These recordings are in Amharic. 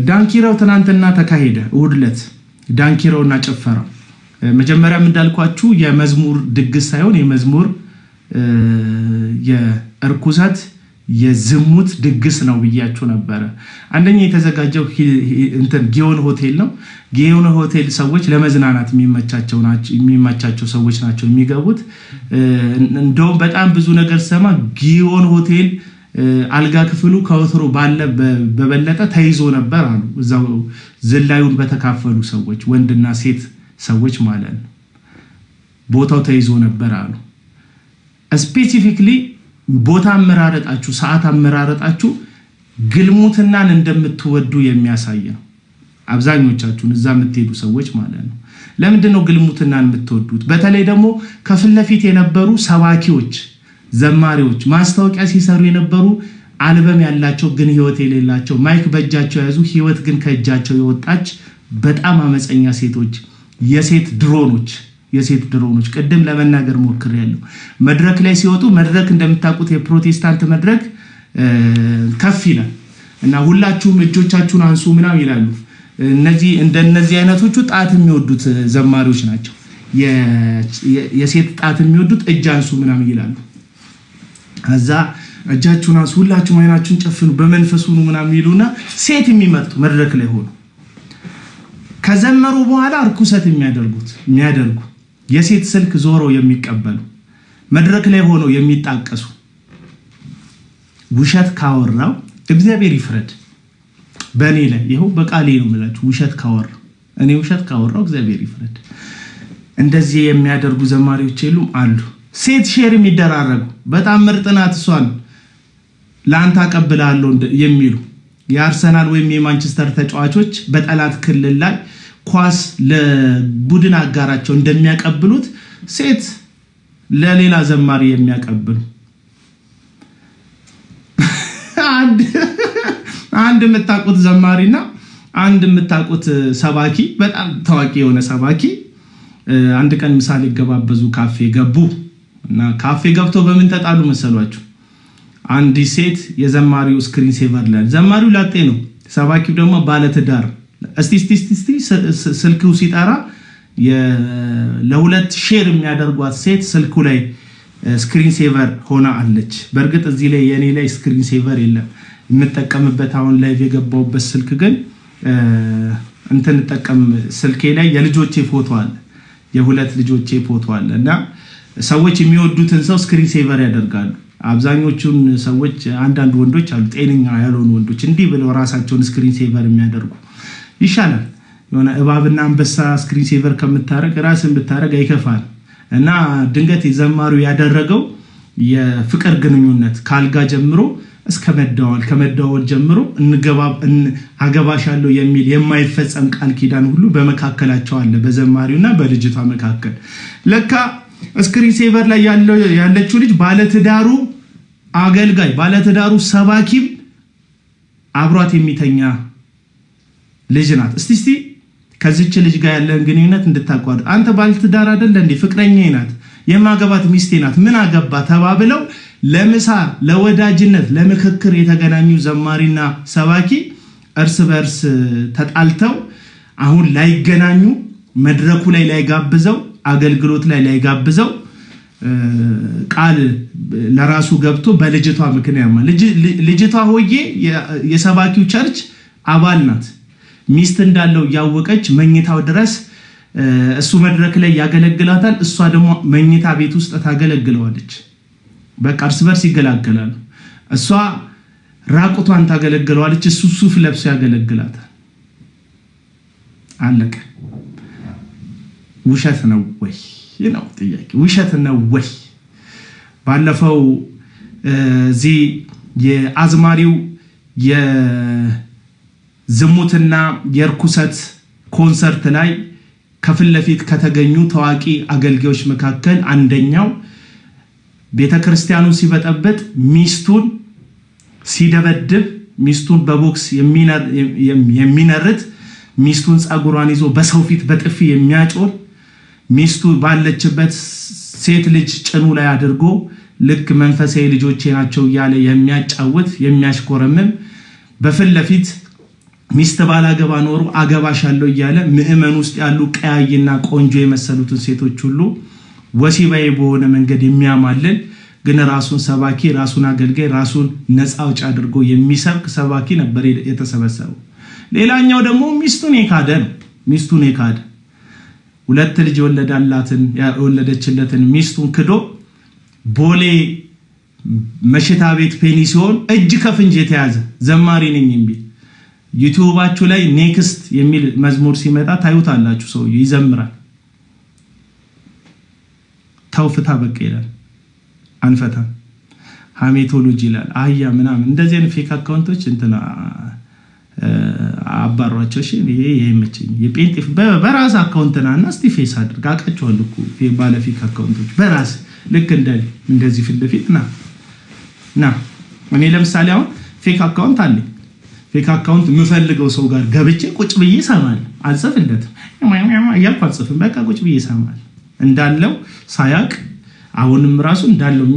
ዳንኪራው ትናንትና ተካሄደ እሁድለት ዳንኪራውና ጨፈራው መጀመሪያም እንዳልኳችሁ የመዝሙር ድግስ ሳይሆን የመዝሙር የእርኩሰት የዝሙት ድግስ ነው ብያችሁ ነበር አንደኛ የተዘጋጀው እንትን ጊዮን ሆቴል ነው ጊዮን ሆቴል ሰዎች ለመዝናናት የሚመቻቸው ሰዎች ናቸው የሚገቡት እንደው በጣም ብዙ ነገር ሰማ ጊዮን ሆቴል አልጋ ክፍሉ ከወትሮ ባለ በበለጠ ተይዞ ነበር አሉ እዛው ዝላዩን በተካፈሉ ሰዎች ወንድና ሴት ሰዎች ማለት ነው ቦታው ተይዞ ነበር አሉ ስፔሲፊካሊ ቦታ አመራረጣችሁ ሰዓት አመራረጣችሁ ግልሙትናን እንደምትወዱ የሚያሳይ ነው አብዛኞቻችሁን እዛ የምትሄዱ ሰዎች ማለት ነው ለምንድን ነው ግልሙትናን የምትወዱት በተለይ ደግሞ ከፊት ለፊት የነበሩ ሰባኪዎች ዘማሪዎች ማስታወቂያ ሲሰሩ የነበሩ አልበም ያላቸው ግን ህይወት የሌላቸው ማይክ በእጃቸው ያዙ ህይወት ግን ከእጃቸው የወጣች በጣም አመፀኛ ሴቶች የሴት ድሮኖች ቀደም ለመናገር ሞክሬያለሁ መድረክ ላይ ሲወጡ መድረክ እንደምታውቁት የፕሮቴስታንት መድረክ ከፍ ይላል እና ሁላችሁም እጆቻችሁን አንሱ ምናም ይላሉ እንደነዚህ አይነቶቹ ጣት የሚወዱት ዘማሪዎች ናቸው የሴት ጣት የሚወዱት እጅ አንሱ ምናም ይላሉ አዛ እጃችሁን አንሱ ሁላችሁም አይናችሁን ጨፍኑ በመንፈሱ ነው ምናም ይሉና ሴት የሚመጡ መድረክ ላይ ሆኖ ከዘመሩ በኋላ እርኩሰት የሚያደርጉ የሴት ስልክ ዞሮ የሚቀበሉ መድረክ ላይ ሆኖ የሚጣቀሱ ውሸት ካወራው እግዚአብሔር ይፍረድ በእኔ ላይ ይሄው በቃሌ ነው ማለት ውሸት ካወራው እግዚአብሔር ይፍረድ እንደዚህ የሚያደርጉ ዘማሪዎች የሉም አሉ ሴት ሼር የሚደራረጉ በጣም ምርጥናት እሷን ላንታ ቀብላለሁ የሚሉ የአርሰናል ወይም የማንቸስተር ተጫዋቾች በጠላት ክልል ላይ ኳስ ለቡድን አጋራቸው እንደሚያቀብሉት ሴት ለሌላ ዘማሪ የሚያቀብሉ አንድ የምታውቁት ዘማሪና አንድ የምታውቁት ሰባኪ በጣም ታዋቂ የሆነ ሰባኪ አንድ ቀን ምሳሌ ገባበዙ ካፌ ገቡና ካፌ ገብተው በምን ተጣሉ መሰሏችሁ አንድ ሴት የዘማሪው ስክሪን ሴቨር ላይ ዘማሪው ላጤ ነው ሰባኪው ደግሞ ባለ ትዳር እስቲ ስልኩ ሲጣራ ለሁለት ሼር የሚያደርጓት ሴት ስልኩ ላይ ስክሪን ሴቨር ሆና አለች በርግጥ እዚህ ላይ የኔ ላይ ስክሪን ሴቨር የለም የምጠቀምበት አሁን ላይ የገባውበት ስልክ ግን እንትን ተጠቀም ስልኬ ላይ የልጆቼ ፎቶ አለ የሁለት ልጆቼ ፎቶ አለና ሰዎች የሚወዱትን ሰው ስክሪን ሴቨር ያደርጋሉ አብዛኞቹን ሰዎች አንዳንድ ወንዶች አሉ ጤነኛ ያልሆኑ ወንዶች እንዲህ ብለው ራሳቸውን ስክሪን ሴቨር የሚያደርጉ ይሻላል የሆነ እባብና አንበሳ ስክሪን ሴቨር ከምታረግ ራስን ብታረግ አይከፋል እና ድንገት የዘማሩ ያደረገው የፍቅር ግንኙነት ካልጋ ጀምሮ እስከ ከመደዋወል ጀምሮ አገባሻለሁ የሚል የማይፈጸም ቃል ኪዳን ሁሉ በመካከላቸው አለ በዘማሪውና በልጅቷ መካከል ለካ ስክሪን ሴቨር ላይ ያለችው ልጅ ባለትዳሩ አገልጋይ ባለትዳሩ ሰባኪም አብሯት የሚተኛ ልጅ ናት እስቲ ከዚች ልጅ ጋር ያለን ግንኙነት እንድታቋድ አንተ ባለትዳር አይደለ እንዴ ፍቅረኛዬ ናት የማገባት ሚስቴ ናት ምን አገባ ተባብለው ለምሳ ለወዳጅነት ለምክክር የተገናኙ ዘማሪና ሰባኪ እርስ በርስ ተጣልተው አሁን ላይገናኙ መድረኩ ላይ ጋብዘው አገልግሎት ላይ ጋብዘው ቃል ለራሱ ገብቶ በልጅቷ ምክንያት ልጅቷ ሆዬ የሰባኪው ቸርች አባል ናት ሚስት እንዳለው ያወቀች መኝታው ድረስ እሱ መድረክ ላይ ያገለግላታል እሷ ደግሞ መኝታ ቤት ውስጥ ታገለግለዋለች በቃ እርስ በርስ ይገላገላሉ እሷ ራቁቷን ታገለግለዋለች እሱ ሱፍ ለብሶ ያገለግላታል አለቀ ውሸት ነው ወይ ነው ጥያቄ ውሸት ነው ወይ ባለፈው ዚ የአዝማሪው የዝሙትና የርኩሰት ኮንሰርት ላይ ከፍለፊት ከተገኙ ታዋቂ አገልጋዮች መካከል አንደኛው ቤተክርስቲያኑን ሲበጠበጥ ሚስቱን ሲደበድብ ሚስቱን በቦክስ የሚነርት ሚስቱን ጸጉሯን ይዞ በሰው ፊት በጥፊ የሚያጮል ሚስቱ ባለችበት ሴት ልጅ ጭኑ ላይ አድርጎ ልክ መንፈሳዊ ልጆቼ ናቸው ያለ የሚያጫውት የሚያሽኮረምም በፍለፊት ሚስት ባላገባ ኖሮ አገባሻለሁ እያለ ምእመን ውስጥ ያሉ ቀያይና ቆንጆ የመሰሉትን ሴቶች ሁሉ ወሲባዊ በሆነ መንገድ የሚያማልል ግን ራሱን ሰባኪ ራሱን አገልጋይ ራሱን ነፃ አውጪ አድርጎ የሚሰብክ ሰባኪ ነበር የተሰበሰበው። ሌላኛው ደግሞ ሚስቱን የካደ ሁለት ልጅ የወለደችለትን ሚስቱን ክዶ ቦሌ መሽታ ቤት ፔኒሲዮን እጅ ከፍንጅ የተያዘ ዘማሪ ነኝ የሚል ዩቲዩባችሁ ላይ ኔክስት የሚል መዝሙር ሲመጣ ታዩታላችሁ። ሰውዬው ይዘምራል። ተውፍታ በቃ ይላል፣ አንፈታም ሃሜቶሎጂ ይላል። አያ ምናምን እንደዚህ አይነት ፌክ አካውንቶች እንትና አባሯቸው። እሺ ይሄ የመቸኝ የጴንጤ በራስ አካውንትናና ስቲፌስ አድርጋ አቃቸዋለሁ እኮ ባለ ፌክ አካውንቶች በራስ ልክ እንደዚህ ፊት ለፊት ና እኔ ለምሳሌ አሁን ፌክ አካውንት አለኝ። ፌክ አካውንት የምፈልገው ሰው ጋር ገብቼ ቁጭ ብዬ እሰማለሁ። አልጽፍለትም እያልኩ አልጽፍም። በቃ ቁጭ ብዬ እሰማለሁ እንዳለው ሳያቅ አሁንም ራሱ እንዳለው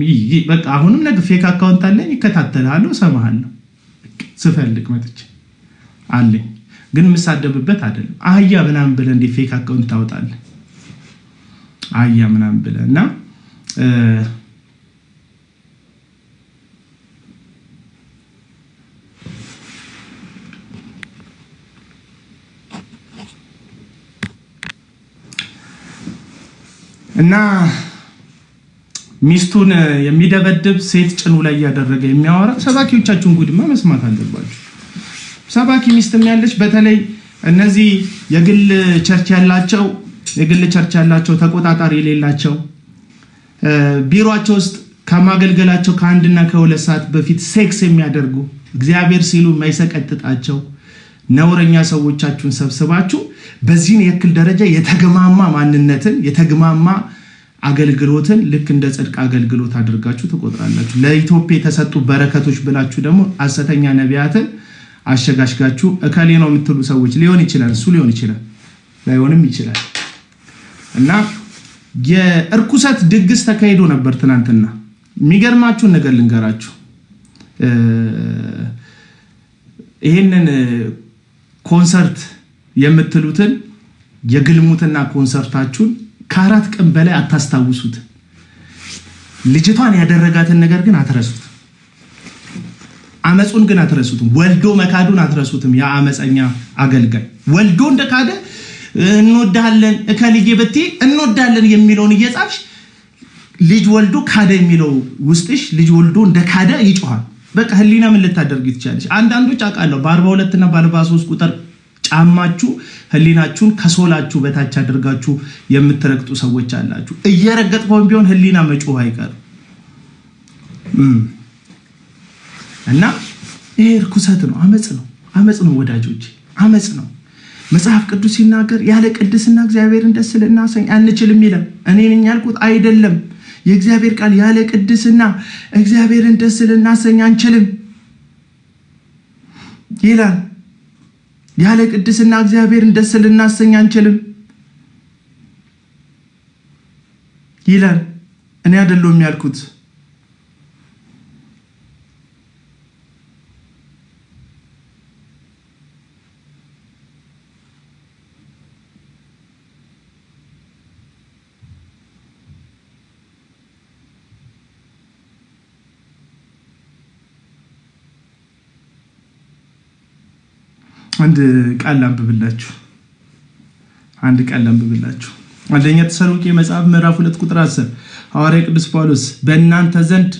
በቃ አሁንም ነገ ፌክ አካውንት አለኝ ይከታተላሉ እሰማሃለሁ። ስፈልግ መጥቼ አለኝ ግን ምሳደብበት አይደለም። አህያ ምናምን ብለ እንደ ፌክ አካውንት ታውጣለህ አህያ ምናምን ብለና እና ሚስቱን የሚደበድብ ሴት ጭኑ ላይ ያደረገ የሚያወራ ሰባኪዎቻችሁን ጉድማ መስማት አለባችሁ። ሰባኪ ሚስትም ያለች በተለይ እነዚህ የግል ቸርች ያላቸው ተቆጣጣሪ የሌላቸው ቢሮአቸው ውስጥ ከማገልገላቸው ከአንድና ከሁለት ሰዓት በፊት ሴክስ የሚያደርጉ እግዚአብሔር ሲሉ የማይሰቀጥጣቸው ነውረኛ ሰዎቻችሁን ሰብስባችሁ በዚህን የክል ደረጃ የተገማማ ማንነትን የተገማማ አገልግሎትን ልክ እንደ ጽድቅ አገልግሎት አድርጋችሁ ተቆጥራላችሁ። ለኢትዮጵያ የተሰጡ በረከቶች ብላችሁ ደግሞ አሰተኛ ነቢያትን አሸጋሽጋችሁ እከሌ ነው የምትሉ ሰዎች ሊሆን ይችላል፣ እሱ ሊሆን ይችላል፣ ላይሆንም ይችላል። እና የእርኩሰት ድግስ ተካሂዶ ነበር ትናንትና። የሚገርማችሁ ነገር ልንገራችሁ። ይሄንን ኮንሰርት የምትሉትን የግልሙትና ኮንሰርታችሁን ከአራት ቀን በላይ አታስታውሱት። ልጅቷን ያደረጋትን ነገር ግን አትረሱት። አመጹን ግን አትረሱትም። ወልዶ መካዱን አትረሱትም። ያ አመፀኛ አገልጋይ ወልዶ እንደካደ እንወዳለን እከልዬ በቲ እንወዳለን የሚለውን እየጻፍሽ ልጅ ወልዶ ካደ የሚለው ውስጥሽ ልጅ ወልዶ እንደካደ ይጮሃል። በቃ ህሊና ምን ልታደርግ ይችላልሽ? አንዳንዶች አቃለው በ42 እና በ43 ቁጥር ጫማችሁ ህሊናችሁን ከሶላችሁ በታች አድርጋችሁ የምትረግጡ ሰዎች አላችሁ። እየረገጥከውም ቢሆን ህሊና መጮህ አይቀርም። እና ይሄ ርኩሰት ነው፣ አመጽ ነው ወዳጆች፣ አመጽ ነው። መጽሐፍ ቅዱስ ሲናገር ያለ ቅድስና እግዚአብሔርን ደስ ልናሰኝ አንችልም ይላል። እኔ ነኝ ያልኩት አይደለም። የእግዚአብሔር ቃል ያለ ቅድስና እግዚአብሔርን ደስ ልናሰኝ አንችልም ይላል። ያለ ቅድስና እግዚአብሔርን ደስ ልናሰኝ አንችልም ይላል። እኔ አይደለም ያልኩት። አንድ ቃል አንብብላችሁ አንደኛ ተሰሎንቄ መጽሐፍ ምዕራፍ 2 ቁጥር 10 ሐዋርያ ቅዱስ ጳውሎስ በእናንተ ዘንድ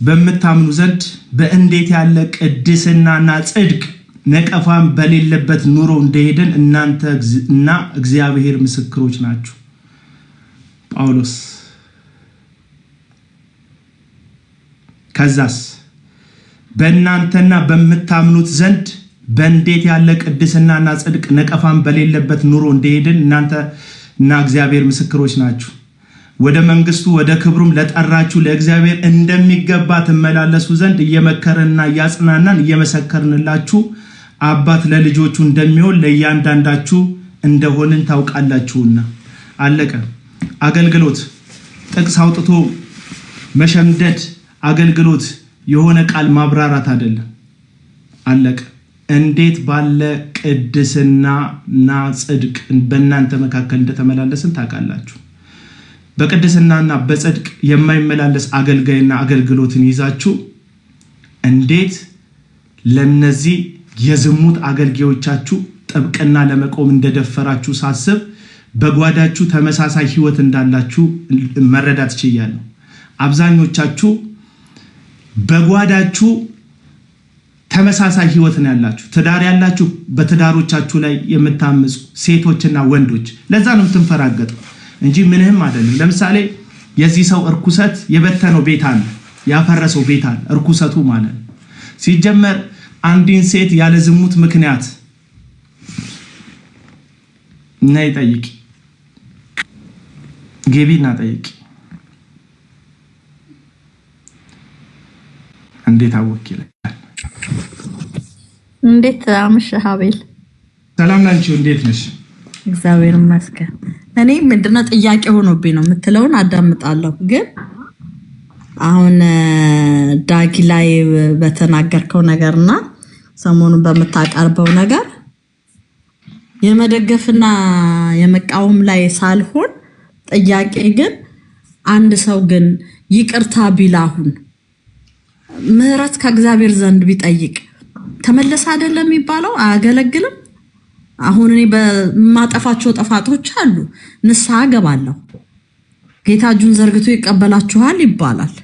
በመታምኑ ዘንድ በእንዴት ያለ ቅድስናና ጽድቅ ነቀፋም በሌለበት ኑሮ እንደሄደን እናንተና እግዚአብሔር ምስክሮች ናችሁ። ጳውሎስ ከዛስ በእናንተና በመታምኑት ዘንድ በእንዴት ያለ ቅድስናና ጽድቅ ነቀፋም በሌለበት ኑሮ እንደሄደን እናንተና እግዚአብሔር ምስክሮች ናችሁ። ወደ መንግስቱ ወደ ክብሩም ለጠራችሁ ለእግዚአብሔር እንደሚገባ ተመላለሱ ዘንድ እየመከረንና እያጽናናን እየመሰከርንላችሁ አባት ለልጆቹ እንደሚሆን ለእያንዳንዳችሁ እንደሆንን ታውቃላችሁና። አለቀ። አገልግሎት ጥቅስ አውጥቶ መሸምደድ አገልግሎት የሆነ ቃል ማብራራት አይደለም። አለቀ። እንዴት ባለ ቅድስናና ጽድቅ በእናንተ መካከል እንደተመላለስን ታውቃላችሁ። በቅድስናና በጽድቅ የማይመላለስ አገልጋይና አገልግሎትን ይዛችሁ እንዴት ለነዚህ የዝሙት አገልጋዮቻችሁ ጥብቅና ለመቆም እንደደፈራችሁ ሳስብ በጓዳችሁ ተመሳሳይ ህይወት እንዳላችሁ መረዳት ችያለሁ። አብዛኞቻችሁ በጓዳችሁ ተመሳሳይ ህይወት ነው ያላችሁ። ትዳር ያላችሁ በትዳሮቻችሁ ላይ የምታምጹ ሴቶችና ወንዶች ለዛ ነው የምትንፈራገጡ እንጂ ምንህም አይደለም። ለምሳሌ የዚህ ሰው እርኩሰት የበተነው ቤት አለ፣ ያፈረሰው ቤት አለ፣ እርኩሰቱ ማለት ነው። ሲጀመር አንዲን ሴት ያለ ዝሙት ምክንያት ነይ ጠይቂ፣ ገቢና ጠይቂ። እንዴት አወክ ይላል። እንዴት አመሸህ አቤል? ሰላም ናችሁ? እንዴት ነሽ? እግዚአብሔር ይመስገን። እኔ ምንድነው ጥያቄ ሆኖብኝ ነው የምትለውን አዳምጣለሁ፣ ግን አሁን ዳጊ ላይ በተናገርከው ነገርና ሰሞኑን በመታቀርበው ነገር የመደገፍና የመቃወም ላይ ሳልሆን ጥያቄ ግን አንድ ሰው ግን ይቅርታ ቢላሁን ምህረት ከእግዚአብሔር ዘንድ ቢጠይቅ ተመለሰ አይደለም የሚባለው? አያገለግልም? አሁን እኔ በማጠፋቸው ጥፋቶች አሉ፣ ንስሐ ገባለሁ፣ ጌታ እጁን ዘርግቶ ይቀበላችኋል ይባላል።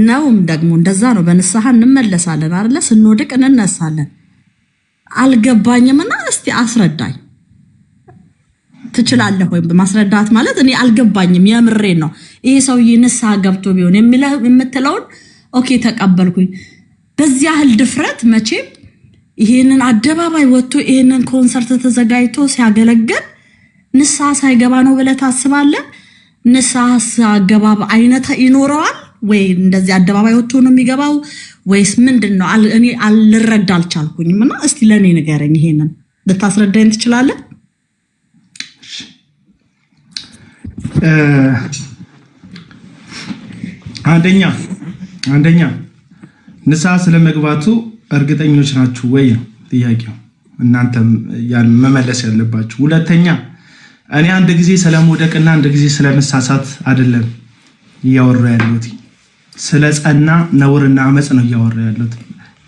ነውም ደግሞ እንደዛ ነው። በንስሐ እንመለሳለን አይደለ? ስንወድቅ እንነሳለን። አልገባኝምና እስቲ አስረዳኝ። ትችላለህ ወይ? በማስረዳት ማለት እኔ አልገባኝም፣ የምሬን ነው። ይሄ ሰውዬ ንስሐ ገብቶ ቢሆን የምትለውን ኦኬ ተቀበልኩኝ። በዚህ ያህል ድፍረት መቼም ይሄንን አደባባይ ወጥቶ ይሄንን ኮንሰርት ተዘጋጅቶ ሲያገለግል ንስሐ ሳይገባ ነው ብለህ ታስባለህ? ንስሐ ሳይገባ አይነት ይኖረዋል ወይ? እንደዚህ አደባባይ ወጥቶ ነው የሚገባው ወይስ ምንድነው? እኔ አልረዳ አልቻልኩኝምና እስቲ ለኔ ንገረኝ። ይሄንን ልታስረዳኝ ትችላለህ? አንደኛ ንስሐ ስለመግባቱ እርግጠኞች ናችሁ ወይ ነው ጥያቄው። እናንተም ያን መመለስ ያለባችሁ። ሁለተኛ እኔ አንድ ጊዜ ስለመውደቅና አንድ ጊዜ ስለመሳሳት አይደለም እያወራ ያለሁት፣ ስለ ጸና ነውርና አመጽ ነው እያወራ ያለሁት።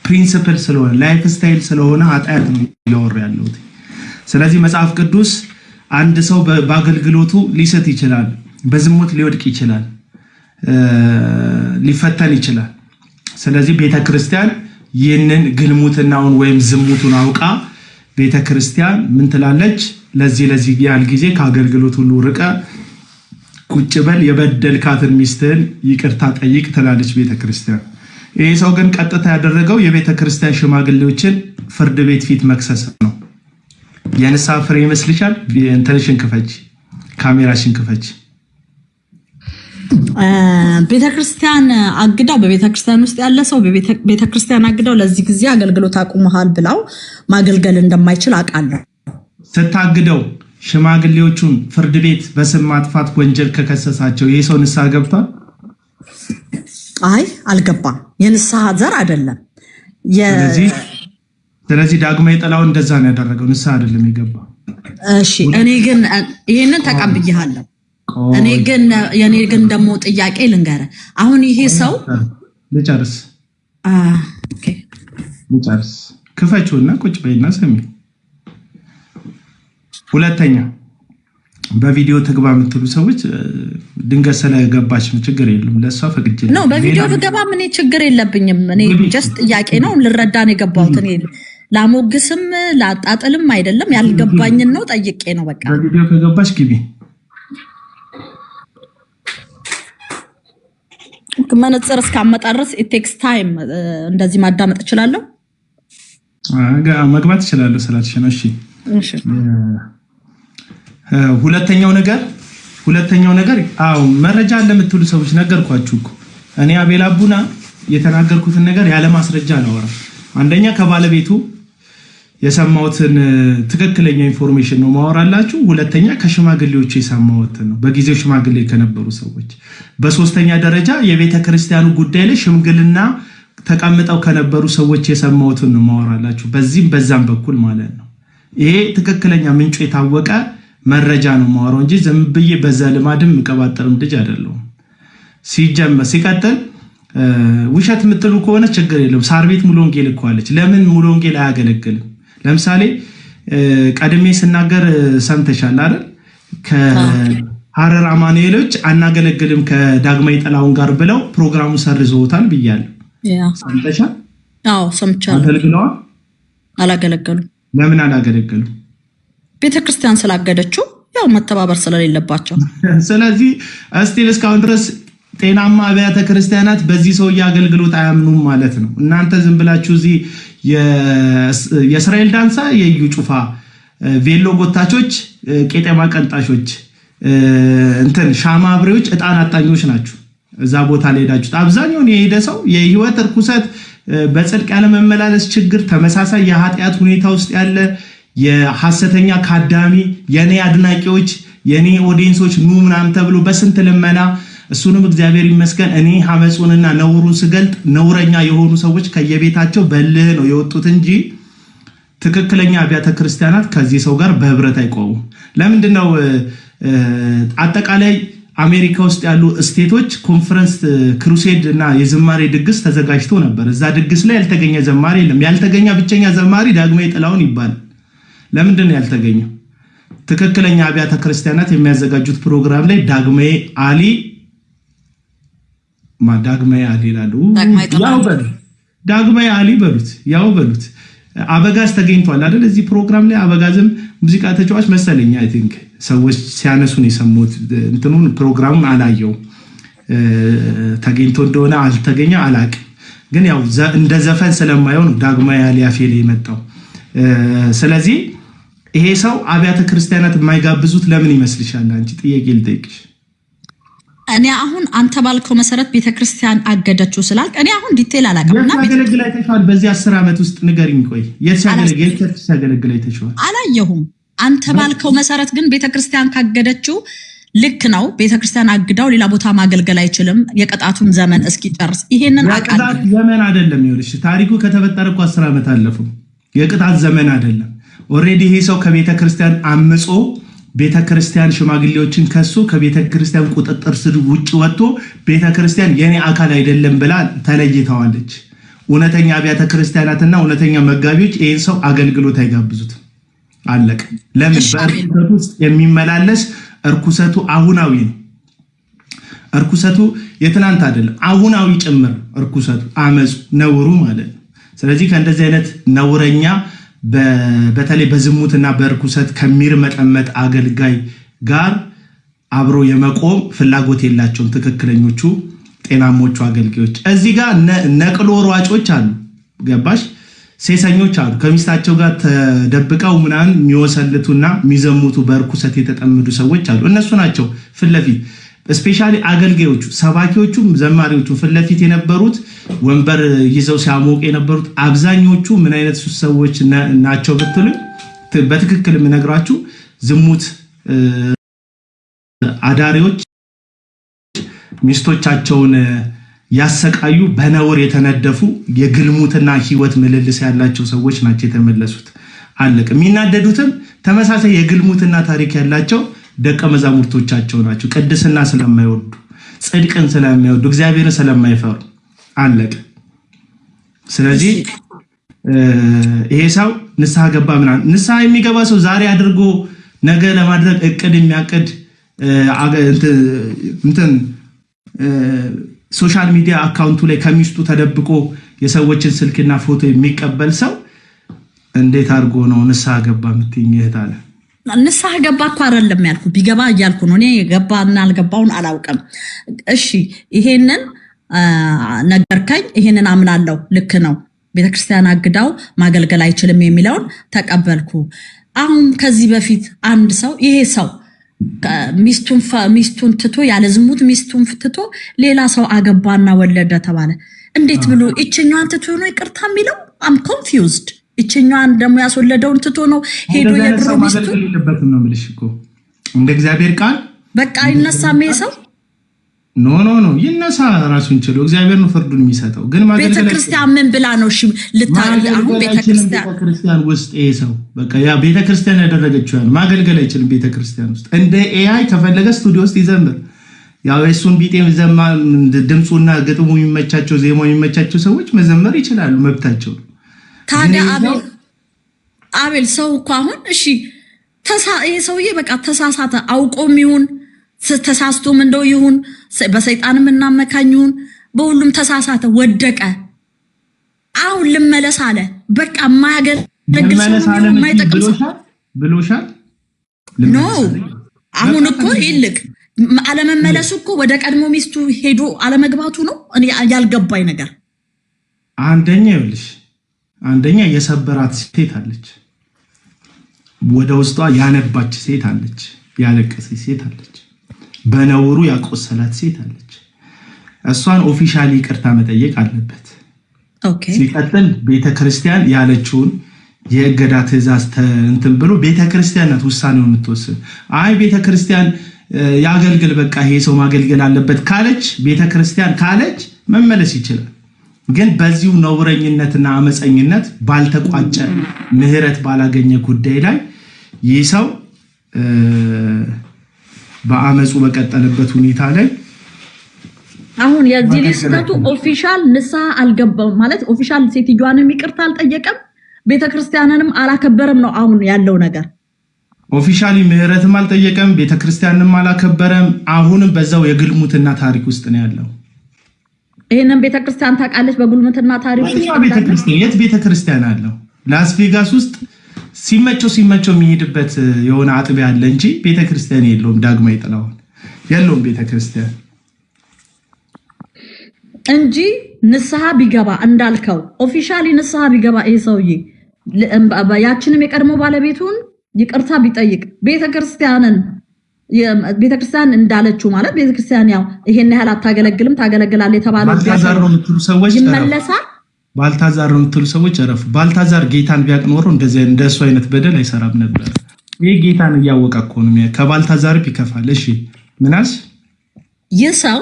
ፕሪንሲፕል ስለሆነ ላይፍ ስታይል ስለሆነ ኃጢአት ነው እያወራ ያለሁት። ስለዚህ መጽሐፍ ቅዱስ አንድ ሰው በአገልግሎቱ ሊስት ይችላል፣ በዝሙት ሊወድቅ ይችላል፣ ሊፈተን ይችላል። ስለዚህ ቤተክርስቲያን ይህንን ግልሙትናውን ወይም ዝሙቱን አውቃ ቤተክርስቲያን ምን ትላለች? ለዚህ ያህል ጊዜ ከአገልግሎት ሁሉ ርቀ ቁጭ በል፣ የበደልካትን ሚስትህን ይቅርታ ጠይቅ ትላለች ቤተክርስቲያን። ይሄ ሰው ግን ቀጥታ ያደረገው የቤተክርስቲያን ሽማግሌዎችን ፍርድ ቤት ፊት መክሰስ ነው። የንስሐ ፍሬ ይመስልሻል? እንትንሽን ክፈች፣ ካሜራሽን ክፈች። ቤተክርስቲያን አግዳው በቤተክርስቲያን ውስጥ ያለ ሰው ቤተክርስቲያን አግዳው ለዚህ ጊዜ አገልግሎት አቁመሃል ብላው ማገልገል እንደማይችል አውቃለሁ። ስታግደው ሽማግሌዎቹን ፍርድ ቤት በስም ማጥፋት ወንጀል ከከሰሳቸው ይሄ ሰው ንስሐ ገብቷል? አይ አልገባም። የንስሐ ዘር አይደለም። ስለዚህ ዳግማዊ ጥላው እንደዛ ነው ያደረገው፣ ንስሐ አይደለም የገባው። እሺ እኔ ግን ይሄንን ተቀብያለሁ። የኔ ግን ደግሞ ጥያቄ ልንገርህ። አሁን ይሄ ሰው ልጨርስ ክፈችውና ቁጭ በይና ስሚ። ሁለተኛ በቪዲዮ ትግባ የምትሉ ሰዎች ድንገት ስለገባች ነው፣ ችግር የለም፣ ለሷ ፈቅጄ ነው። በቪዲዮ ትገባ ምን ችግር የለብኝም። እኔ ጀስት ጥያቄ ነው፣ ልረዳ ነው የገባሁት። እኔ ላሞግስም ላጣጥልም አይደለም፣ ያልገባኝን ነው ጠይቄ ነው። በቃ በቪዲዮ ከገባች ግቢ። መነጽር እስካመጣ ድረስ it takes time። እንደዚህ ማዳመጥ እችላለሁ? መግባት እችላለሁ ስላልሽ ነው። እሺ ሁለተኛው ነገር አዎ መረጃ አለ የምትሉ ሰዎች ነገርኳችሁ እኮ። እኔ አቤል አቡና የተናገርኩትን ነገር ያለ ማስረጃ ነው። አንደኛ ከባለቤቱ የሰማሁትን ትክክለኛ ኢንፎርሜሽን ነው ማወራላችሁ። ሁለተኛ ከሽማግሌዎቹ የሰማሁትን ነው፣ በጊዜው ሽማግሌ ከነበሩ ሰዎች። በሶስተኛ ደረጃ የቤተክርስቲያኑ ጉዳይ ላይ ሽምግልና ተቀምጠው ከነበሩ ሰዎች የሰማሁትን ነው ማወራላችሁ በዚህም በዛም በኩል ማለት ነው ይሄ ትክክለኛ ምንጩ የታወቀ መረጃ ነው ማወራው እንጂ ዝም ብዬ በዛ ልማድም መቀባጠርም ልጅ አይደለም ሲጀመር ሲቀጥል ውሸት ምትሉ ከሆነ ችግር የለም ሳርቤት ሙሉ ወንጌል እኮአለች ለምን ሙሉ ወንጌል አያገለግልም ለምሳሌ ቀድሜ ስናገር ሰምተሻል አይደል ከሐረር አማኑኤሎች አናገለግልም ከዳግማይ ጥላውን ጋር ብለው ፕሮግራሙ ሰርዘውታል ብያለሁ ሰምተሻል አዎ ሰምቻለሁ አገልግለዋል አላገለገሉም ለምን አላገለገሉ ቤተክርስቲያን ስላገደችው ያው መተባበር ስለሌለባቸው ስለዚህ እስቲል እስካሁን ድረስ ጤናማ አብያተ ክርስቲያናት በዚህ ሰው ያገልግሉት አያምኑም ማለት ነው እናንተ ዝም ብላችሁ እዚ የእስራኤል ዳንሳ የዩ ጩፋ ቬሎ ጎታቾች ቄጤማ ቀንጣሾች እንትን ሻማ አብሬዎች እጣን አጣኞች ናችሁ እዛ ቦታ ላይ ሄዳችሁ አብዛኛው የሄደ ሰው የህይወት ርኩሰት በጽድቅ ያለ መመላለስ ችግር ተመሳሳይ የኃጢያት ሁኔታ ውስጥ ያለ የሐሰተኛ ካዳሚ የኔ አድናቂዎች የኔ ኦዲየንሶች ኑ ምናምን ተብሎ በስንት ልመና እሱንም እግዚአብሔር ይመስገን እኔ ሐመጹንና ነውሩን ስገልጥ ነውረኛ የሆኑ ሰዎች ከየቤታቸው በልህ ነው የወጡት እንጂ ትክክለኛ አብያተ ክርስቲያናት ከዚህ ሰው ጋር በህብረት አይቆሙ ለምንድነው አጠቃላይ አሜሪካ ውስጥ ያሉ ስቴቶች ኮንፈረንስ ክሩሴድ እና የዝማሬ ድግስ ተዘጋጅቶ ነበር እዛ ድግስ ላይ ያልተገኘ ዘማሪ የለም ያልተገኘ ብቸኛ ዘማሪ ዳግማይ ጥላውን ይባላል ለምንድነው ያልተገኘው ትክክለኛ አብያተ ክርስቲያናት የሚያዘጋጁት ፕሮግራም ላይ ዳግማይ አሊ ማዳግማይ አሊ ላሉ ዳግማይ አሊ በሉት አበጋዝ ተገኝቷል አይደል እዚህ ፕሮግራም ላይ አበጋዝም ሙዚቃ ተጫዋች መሰለኝ አይ ቲንክ ሰዎች ሲያነሱን የሰሙት እንትኑን ፕሮግራሙን አላየው ተገኝቶ እንደሆነ አልተገኘ አላቅ ግን ያው እንደ ዘፈን ስለማየው ነው ዳግማይ አሊ አፌሌ የመጣው ስለዚህ ይሄ ሰው አብያተ ክርስቲያናት የማይጋብዙት ለምን ይመስልሻል አንቺ ጥያቄ ልጠይቅሽ እኔ አሁን አንተ ባልከው መሰረት ቤተክርስቲያን አገደችው ስላልክ እኔ አሁን ዲቴል አላቀምና ቤተክርስቲያን አይተሽዋል በዚህ 10 አመት ውስጥ ንገሪኝ ቆይ የትሻገለግል አይተሽዋል አላየሁም አንተ ባልከው መሰረት ግን ቤተክርስቲያን ካገደችው ልክ ነው ቤተክርስቲያን አግዳው ሌላ ቦታ ማገልገል አይችልም የቀጣቱን ዘመን እስኪጨርስ ይሄንን አቃል ዘመን አይደለም ይወልሽ ታሪኩ ከተፈጠረ እኮ 10 አመት አለፈው የቀጣት ዘመን አይደለም ኦሬዲ ይሄ ሰው ከቤተክርስቲያን አምጾ ቤተክርስቲያን ሽማግሌዎችን ከሱ ከቤተክርስቲያን ቁጥጥር ስር ውጪ ወጥቶ ቤተክርስቲያን የኔ አካል አይደለም ብላ ተለይተዋለች ኡነተኛ አብያተ ክርስቲያናትና ኡነተኛ መጋቢዎች ይሄን ሰው አገልግሎት አይጋብዙት አለቀ ለምን በእርኩሰቱ ውስጥ የሚመላለስ እርኩሰቱ አሁናዊ ነው እርኩሰቱ የትናንት አይደለም አሁናዊ ጭምር እርኩሰቱ አመጹ ነውሩ ማለት ነው ስለዚህ ከእንደዚህ አይነት ነውረኛ በተለይ በዝሙትና በርኩሰት ከሚርመጠመጥ አገልጋይ ጋር አብሮ የመቆም ፍላጎት የላቸውም ትክክለኞቹ ጤናሞቹ አገልጋዮች እዚህ ጋር ነቅሎ ሯጮች አሉ ገባሽ ሴሰኞች አሉ ከሚስታቸው ጋር ተደብቀው ምናን የሚወሰልቱና የሚዘሙቱ በርኩሰት የተጠመዱ ሰዎች አሉ እነሱ ናቸው ፍለፊት ስፔሻሊ አገልጋዮቹ ሰባኪዎቹም ዘማሪዎቹ ፍለፊት የነበሩት ወንበር ይዘው ሲያሞቅ የነበሩት አብዛኞቹ ምን አይነት ሰዎች ናቸው ብትሉ በትክክል ምነግራችሁ ዝሙት አዳሪዎች ሚስቶቻቸውን ያሰቃዩ በነውር የተነደፉ የግልሙትና ህይወት ምልልስ ያላቸው ሰዎች ናቸው የተመለሱት አለቀ የሚናደዱትም ተመሳሳይ የግልሙትና ታሪክ ያላቸው ደቀ መዛሙርቶቻቸው ናቸው ቅድስና ስለማይወዱ ጽድቅን ስለማይወዱ እግዚአብሔርን ስለማይፈሩ አለቀ ስለዚህ ይሄ ሰው ንስሐ ገባ ምናምን ንስሐ የሚገባ ሰው ዛሬ አድርጎ ነገ ለማድረግ እቅድ የሚያቅድ እንትን ሶሻል ሚዲያ አካውንቱ ላይ ከሚስቱ ተደብቆ የሰዎችን ስልክና ፎቶ የሚቀበል ሰው እንዴት አድርጎ ነው ንስሐ ገባ ምትኝ ይሄታል ንስሐ ገባ እኮ አይደለም ያልኩ ቢገባ እያልኩ ነው እኔ ገባና አልገባውን አላውቅም እሺ ይሄንን ነገርከኝ ይሄንን አምናለሁ ልክ ነው ቤተክርስቲያን አግዳው ማገልገል አይችልም የሚለውን ተቀበልኩ አሁን ከዚህ በፊት አንድ ሰው ይሄ ሰው ሚስቱን ትቶ ያለ ዝሙት ሚስቱን ትቶ ሌላ ሰው አገባና ወለደ ተባለ እንዴት ብሎ እቺኛን ትቶ ነው ይቅርታ የሚለው አም ኮንፊውዝድ እቺኛን ደሞ ያስወለደውን ትቶ ነው ሄዶ የድሮ ሚስቱ ነው ምልሽ እኮ እንደ እግዚአብሔር ቃል በቃ ይነሳም ይሰው ኖ ይነሳ ራሱን ችሎ እግዚአብሔር ነው ፍርዱን የሚሰጠው። ግን ቤተክርስቲያን ምን ብላ ነው? እሺ አሁን ቤተክርስቲያን ውስጥ ይሄ ሰው በቃ ያ ቤተክርስቲያን ያደረገችው ያን ማገልገል አይችልም። ቤተክርስቲያን ውስጥ እንደ ኤአይ ከፈለገ ስቱዲዮ ውስጥ ይዘምር። ያው እሱን ቢጤም ዘማ ድምጹና ግጥሙ የሚመቻቸው ዜማው የሚመቻቸው ሰዎች መዘመር ይችላሉ፣ መብታቸው። ታዲያ አቤል ሰው እኮ አሁን እሺ ይሄ ሰውዬ በቃ ተሳሳተ፣ አውቆም ይሁን ተሳስቶም እንደው ይሁን በሰይጣንም እናመካኙን በሁሉም ተሳሳተ፣ ወደቀ። አሁን ልመለስ አለ። በቃ ማያገለግል ሰው ማይጠቅም ብሎሻል። ኖ አሁን እኮ ይልቅ አለመመለሱ እኮ ወደ ቀድሞ ሚስቱ ሄዶ አለመግባቱ ነው እኔ ያልገባኝ ነገር። አንደኛ የሰበራት ሴት አለች፣ ወደ ውስጧ ያነባች ሴት አለች፣ ያለቀሰች ሴት አለች፣ በነውሩ ያቆሰላት ሴት አለች። እሷን ኦፊሻሊ ይቅርታ መጠየቅ አለበት። ኦኬ። ሲቀጥል ቤተክርስቲያን ያለችውን የእገዳ ትእዛዝ እንትን ብሎ ቤተክርስቲያን ናት ውሳኔውን የምትወስን። አይ ቤተክርስቲያን ያገልግል በቃ ይሄ ሰው ማገልገል አለበት ካለች ቤተክርስቲያን ካለች መመለስ ይችላል። ግን በዚሁ ነውረኝነትና አመፀኝነት ባልተቋጨ ምህረት ባላገኘ ጉዳይ ላይ ይህ ሰው በአመፁ በቀጠለበት ሁኔታ ላይ አሁን የዚህ ልጅቱ ኦፊሻል ንስሐ አልገባም ማለት ኦፊሻል ሴትዮዋንም ይቅርታ አልጠየቀም፣ ቤተክርስቲያንንም አላከበረም ነው አሁን ያለው ነገር። ኦፊሻሊ ምህረትም አልጠየቀም፣ ቤተክርስቲያንንም አላከበረም። አሁንም በዛው የግልሙትና ታሪክ ውስጥ ነው ያለው። ይሄንን ቤተክርስቲያን ታውቃለች። በግልሙትና ታሪክ ውስጥ የት ቤተክርስቲያን አለው? ላስ ቬጋስ ውስጥ ሲመቸው የሚሄድበት የሆነ አጥቢያ አለ እንጂ ቤተክርስቲያን የለውም። ዳግማዊ ጥላሁን የለውም ቤተክርስቲያን እንጂ ንስሐ ቢገባ እንዳልከው ኦፊሻሊ ንስሐ ቢገባ ይሄ ሰውዬ ያችንም የቀድሞ ባለቤቱን ይቅርታ ቢጠይቅ ቤተክርስቲያን እንዳለችው ማለት ቤተክርስቲያን ያው ይሄን ያህል አታገለግልም ታገለግላለች የተባለው ይመለሳል። ባልታዛር ነው የምትሉ ሰዎች አረፉ። ባልታዛር ጌታን ቢያውቅ ኖሮ እንደሱ አይነት በደል አይሰራም ነበር። ይሄ ጌታን እያወቀ እኮ ነው። ከባልታዛር ቢከፋል። እሺ ምናስ ይህ ሰው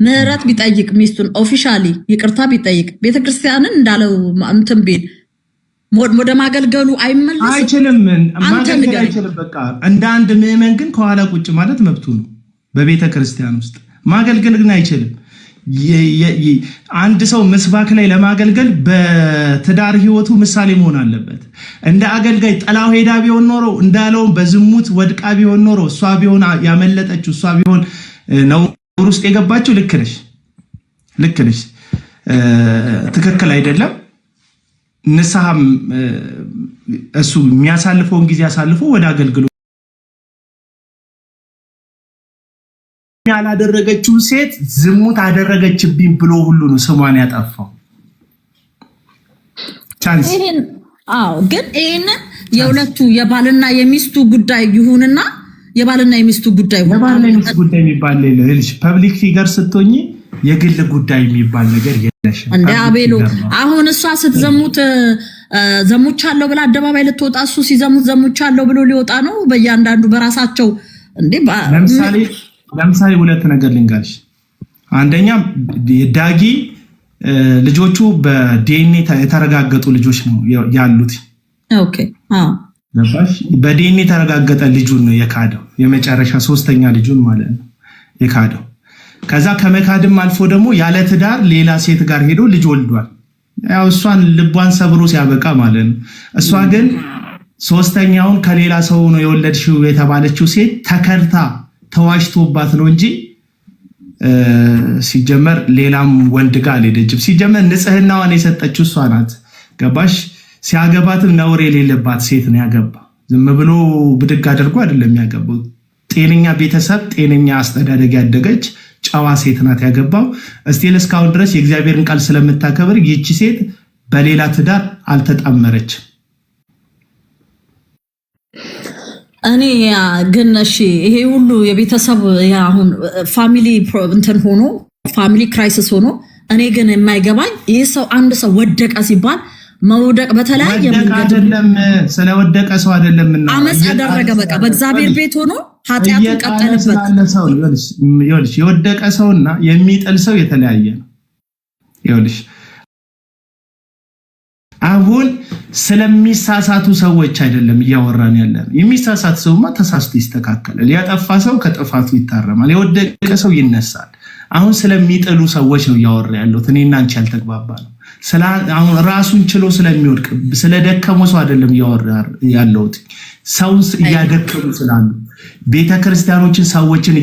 ምህረት ቢጠይቅ ሚስቱን ኦፊሻሊ ይቅርታ ቢጠይቅ ቤተክርስቲያንን እንዳለው እንትን ቢል ወደ ማገልገሉ አይመለስም። አይችልም፣ ማገልገል አይችልም። በቃ እንደ አንድ ምዕመን ግን ከኋላ ቁጭ ማለት መብቱ ነው። በቤተክርስቲያን ውስጥ ማገልገል ግን አይችልም። አንድ ሰው ምስባክ ላይ ለማገልገል በትዳር ህይወቱ ምሳሌ መሆን አለበት። እንደ አገልጋይ ጥላው ሄዳ ቢሆን ኖሮ እንዳለው በዝሙት ወድቃ ቢሆን ኖሮ እሷ ቢሆን ያመለጠችው እሷ ቢሆን ነው ውስጥ የገባችው ልክ ነሽ፣ ትክክል አይደለም። ንስሐም እሱ የሚያሳልፈውን ጊዜ አሳልፎ ወደ አገልግሎት ያላደረገችው ሴት ዝሙት አደረገችብኝ ብሎ ሁሉ ነው ስሟን ያጠፋው። ቻንስ ግን ይሄንን የሁለቱ የባልና የሚስቱ ጉዳይ ይሁንና የባልና የሚስቱ ጉዳይ የሚባል ልጅ ፐብሊክ ፊገር ስትሆኚ የግል ጉዳይ የሚባል ነገር የለሽም። እንደ አቤሎ አሁን እሷ ስትዘሙት ዘሙቻለሁ ብላ አደባባይ ልትወጣ እሱ ሲዘሙት ዘሙቻለሁ ብሎ ሊወጣ ነው። በእያንዳንዱ በራሳቸው እንዴ ለምሳሌ ሁለት ነገር ልንገርሽ። አንደኛ ዳጊ ልጆቹ በዲኤንኤ የተረጋገጡ ልጆች ነው ያሉት። ኦኬ በዲኤንኤ የተረጋገጠ ልጁን ነው የካደው፣ የመጨረሻ ሶስተኛ ልጁን ማለት ነው የካደው። ከዛ ከመካድም አልፎ ደግሞ ያለ ትዳር ሌላ ሴት ጋር ሄዶ ልጅ ወልዷል። ያው እሷን ልቧን ሰብሮ ሲያበቃ ማለት ነው። እሷ ግን ሶስተኛውን ከሌላ ሰው ነው የወለድሽው የተባለችው ሴት ተከርታ ተዋሽቶባት ነው እንጂ ሲጀመር ሌላም ወንድ ጋር አልሄደችም። ሲጀመር ንጽህናዋን የሰጠችው እሷ ናት። ገባሽ? ሲያገባትም ነውር የሌለባት ሴት ነው ያገባ። ዝም ብሎ ብድግ አድርጎ አይደለም ያገባው። ጤነኛ ቤተሰብ፣ ጤነኛ አስተዳደግ ያደገች ጨዋ ሴት ናት ያገባው። እስቲል እስካሁን ድረስ የእግዚአብሔርን ቃል ስለምታከብር ይቺ ሴት በሌላ ትዳር አልተጣመረችም። እኔ ግን እሺ ይሄ ሁሉ የቤተሰብ አሁን ፋሚሊ እንትን ሆኖ ፋሚሊ ክራይሲስ ሆኖ እኔ ግን የማይገባኝ ይህ ሰው አንድ ሰው ወደቀ ሲባል መውደቅ በተለያየ መንገድ አይደለም ስለወደቀ ሰው አይደለም እና አመጽ አደረገ በቃ በእግዚአብሔር ቤት ሆኖ ኃጢአቱን ቀጠለበት ይኸውልሽ የወደቀ ሰውና የሚጥል ሰው የተለያየ ነው ይኸውልሽ አሁን ስለሚሳሳቱ ሰዎች አይደለም እያወራን ያለን የሚሳሳት ሰውማ ተሳስቶ ይስተካከላል ያጠፋ ሰው ከጥፋቱ ይታረማል የወደቀ ሰው ይነሳል አሁን ስለሚጥሉ ሰዎች ነው እያወራ ያለው እኔና አንቺ ያልተግባባ ነው አሁን ራሱን ችሎ ስለሚወድቅ ስለደከመው ሰው አይደለም እያወራ ያለው ሰውን እያደከሙ ስላሉ ቤተክርስቲያኖችን ሰዎችን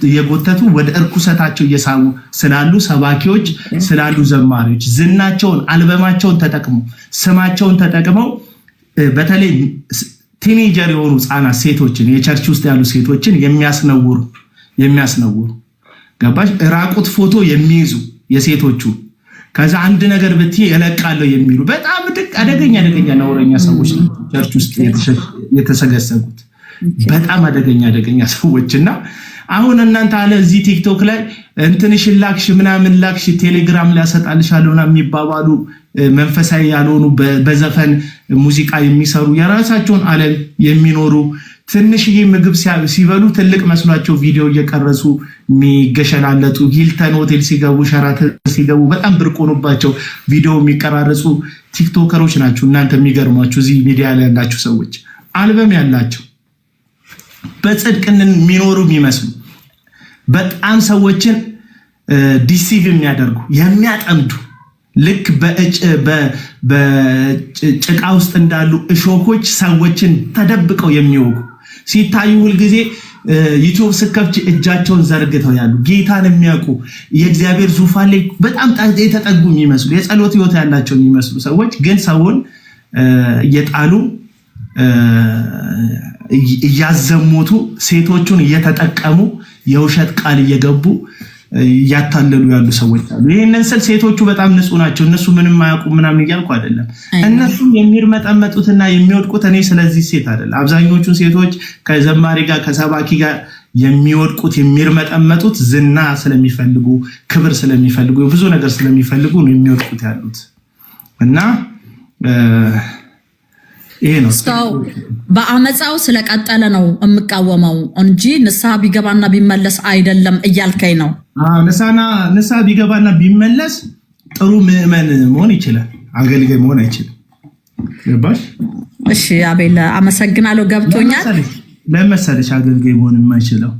እየጎተቱ ወደ እርኩሰታቸው እየሳቡ ስላሉ ሰባኪዎች ስላሉ ዘማሪዎች ዝናቸውን አልበማቸውን ተጠቅመው ስማቸውን ተጠቅመው በተለይ ቲኔጀር የሆኑ ህፃናት ሴቶችን የቸርች ውስጥ ያሉ ሴቶችን የሚያስነውሩ ገባሽ ራቁት ፎቶ የሚይዙ የሴቶቹ ከዛ አንድ ነገር ብትይ እለቃለሁ የሚሉ በጣም አደገኛ ነውረኛ ሰዎች ናቸው ቸርች ውስጥ የተሰገሰጉት በጣም አደገኛ ሰዎችና አሁን እናንተ አለ እዚህ ቲክቶክ ላይ እንትንሽ ላክሽ ምናምን ላክሽ ቴሌግራም ላይ ያሰጣልሻለውና የሚባባሉ መንፈሳዊ ያልሆኑ በዘፈን ሙዚቃ የሚሰሩ የራሳቸውን ዓለም የሚኖሩ ትንሽዬ ምግብ ሲበሉ ትልቅ መስሏቸው ቪዲዮ እየቀረጹ የሚገሸላለጡ ሂልተን ሆቴል ሲገቡ ሸራተን ሲገቡ በጣም ብርቅ ሆኖባቸው ቪዲዮ የሚቀራረጹ ቲክቶከሮች ናቸው እናንተ የሚገርሟችሁ እዚህ ሚዲያ ላይ ያላችሁ ሰዎች አልበም ያላቸው በጽድቅንን የሚኖሩ የሚመስሉ በጣም ሰዎችን ዲሲቭ የሚያደርጉ የሚያጠምዱ ልክ በጭቃ ውስጥ እንዳሉ እሾኮች ሰዎችን ተደብቀው የሚወጉ ሲታዩ ሁሉ ጊዜ ዩቲዩብ ስከፍች እጃቸውን ዘርግተው ያሉ ጌታን የሚያውቁ የእግዚአብሔር ዙፋን ላይ በጣም የተጠጉ የሚመስሉ የጸሎት ህይወት ያላቸው የሚመስሉ ሰዎች ግን ሰውን እየጣሉ እያዘሙቱ ሴቶቹን እየተጠቀሙ የውሸት ቃል እየገቡ ያታለሉ ያሉ ሰዎች አሉ ይሄንን ሴቶቹ በጣም ንጹህ ናቸው እነሱ ምንም ማያውቁ ምናምን ይያልኩ አይደለም እነሱ የሚርመጠመጡትና የሚወድቁት እኔ ስለዚህ ሴት አይደለም አብዛኞቹ ሴቶች ከዘማሪ ጋር ከሰባኪ ጋር የሚወድቁት የሚርመጠመጡት ዝና ስለሚፈልጉ ክብር ስለሚፈልጉ ብዙ ነገር ስለሚፈልጉ ነው የሚወድቁት ያሉት እና ይሄ ነው በአመጻው ስለቀጠለ ነው የምቃወመው እንጂ ንስሐ ቢገባና ቢመለስ አይደለም እያልከኝ ነው ንስሐ ቢገባና ቢመለስ ጥሩ ምዕመን መሆን ይችላል አገልጋይ መሆን አይችልም ገባሽ እሺ አቤል አመሰግናለሁ ገብቶኛል ለምሳሌ አገልጋይ መሆን የማይችለው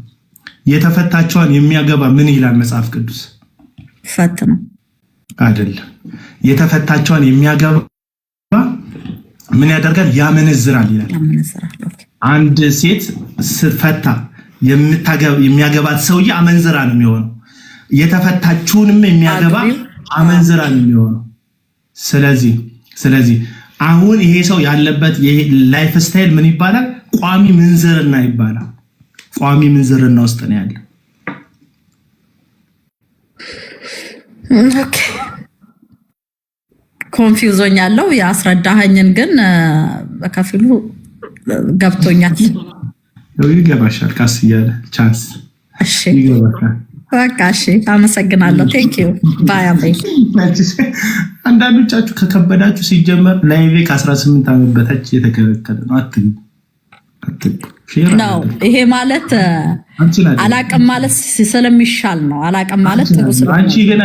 የተፈታቸውን የሚያገባ ምን ይላል መጽሐፍ ቅዱስ ፈት ነው አይደለም የተፈታቸውን የሚያገባ ምን ያደርጋል ያመነዝራል ይላል አንድ ሴት ስትፈታ የሚያገባት ሰውዬ አመንዝራ ነው የሚሆነው የተፈታችውንም የሚያገባ አመንዝራ ነው የሚሆነው ስለዚህ አሁን ይሄ ሰው ያለበት ላይፍ ስታይል ምን ይባላል ቋሚ ምንዝርና ይባላል ቋሚ ምንዝርና ውስጥ ነው ያለው ኦኬ ኮንፊውዞኝ ያለው ያስረዳኸኝን ግን በከፊሉ ገብቶኛል ይገባሻል ካስ ያለ ቻንስ እሺ ይገባሻል በቃ እሺ አመሰግናለሁ ቴንክ ዩ ባይ አቤል አንዳንዶቻችሁ ከከበዳችሁ ሲጀመር ላይቭ ከ18 ዓመት በታች የተከለከለ ነው ነው ይሄ ማለት አላቅም ማለት ስለሚሻል ነው አላቅም ማለት ጥሩ ስለሆነ አንቺ ግን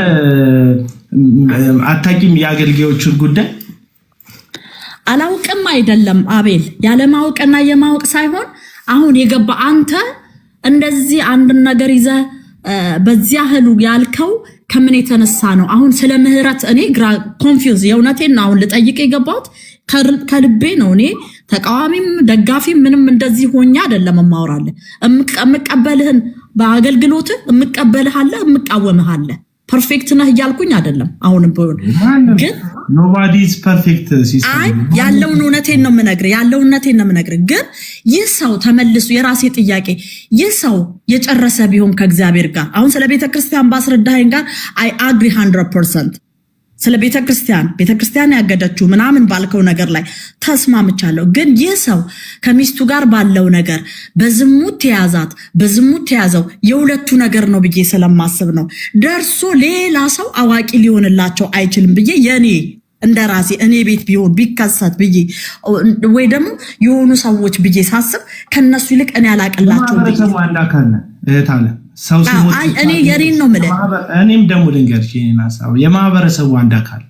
አታቂም የአገልጋዮችን ጉዳይ አላውቅም አይደለም አቤል ያለማወቅና የማወቅ ሳይሆን አሁን የገባ አንተ እንደዚህ አንድ ነገር ይዘ በዚያ ህሉ ያልከው ከምን የተነሳ ነው አሁን ስለ ምህረት እኔ ግራ ኮንፊውዝ የእውነቴን አሁን ልጠይቅ የገባሁት ከልቤ ነው እኔ ተቃዋሚም ደጋፊም ምንም እንደዚህ ሆኛ አይደለም ማውራለ እምቀበልህን በአገልግሎት እምቀበልህ አለ እምቃወምህ አለ ፐርፌክት ነህ ይያልኩኝ አይደለም አሁንም ግን nobody is perfect sister አይ ያለውን እውነቴን ነው የምነግርህ ግን ይህ ሰው ተመልሶ የራሴ ጥያቄ ይህ ሰው የጨረሰ ቢሆን ከእግዚአብሔር ጋር አሁን ስለ ቤተክርስቲያን ባስረዳኸኝ ጋር I agree 100% ስለ ቤተክርስቲያን ያገደችው ምናምን ባልከው ነገር ላይ ተስማምቻለሁ ግን ይህ ሰው ከሚስቱ ጋር ባለው ነገር በዝሙት ተያዘው የሁለቱ ነገር ነው ብዬ ስለማስብ ነው ደርሶ ሌላ ሰው አዋቂ ሊሆንላቸው አይችልም ብዬ የኔ እንደራሴ እኔ ቤት ቢሆን ቢከሰት ብዬ ወይ ደግሞ የሆኑ ሰዎች ብዬ ሳስብ ከነሱ ይልቅ እኔ አላቀላቸው ብዬ ማህበረሰቡ አንድ አካል ነው እህት አለ ሰው ሲሞት እኔ የኔን ነው የምልህ። እኔም ደግሞ ልንገርሽ የኔን ሀሳብ የማህበረሰቡ አንድ አካል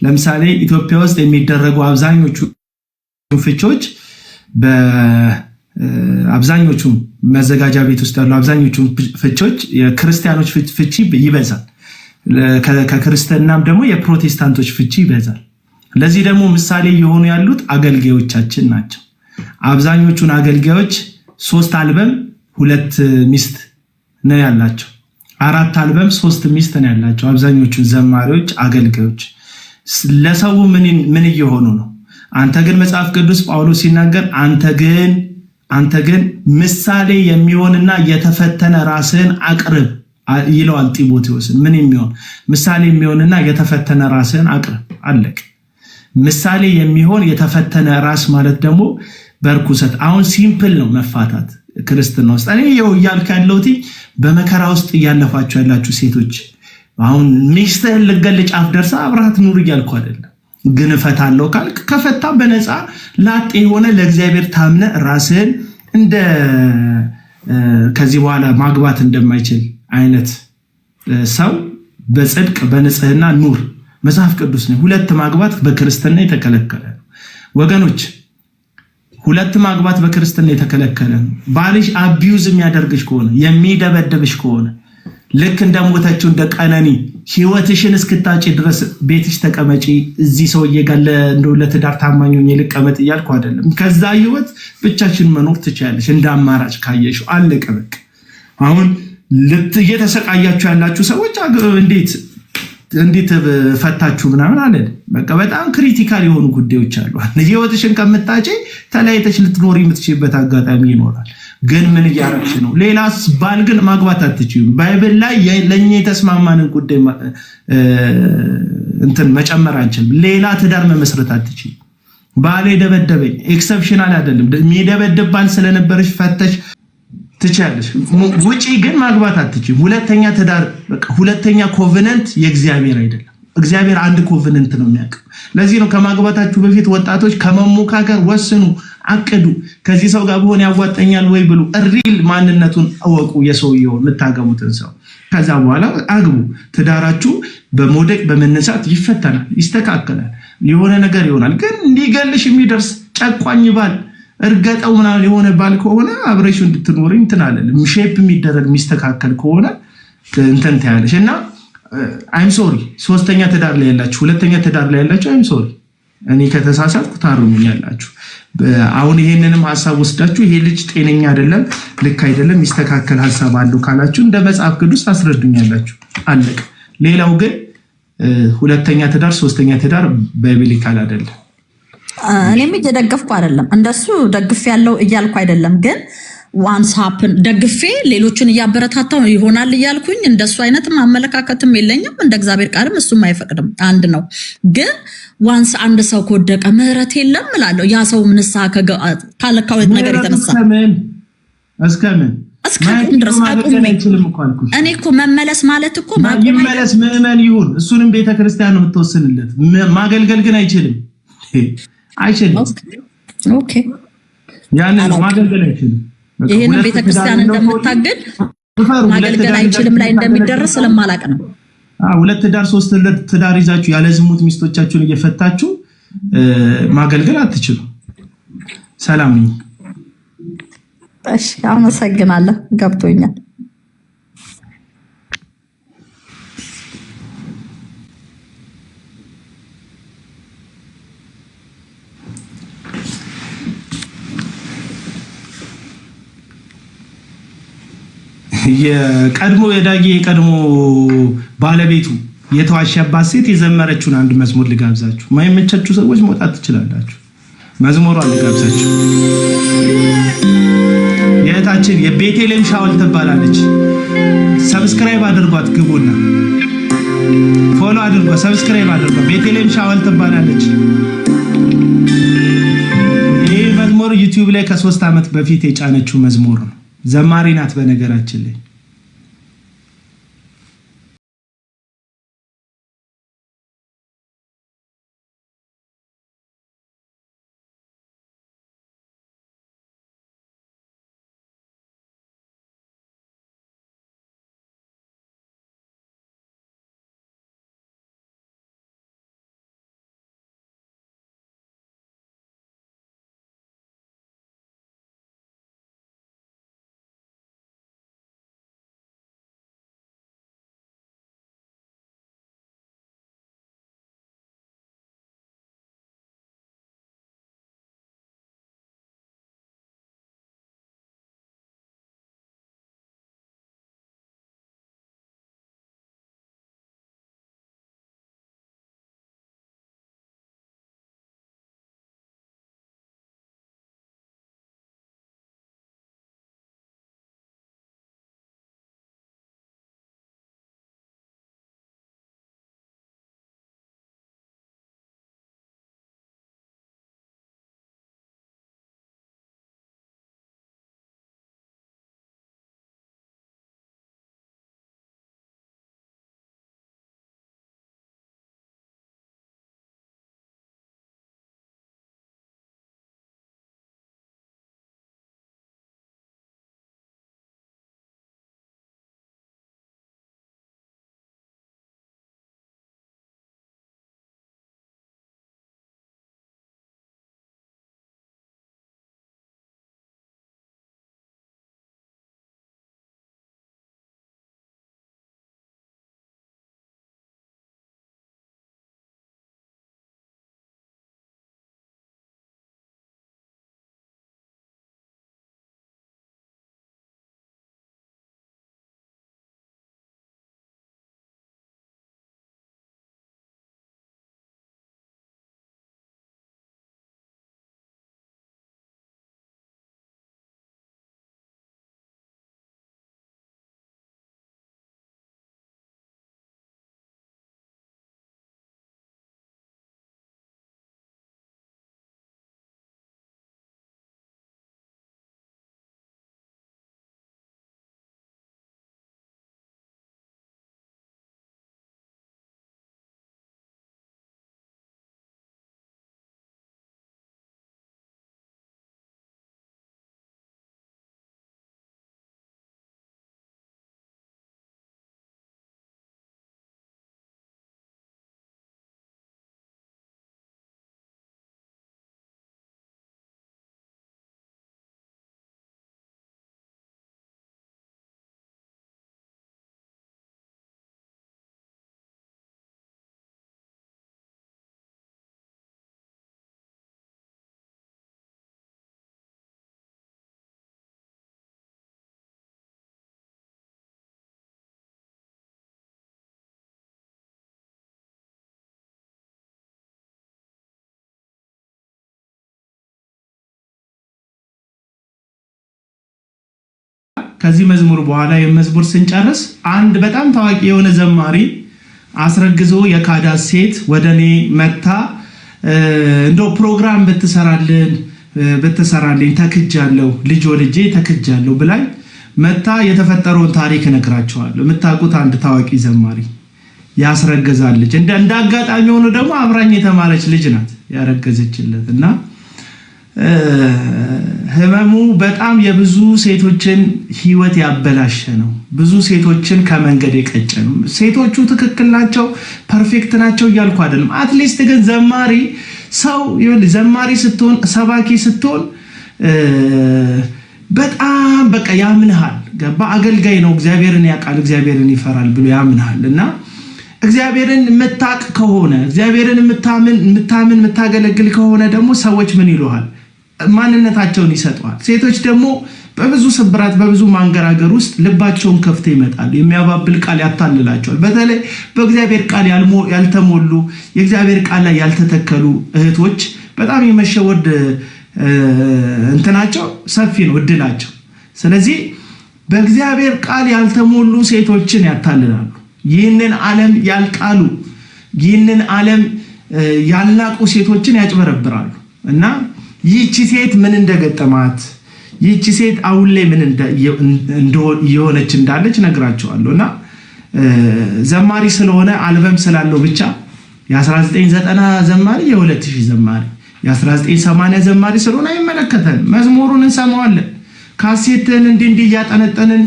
ለምሳሌ ኢትዮጵያ ውስጥ የሚደረጉ አብዛኞቹ ፍቺዎች በአብዛኞቹ መዘጋጃ ቤት ውስጥ ያሉ አብዛኞቹ ፍቺዎች የክርስቲያኖች ፍቺ ይበዛል። ከክርስትናም ደግሞ የፕሮቴስታንቶች ፍቺ ይበዛል። ለዚህ ደግሞ ምሳሌ የሆኑ ያሉት አገልጋዮቻችን ናቸው። አብዛኞቹን አገልጋዮች 3 አልበም 2 ሚስት ነው ያላቸው፣ 4 አልበም 3 ሚስት ነው ያላቸው። አብዛኞቹን ዘማሪዎች አገልጋዮች ለሰው ምን እየሆኑ ነው? አንተ ግን መጽሐፍ ቅዱስ ጳውሎስ ሲናገር አንተ ግን ምሳሌ የሚሆንና የተፈተነ ራስህን አቅርብ ይለዋል ጢሞቴዎስን። ምን የሚሆን ምሳሌ የሚሆንና የተፈተነ ራስህን አቅርብ አለቅ። ምሳሌ የሚሆን የተፈተነ ራስ ማለት ደግሞ በርኩሰት አሁን ሲምፕል ነው መፋታት ክርስትና ውስጥ። እኔ ይኸው እያልኩ ያለሁት በመከራ ውስጥ እያለፋችሁ ያላችሁ ሴቶች አሁን ሚስትህን ልትገል ጫፍ ደርሳ አብረሃት ኑር እያልኩ አይደለም። ግን እፈታለሁ ካልክ ከፈታ በነፃ ላጤ የሆነ ለእግዚአብሔር ታምነ ራስህን እንደ ከዚህ በኋላ ማግባት እንደማይችል አይነት ሰው በጽድቅ በንጽህና ኑር። መጽሐፍ ቅዱስ ነው 2 ማግባት በክርስትና የተከለከለ ነው ወገኖች። 2 ማግባት በክርስትና የተከለከለ ነው። ባልሽ አቢዩዝ የሚያደርግሽ ከሆነ የሚደበደብሽ ከሆነ ልክ እንደሞተችው እንደ ቀነኒ ህይወትሽን እስክታጪ ድረስ ቤትሽ ተቀመጪ። እዚህ ሰውዬ ጋር ለትዳር ታማኝ ሆኜ ልቀመጥ እያልኩ አይደለም። ከዛ ህይወት ብቻችን መኖር ትችያለሽ እንደ አማራጭ ካየሽው። አለቀ በቃ። አሁን እየተሰቃያችሁ ያላችሁ ሰዎች እንዴት ፈታችሁ ምናምን አለ። በቃ በጣም ክሪቲካል የሆኑ ጉዳዮች አሉ። ህይወትሽን ከምታጪ ተለያይተሽ ልትኖሪ የምትችይበት አጋጣሚ ይኖራል። ግን ምን እያረግሽ ነው? ሌላስ ባል ግን ማግባት አትችይም። ባይብል ላይ ለኛ የተስማማንን ጉዳይ መጨመር አንችልም። ሌላ ትዳር መመስረት አትችይም። ባሌ ደበደበኝ ኤክሰፕሽናል አይደለም። የሚደበድብ ባል ስለነበረሽ ፈተሽ ትችያለሽ። ውጪ ግን ማግባት አትችይም። ሁለተኛ ትዳር በቃ ሁለተኛ ኮቨነንት የእግዚአብሔር አይደለም። እግዚአብሔር አንድ ኮቨነንት ነው የሚያውቀው። ለዚህ ነው ከማግባታችሁ በፊት ወጣቶች ከመሞካከር ወስኑ፣ አቅዱ። ከዚህ ሰው ጋር ቢሆን ያዋጣኛል ወይ ብሉ። ሪል ማንነቱን እወቁ፣ የሰውየው የምታገቡትን ሰው። ከዛ በኋላ አግቡ። ትዳራችሁ በመውደቅ በመነሳት ይፈተናል፣ ይስተካከላል፣ የሆነ ነገር ይሆናል። ግን እንዲገልሽ የሚደርስ ጨቋኝ ባል እርገጠው ምናምን የሆነ ባል ከሆነ አብረሽ እንድትኖሪ እንትን አለልም። ሼፕ የሚደረግ የሚስተካከል ከሆነ እንትን ታያለሽ። እና አይም ሶሪ 3ኛ ትዳር ላይ ያላችሁ 2ኛ ትዳር ላይ ያላችሁ አይም ሶሪ፣ እኔ ከተሳሳትኩ ታርሙኛላችሁ። አሁን ይሄንንም ሀሳብ ወስዳችሁ ይሄ ልጅ ጤነኛ አይደለም፣ ልክ አይደለም፣ ይስተካከል ሀሳብ አለው ካላችሁ እንደ መጽሐፍ ቅዱስ ታስረዱኛላችሁ። አለቀ። ሌላው ግን 2ኛ ትዳር 3ኛ ትዳር ባይብሊካል አይደለም። እኔም እየደገፍኩ አይደለም፣ እንደሱ ደግፍ ያለው እያልኩ አይደለም። ግን ዋንስ ሀፕን ደግፌ ሌሎችን እያበረታታው ይሆናል እያልኩኝ እንደሱ አይነትም አመለካከትም የለኝም። እንደ እግዚአብሔር ቃልም እሱም አይፈቅድም። አንድ ነው። ግን ዋንስ አንድ ሰው ከወደቀ ምህረት የለም እላለሁ። ያ ሰው ንስሐ ካለካው ነገር የተነሳ እስከምን ድረስ አቁሜ እኔ እኮ መመለስ ማለት እኮ ይመለስ ምዕመን ይሁን፣ እሱንም ቤተክርስቲያን ነው የምትወስንለት። ማገልገል ግን አይችልም። ኦኬ ያንን ማገልገል አይችልም። ይሄንን ቤተክርስቲያን እንደምታገል ማገልገል አይችልም ላይ እንደሚደረስ ስለማላቅ ነው። 2 ትዳር 3 ትዳር ይዛችሁ ያለ ዝሙት ሚስቶቻችሁን እየፈታችሁ ማገልገል አትችሉ። ሰላም ነኝ። እሺ አመሰግናለሁ። ገብቶኛል። የቀድሞ የዳጊ የቀድሞ ባለቤቱ የተዋሸባት ሴት የዘመረችውን አንድ መዝሙር ልጋብዛችሁ። ማይመቻችሁ ሰዎች መውጣት ትችላላችሁ። መዝሙሯን ልጋብዛችሁ። የእህታችን የቤቴሌም ሻውል ትባላለች። ሰብስክራይብ አድርጓት፣ ግቡና ፎሎ አድርጓት፣ ሰብስክራይብ አድርጓት። ቤቴሌም ሻውል ትባላለች። ይህ መዝሙር ዩቲዩብ ላይ ከ3 ዓመት በፊት የጫነችው መዝሙር ነው። ዘማሪ ናት በነገራችን ላይ። ከዚህ መዝሙር በኋላ የመዝሙር ስንጨርስ አንድ በጣም ታዋቂ የሆነ ዘማሪ አስረግዞ የካዳት ሴት ወደኔ መጣ እንደው ፕሮግራም በተሰራልኝ ተክጃለሁ ልጅ ወልጄ ተክጃለሁ ብላኝ መጣ የተፈጠረውን ታሪክ ነግራቸዋለሁ። የምታውቁት አንድ ታዋቂ ዘማሪ ያስረገዛለች እንደ አጋጣሚ ሆኖ ደግሞ አብራኝ የተማረች ልጅ ናት ያረገዘችለት እና ህመሙ በጣም የብዙ ሴቶችን ህይወት ያበላሸ ነው። ብዙ ሴቶችን ከመንገድ የቀጨ ነው። ሴቶቹ ትክክል ናቸው ፐርፌክት ናቸው እያልኩ አይደለም። አትሊስት ግን ዘማሪ ስትሆን ሰባኪ ስትሆን በጣም በቃ ያምንሃል። ገባ አገልጋይ ነው እግዚአብሔርን ያውቃል እግዚአብሔርን ይፈራል ብሎ ያምንሃል እና እግዚአብሔርን የምታውቅ ከሆነ እግዚአብሔርን የምታገለግል ከሆነ ደግሞ ሰዎች ምን ይሉሃል? ማንነታቸውን ይሰጧል። ሴቶች ደግሞ በብዙ ስብራት በብዙ ማንገራገር ውስጥ ልባቸውን ከፍተው ይመጣሉ። የሚያባብል ቃል ያታልላቸዋል። በተለይ በእግዚአብሔር ቃል ያልተሞሉ የእግዚአብሔር ቃል ላይ ያልተተከሉ እህቶች በጣም የመሸወድ እንትናቸው ሰፊ ነው እድላቸው። ስለዚህ በእግዚአብሔር ቃል ያልተሞሉ ሴቶችን ያታልላሉ። ይህንን ዓለም ያልቃሉ፣ ይህንን ዓለም ያልናቁ ሴቶችን ያጭበረብራሉ እና ይህቺ ሴት ምን እንደገጠማት ይህቺ ሴት አሁን ላይ ምን እየሆነች እንዳለች ነግራቸዋለሁ እና ዘማሪ ስለሆነ አልበም ስላለው ብቻ የ1990 ዘማሪ የ2000 ዘማሪ የ1980 ዘማሪ ስለሆነ አይመለከተንም። መዝሙሩን እንሰማዋለን፣ ካሴትን እንዲህ እያጠነጠንን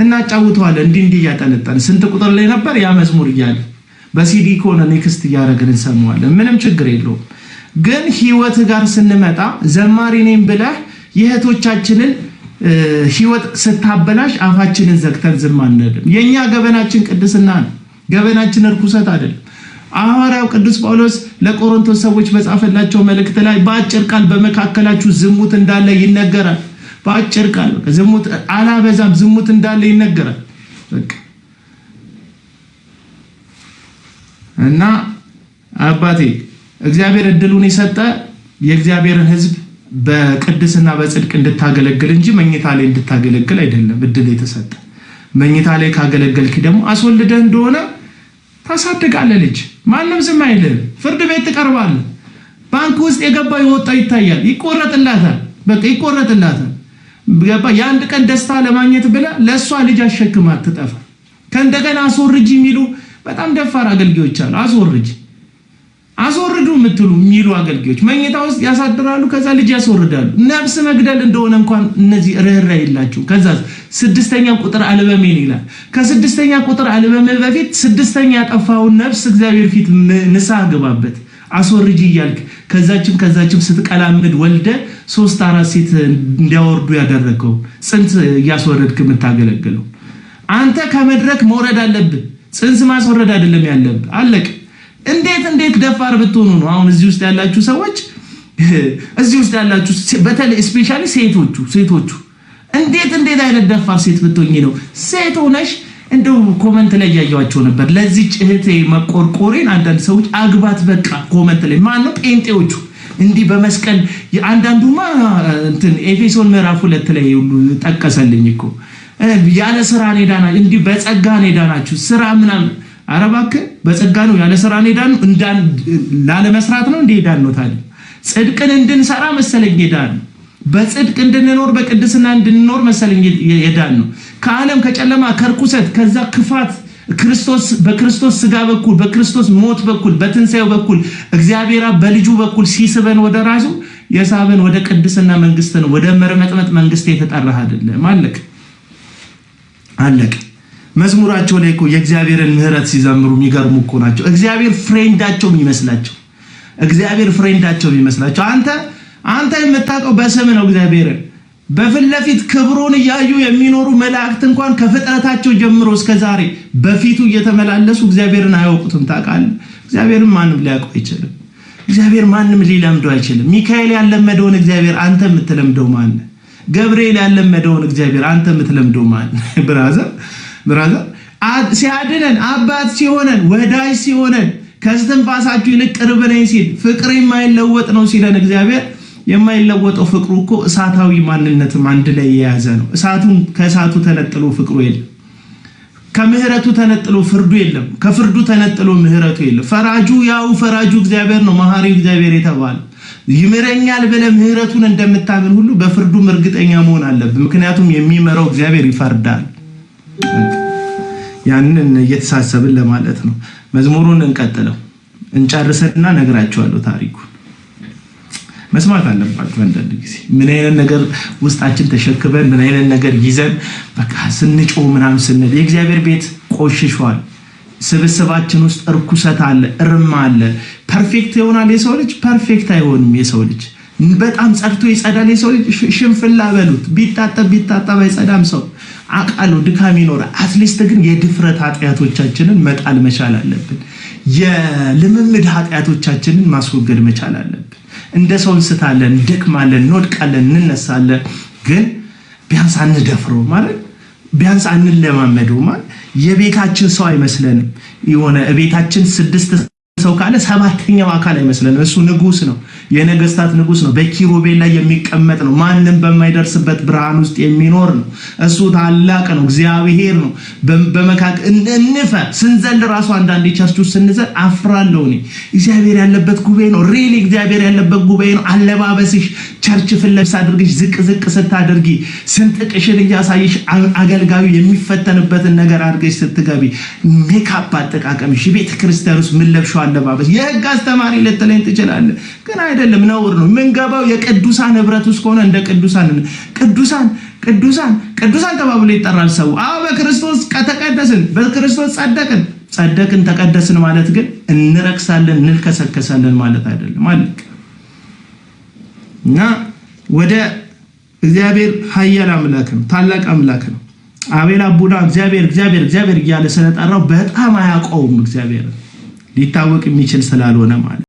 እናጫውተዋለን። እንዲህ እያጠነጠንን ስንት ቁጥር ላይ ነበር ያ መዝሙር እያለ በሲዲ ኮነ ኔክስት እያደረግን እንሰማዋለን። ምንም ችግር የለውም። ግን ህይወት ጋር ስንመጣ ዘማሪ ነኝ ብለህ የእህቶቻችንን ህይወት ስታበላሽ አፋችንን ዘግተን ዝም አንልም። የኛ ገበናችን ቅድስና ነው፣ ገበናችን እርኩሰት አይደለም። ሐዋርያው ቅዱስ ጳውሎስ ለቆሮንቶስ ሰዎች በጻፈላቸው መልእክት ላይ በአጭር ቃል በመካከላችሁ ዝሙት እንዳለ ይነገራል። በአጭር ቃል ዝሙት አላበዛም፣ ዝሙት እንዳለ ይነገራል። በቃ እና አባቴ እግዚአብሔር እድሉን የሰጠ የእግዚአብሔርን ህዝብ በቅድስና በጽድቅ እንድታገለግል እንጂ መኝታ ላይ እንድታገለግል አይደለም እድል የተሰጠ። መኝታ ላይ ካገለገልክ ደግሞ አስወልደህ እንደሆነ ታሳድጋለህ ልጅ፣ ማንም ዝም አይልም። ፍርድ ቤት ትቀርባለህ። ባንክ ውስጥ የገባ የወጣው ይታያል፣ ይቆረጥላታል። በቃ ይቆረጥላታል። ገባ የአንድ ቀን ደስታ ለማግኘት ብለህ ለሷ ልጅ አሸክማት ትጠፋ። ከእንደገና አስወርጂ የሚሉ በጣም ደፋር አገልጋዮች አሉ። አስወርዱ የምትሉ የሚሉ አገልጋዮች መኝታ ውስጥ ያሳድራሉ፣ ከዛ ልጅ ያስወርዳሉ። ነፍስ መግደል እንደሆነ እንኳን እነዚህ ርህራሄ የላቸው። ከዛ 6ኛ ቁጥር አልበሜን ይላል። ከ6ኛ ቁጥር አልበሜ በፊት 6ኛ ያጠፋውን ነፍስ እግዚአብሔር ፊት ንስሐ ገባበት አስወርጂ እያልክ ከዛችም ስትቀላምድ ወልደ 3-4 ሴት እንዲያወርዱ ያደረገው ጽንስ እያስወረድክ የምታገለግለው አንተ ከመድረክ መውረድ አለብህ። ጽንስ ማስወረድ አይደለም ያለብህ። አለቅ። እንዴት ደፋር ብትሆኑ ነው አሁን እዚህ ውስጥ ያላችሁ ሰዎች፣ እዚህ ውስጥ ያላችሁ በተለይ ስፔሻሊ ሴቶቹ እንዴት አይነት ደፋር ሴት ብትሆኚ ነው ሴት ሆነሽ እንደው ኮመንት ላይ ያያያቸው ነበር ለዚህ እህቴ መቆርቆሬን አንዳንድ ሰዎች አግባት በቃ ኮመንት ላይ ማን ነው ጴንጤዎቹ እንዲህ በመስቀል አንዳንዱማ እንትን ኤፌሶን ምዕራፍ 2 ላይ ሁሉ ጠቀሰልኝ እኮ ያለ ስራ ኔዳና እንዲህ በጸጋ ኔዳናችሁ ስራ ምናምን አረባክ በጸጋ ነው ያለ ስራ ኔዳን እንዳን ላለ መስራት ነው እንደሄዳን ነው ታዲያ ጽድቅን እንድንሰራ መሰለኝ ሄዳን በጽድቅ እንድንኖር በቅድስና እንድንኖር መሰለኝ ሄዳን ነው ከዓለም ከጨለማ ከርኩሰት ከዛ ክፋት በክርስቶስ ስጋ በኩል በክርስቶስ ሞት በኩል በትንሳኤው በኩል እግዚአብሔር በልጁ በኩል ሲስበን ወደ ራሱ የሳበን ወደ ቅድስና መንግስት ነው ወደ መርመጥመጥ መንግስት የተጠራህ አይደለም። አለቀ። መዝሙራቸው ላይ እኮ የእግዚአብሔርን ምህረት ሲዘምሩ የሚገርሙ እኮ ናቸው። እግዚአብሔር ፍሬንዳቸው የሚመስላቸው አንተ የምታውቀው በስም ነው። እግዚአብሔርን በፊት ለፊት ክብሩን እያዩ የሚኖሩ መላእክት እንኳን ከፍጥረታቸው ጀምሮ እስከ ዛሬ በፊቱ እየተመላለሱ እግዚአብሔርን አያውቁትም። ታውቃለህ? እግዚአብሔርን ማንም ሊያውቀው አይችልም። እግዚአብሔር ማንም ሊለምደው አይችልም። ሚካኤል ያለመደውን እግዚአብሔር አንተ የምትለምደው ማን? ገብርኤል ያለመደውን እግዚአብሔር አንተ የምትለምደው ማን? ብራዘር ሲያድነን አባት ሲሆነን ወዳጅ ሲሆነን ከስትንፋሳችሁ ይልቅ ቅርብ ነኝ ሲል ፍቅር የማይለወጥ ነው ሲለን እግዚአብሔር የማይለወጠው ፍቅሩ እኮ እሳታዊ ማንነትም አንድ ላይ የያዘ ነው። ከእሳቱ ተነጥሎ ፍቅሩ የለም። ከምህረቱ ተነጥሎ ፍርዱ የለም። ከፍርዱ ተነጥሎ ምህረቱ የለም። ፈራጁ እግዚአብሔር ነው። መሐሪ እግዚአብሔር የተባለ ይምረኛል ብለህ ምህረቱን እንደምታምን ሁሉ በፍርዱም እርግጠኛ መሆን አለብህ። ምክንያቱም የሚመራው እግዚአብሔር ይፈርዳል። ያንን እየተሳሰብን ለማለት ነው። መዝሙሩን እንቀጥለው እንጨርስና ነግራችኋለሁ። ታሪኩ መስማት አለባችሁ። አንዳንድ ጊዜ ምን አይነት ነገር ውስጣችን ተሸክበን ምን አይነት ነገር ይዘን በቃ ስንጮህ ምናምን ስንል የእግዚአብሔር ቤት ቆሽሿል። ስብስባችን ውስጥ እርኩሰት አለ፣ እርማ አለ። ፐርፌክት ይሆናል የሰው ልጅ? ፐርፌክት አይሆንም የሰው ልጅ። በጣም ጸድቶ ይጸዳል የሰው ልጅ? ሽንፍላ በሉት። ቢታጠብ አይጸዳም ሰው። አቃሉ ድካም ይኖራል። አትሊስት ግን የድፍረት ኃጢአቶቻችንን መጣል መቻል አለብን። የልምምድ ኃጢአቶቻችንን ማስወገድ መቻል አለብን። እንደ ሰው እንስታለን፣ እንደክማለን፣ እንወድቃለን፣ እንነሳለን። ግን ቢያንስ አንደፍረው ማለት ቢያንስ አንለማመደው ማለት የቤታችን ሰው አይመስለንም። የሆነ ቤታችን 6 ሰው ካለ 7ኛው አካል አይመስለንም። እሱ ንጉስ ነው፣ የነገስታት ንጉስ ነው። በኪሩቤል ላይ የሚቀመጥ ነው። ማንም በማይደርስበት ብርሃን ውስጥ የሚኖር ነው። እሱ ታላቅ ነው፣ እግዚአብሔር ነው። በመካከል ስንዘል ራሱ አንዳንድ ቸርች ውስጥ ስንዘል አፍራለሁ እኔ። እግዚአብሔር ያለበት ጉባኤ ነው። ሪሊ እግዚአብሔር ያለበት ጉባኤ ነው። አለባበስሽ ቸርች ፍለስ አድርገሽ ዝቅ ስታደርጊ ስንጥቅሽን እያሳየሽ አገልጋዩ የሚፈተንበትን ነገር አድርገሽ ስትገቢ ሜካፕ አጠቃቀምሽ ቤተ ክርስቲያን ውስጥ ምን ለብሽው አለባበስ የህግ አስተማሪ ልትለኝ ትችላለህ። ግን አይደለም፣ ነውር ነው። የምንገባው የቅዱሳን ህብረት ውስጥ ከሆነ እንደ ቅዱሳን ተባብሎ ይጠራል ሰው። አዎ በክርስቶስ ከተቀደስን፣ በክርስቶስ ጸደቅን ተቀደስን ማለት ግን እንረክሳለን እንልከሰከሳለን ማለት አይደለም። አለቅ እና ወደ እግዚአብሔር ኃያል አምላክ ነው፣ ታላቅ አምላክ ነው። አቤል አቡና እግዚአብሔር እያለ ስለጠራው በጣም አያውቀውም። እግዚአብሔር ሊታወቅ የሚችል ስላልሆነ ማለት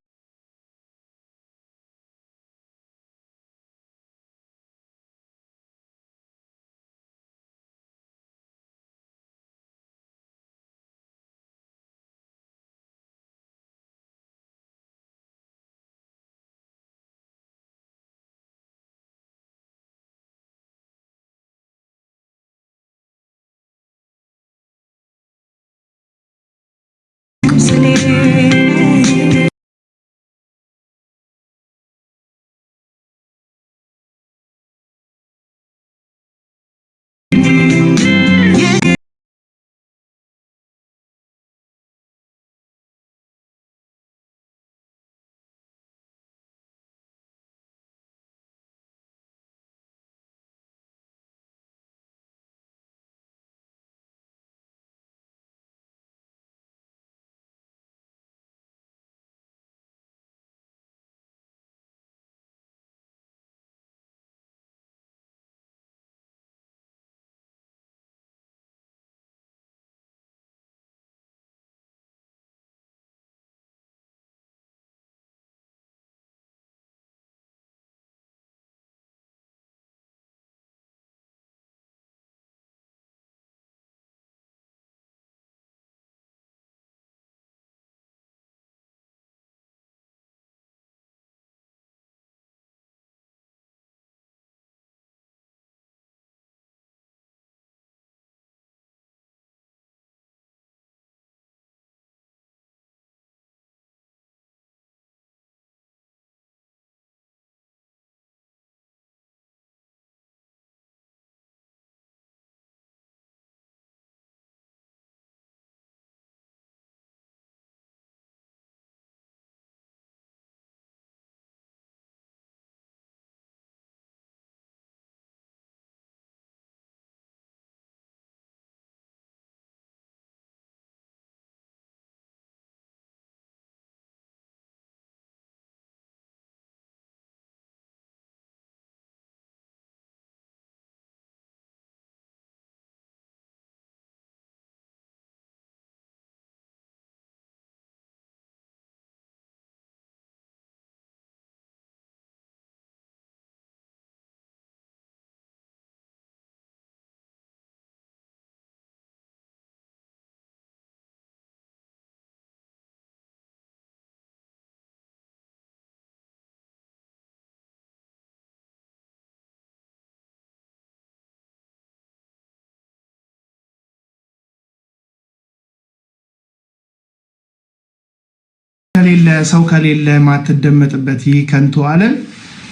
ከሌለ ሰው ከሌለ ማትደመጥበት ይህ ከንቱ ዓለም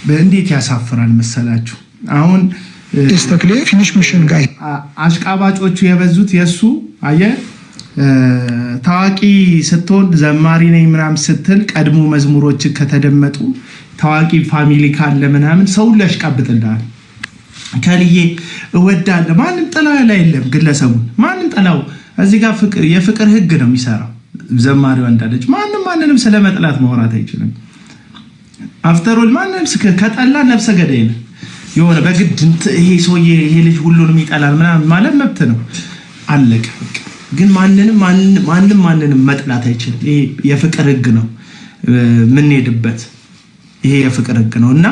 በእንዴት ያሳፍራል መሰላችሁ። አሁን ተስተክለ ፊኒሽ ሚሽን ጋይ አሽቃባጮቹ የበዙት የሱ አየ ታዋቂ ስትሆን ዘማሪ ነኝ ምናምን ስትል ቀድሞ መዝሙሮች ከተደመጡ ታዋቂ ፋሚሊ ካለ ምናምን ሰው ያሽቃብጥልሃል። ከልዬ እወዳለሁ ማንም ጠላው ላይ የለም ግለሰቡን ማንም ጠላው። እዚህ ጋር የፍቅር ህግ ነው የሚሰራው። ዘማሪው እንዳለች ማንንም ስለመጥላት ማውራት አይችልም። አፍተሮል ማንንም ከጠላ ነፍሰ ገዳይ ነው የሆነ በግድ ይሄ ሰውዬ ይሄ ልጅ ሁሉንም ይጠላል ምናምን ማለት መብት ነው አለቀ። ግን ማንንም መጥላት አይችልም። ይሄ የፍቅር ህግ ነው ምን ሄድበት ይሄ የፍቅር ህግ ነው። እና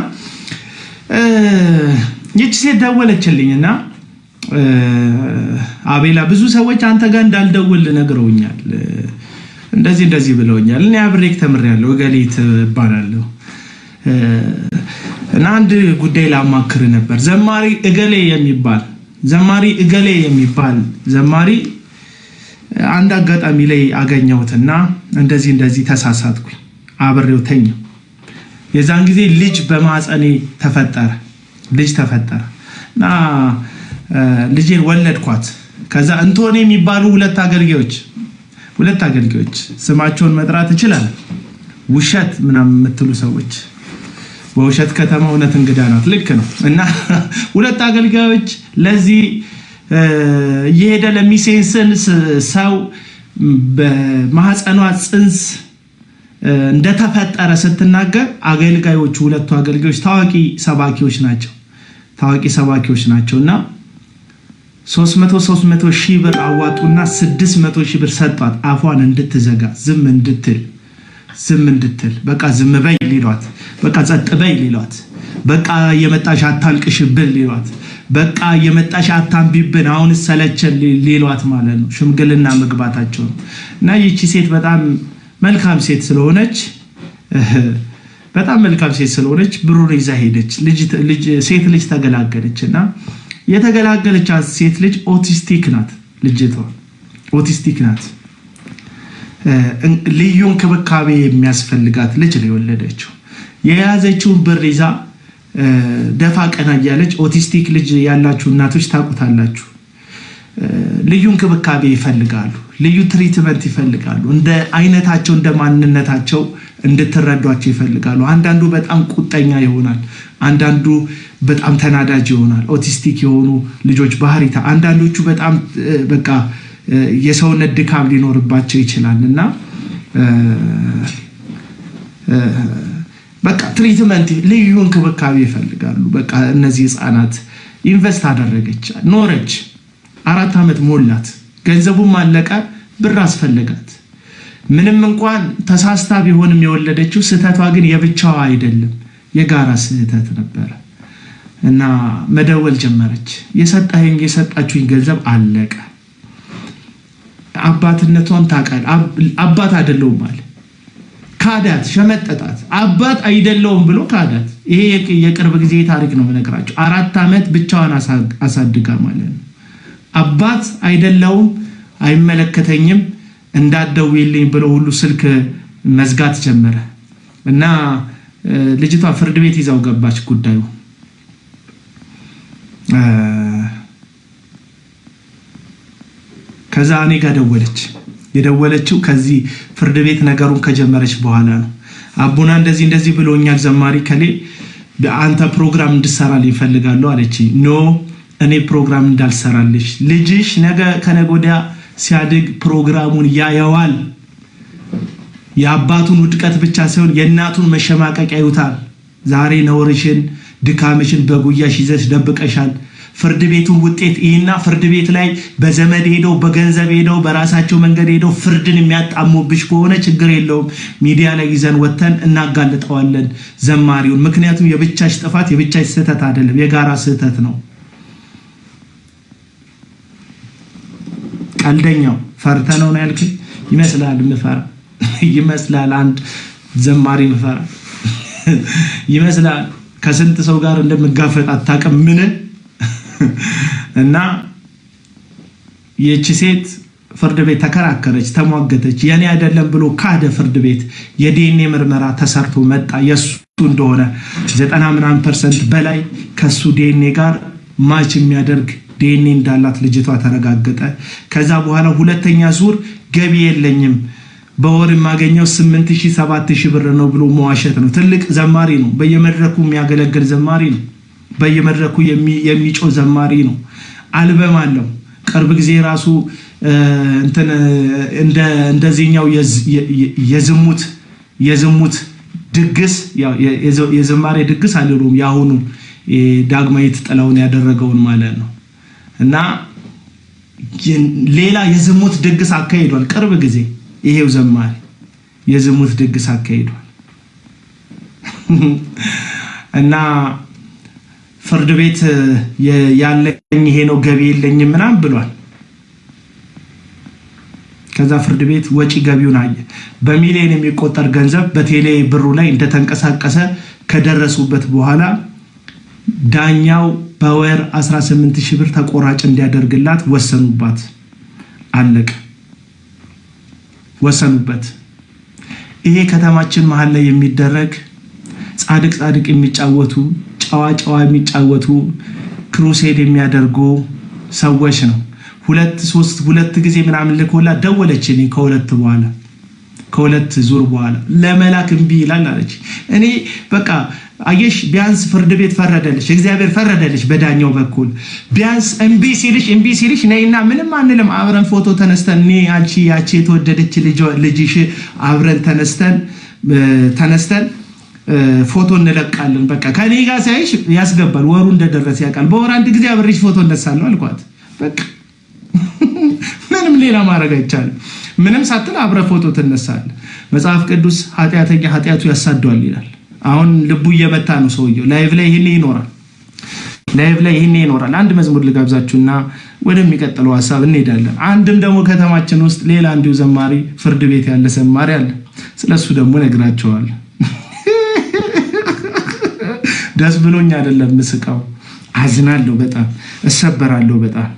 ይቺ ሴት ደወለችልኝና አቤላ ብዙ ሰዎች አንተ ጋር እንዳልደውል ነግረውኛል እንደዚህ ብለውኛል። እኔ አብሬክ ተምሬያለሁ እገሌት እባላለሁ እና አንድ ጉዳይ ላማክር ነበር። ዘማሪ እገሌ የሚባል ዘማሪ አንድ አጋጣሚ ላይ አገኘሁትና እንደዚህ ተሳሳትኩኝ አብሬው ተኛው። የዛን ጊዜ ልጅ በማህፀኔ ተፈጠረ እና ልጄን ወለድኳት። ከዛ እንቶኔ የሚባሉ ሁለት አገልጋዮች ስማቸውን መጥራት ይችላል። ውሸት ምናምን የምትሉ ሰዎች በውሸት ከተማ እውነት እንግዳ ናት። ልክ ነው። እና ሁለት አገልጋዮች ለዚህ እየሄደ ለሚሴንስን ሰው በማህፀኗ ጽንስ እንደተፈጠረ ስትናገር ሁለቱ አገልጋዮች ታዋቂ ሰባኪዎች ናቸውና 300 ሺህ ብር አዋጡና 600 ሺህ ብር ሰጧት። አፏን እንድትዘጋ ዝም እንድትል በቃ ዝም በይ ሊሏት፣ በቃ ጸጥ በይ ሊሏት፣ በቃ የመጣሽ አታልቅሽብን ሊሏት፣ በቃ የመጣሽ አታንቢብን አሁን ሰለቸን ሊሏት ማለት ነው። ሽምግልና መግባታቸው ነው። እና ይቺ ሴት በጣም መልካም ሴት ስለሆነች ብሩን ይዛ ሄደች። ሴት ልጅ ተገላገለችና የተገላገለቻት ሴት ልጅ ኦቲስቲክ ናት። ልጅቷ ኦቲስቲክ ናት። ልዩ እንክብካቤ የሚያስፈልጋት ልጅ ነው የወለደችው። የያዘችውን ብር ይዛ ደፋ ቀና እያለች ኦቲስቲክ ልጅ ያላችሁ እናቶች ታውቁታላችሁ። ልዩ እንክብካቤ ይፈልጋሉ፣ ልዩ ትሪትመንት ይፈልጋሉ። እንደ አይነታቸው እንደ ማንነታቸው እንድትረዷቸው ይፈልጋሉ። አንዳንዱ በጣም ቁጠኛ ይሆናል፣ አንዳንዱ በጣም ተናዳጅ ይሆናል። ኦቲስቲክ የሆኑ ልጆች ባህሪታ አንዳንዶቹ በጣም በቃ የሰውነት ድካም ሊኖርባቸው ይችላል እና በቃ ትሪትመንት ልዩ እንክብካቤ ይፈልጋሉ። በቃ እነዚህ ህፃናት ኢንቨስት አደረገች ኖረች 4 ዓመት ሞላት። ገንዘቡም አለቀ፣ ብር አስፈልጋት። ምንም እንኳን ተሳስታ ቢሆንም የወለደችው ስህተቷ ግን የብቻዋ አይደለም፣ የጋራ ስህተት ነበረ እና መደወል ጀመረች። የሰጣችሁኝ ገንዘብ አለቀ። አባትነቷን ታውቃል። አባት አይደለሁም አለ። ካዳት፣ ሸመጠጣት። አባት አይደለሁም ብሎ ካዳት። ይሄ የቅርብ ጊዜ ታሪክ ነው የምነግራችሁ። 4 ዓመት ብቻዋን አሳድጋ ማለት ነው። አባት አይደለሁም፣ አይመለከተኝም፣ እንዳትደውይልኝ ብሎ ሁሉ ስልክ መዝጋት ጀመረ እና ልጅቷ ፍርድ ቤት ይዛው ገባች ጉዳዩ። ከዛ እኔ ጋር የደወለችው ከዚህ ፍርድ ቤት ነገሩን ከጀመረች በኋላ ነው። አቡና እንደዚህ ብሎኛል ዘማሪ ከሌ አንተ ፕሮግራም እንድሰራልኝ ይፈልጋለሁ አለች። ኖ እኔ ፕሮግራም እንዳልሰራልሽ፣ ልጅሽ ነገ ከነገ ወዲያ ሲያድግ ፕሮግራሙን ያየዋል። የአባቱን ውድቀት ብቻ ሳይሆን የእናቱን መሸማቀቅ ያዩታል። ዛሬ ነውርሽን ድካምሽን በጉያሽ ይዘሽ ደብቀሻል። ፍርድ ቤቱን ውጤት ይሄና ፍርድ ቤት ላይ በዘመድ ሄደው በገንዘብ ሄደው በራሳቸው መንገድ ሄደው ፍርድን የሚያጣሙብሽ ከሆነ ችግር የለውም፣ ሚዲያ ላይ ይዘን ወተን እናጋልጠዋለን ዘማሪውን። ምክንያቱም የብቻሽ ጥፋት የብቻሽ ስህተት አይደለም፣ የጋራ ስህተት ነው። ቀልደኛው ፈርተ ነው ያልከኝ ይመስላል። ምፈራ ይመስላል፣ አንድ ዘማሪ ምፈራ ይመስላል። ከስንት ሰው ጋር እንደምጋፈጥ አታውቅም ምን እና ይህች ሴት ፍርድ ቤት ተከራከረች ተሟገተች የኔ አይደለም ብሎ ካደ ፍርድ ቤት የዲኤንኤ ምርመራ ተሰርቶ መጣ የሱ እንደሆነ 90% በላይ ከሱ ዲኤንኤ ጋር ማች የሚያደርግ ዲኤንኤ እንዳላት ልጅቷ ተረጋገጠ ከዛ በኋላ ሁለተኛ ዙር ገቢ የለኝም በወር የማገኘው 8000 7000 ብር ነው ብሎ መዋሸት ነው ትልቅ ዘማሪ ነው በየመድረኩ የሚያገለግል ዘማሪ ነው በየመድረኩ የሚጮህ ዘማሪ ነው አልበም አለው ቅርብ ጊዜ ራሱ እንደዚህኛው የዝሙት ድግስ የዘማሪ ድግስ አለሩም ያሁኑ ዳግማዊት ጥላውን ያደረገውን ማለት ነው እና ሌላ የዝሙት ድግስ አካሂዷል ቅርብ ጊዜ ይሄው ዘማሪ የዝሙት ድግስ አካሂዷል እና ፍርድ ቤት ያለኝ ይሄ ነው ገቢ የለኝም ምናም ብሏል ከዛ ፍርድ ቤት ወጪ ገቢውን አየ በሚሊዮን የሚቆጠር ገንዘብ በቴሌ ብሩ ላይ እንደተንቀሳቀሰ ከደረሱበት በኋላ ዳኛው በወር 18000 ብር ተቆራጭ እንዲያደርግላት ወሰኑባት አለቀ ወሰኑበት ይሄ ከተማችን መሃል ላይ የሚደረግ ጻድቅ የሚጫወቱ ጨዋ የሚጫወቱ ክሩሴድ የሚያደርጉ ሰዎች ነው ሁለት ጊዜ ምናምን ልኮላ ደወለችልኝ ከሁለት ዙር በኋላ ለመላክ እንቢ ይላል አለች እኔ በቃ አየሽ ቢያንስ ፍርድ ቤት ፈረደልሽ እግዚአብሔር ፈረደልሽ በዳኛው በኩል ቢያንስ እንቢ ሲልሽ ነይና ምንም አንልም አብረን ፎቶ ተነስተን እኔ አንቺ ያቺ የተወደደች ልጅሽ አብረን ተነስተን ፎቶ እንለቃለን በቃ ከኔ ጋር ሳይሽ ያስገባል ወሩ እንደደረሰ ያውቃል በወር አንድ ጊዜ አብሬሽ ፎቶ እንደሳለው አልኳት በቃ ምንም ሌላ ማድረግ አይቻልም ምንም ሳትል አብረ ፎቶ ተነሳለ መጽሐፍ ቅዱስ ኃጢአተኛ ኃጢአቱ ያሳደዋል ይላል አሁን ልቡ እየመታ ነው ሰውየው ላይቭ ላይ ይሄን ይኖራል አንድ መዝሙር ልጋብዛችሁና ወደሚቀጥለው ሐሳብ እንሄዳለን አንድም ደግሞ ከተማችን ውስጥ ሌላ አንዲው ዘማሪ ፍርድ ቤት ያለ ዘማሪ አለ ስለሱ ደግሞ ነግራቸዋለሁ ደስ ብሎኝ አይደለም ምስቃው አዝናለሁ በጣም እሰበራለሁ በጣም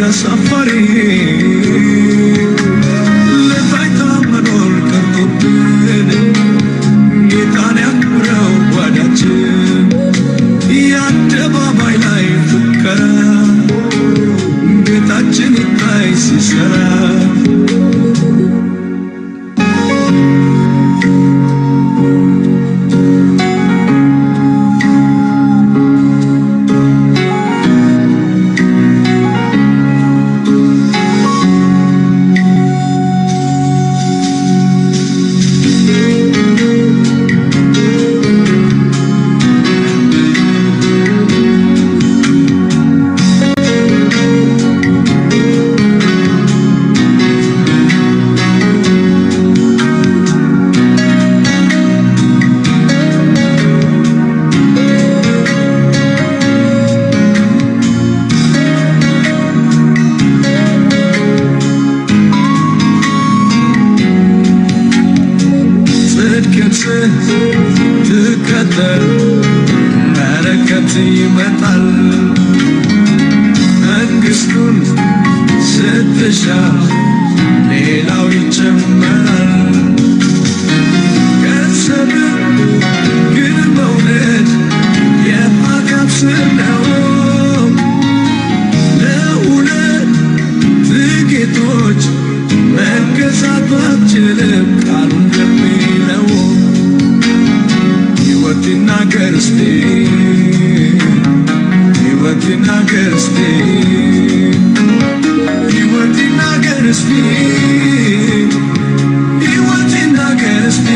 አሳፋሪ ለታይታ መኖር ቀርቶብን ጌታን ያክብረው ጓዳችን የአደባባይ ላይ ፉከራ ጌታችን ይታይ ሲሰራ ትከተል በረከት ይመጣል መንግስቱን ስትሻ ሌላው ይጨመራል ገንዘብ ግን መውደድ የኃጢአት ስር ነው ለሁለት ጥቂቶች መገዛት አትችልም ቃሉ እንደሚለው ሕይወት ይናገር እስቲ ሕይወት ይናገር እስቲ ሕይወት ይናገር እስቲ ሕይወት ይናገር እስቲ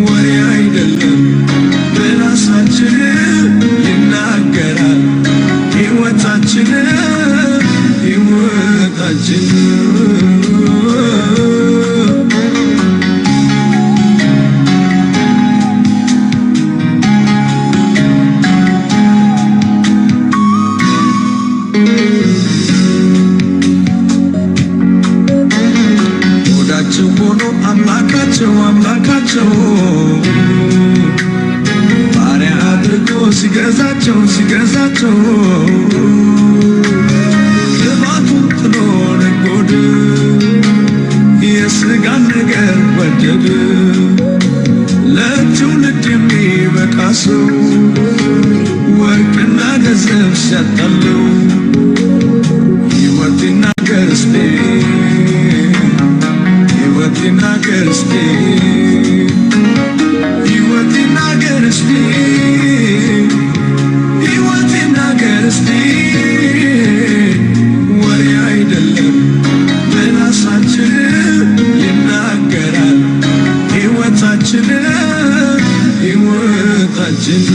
ወሬ አይደለም በራሳችን ይናገራል ሕይወታችን ሕይወታችን አምላካቸው ባሪያ አድርጎ ሲገዛቸው ልባቱን ጥሎ ነጎደ የሥጋን ነገር ወደደ ለትውልድ የሚበቃ ሰው ወርቅና ገንዘብ ሲያጣለው ሕይወት ይናገር እስቲ ሕይወት ይናገር እስቲ ሕይወት ይናገር እስቲ ሕይወት ይናገር እስቲ ወሬ አይደለም በራሳችን ይናገራል ሕይወታችን ሕይወታችን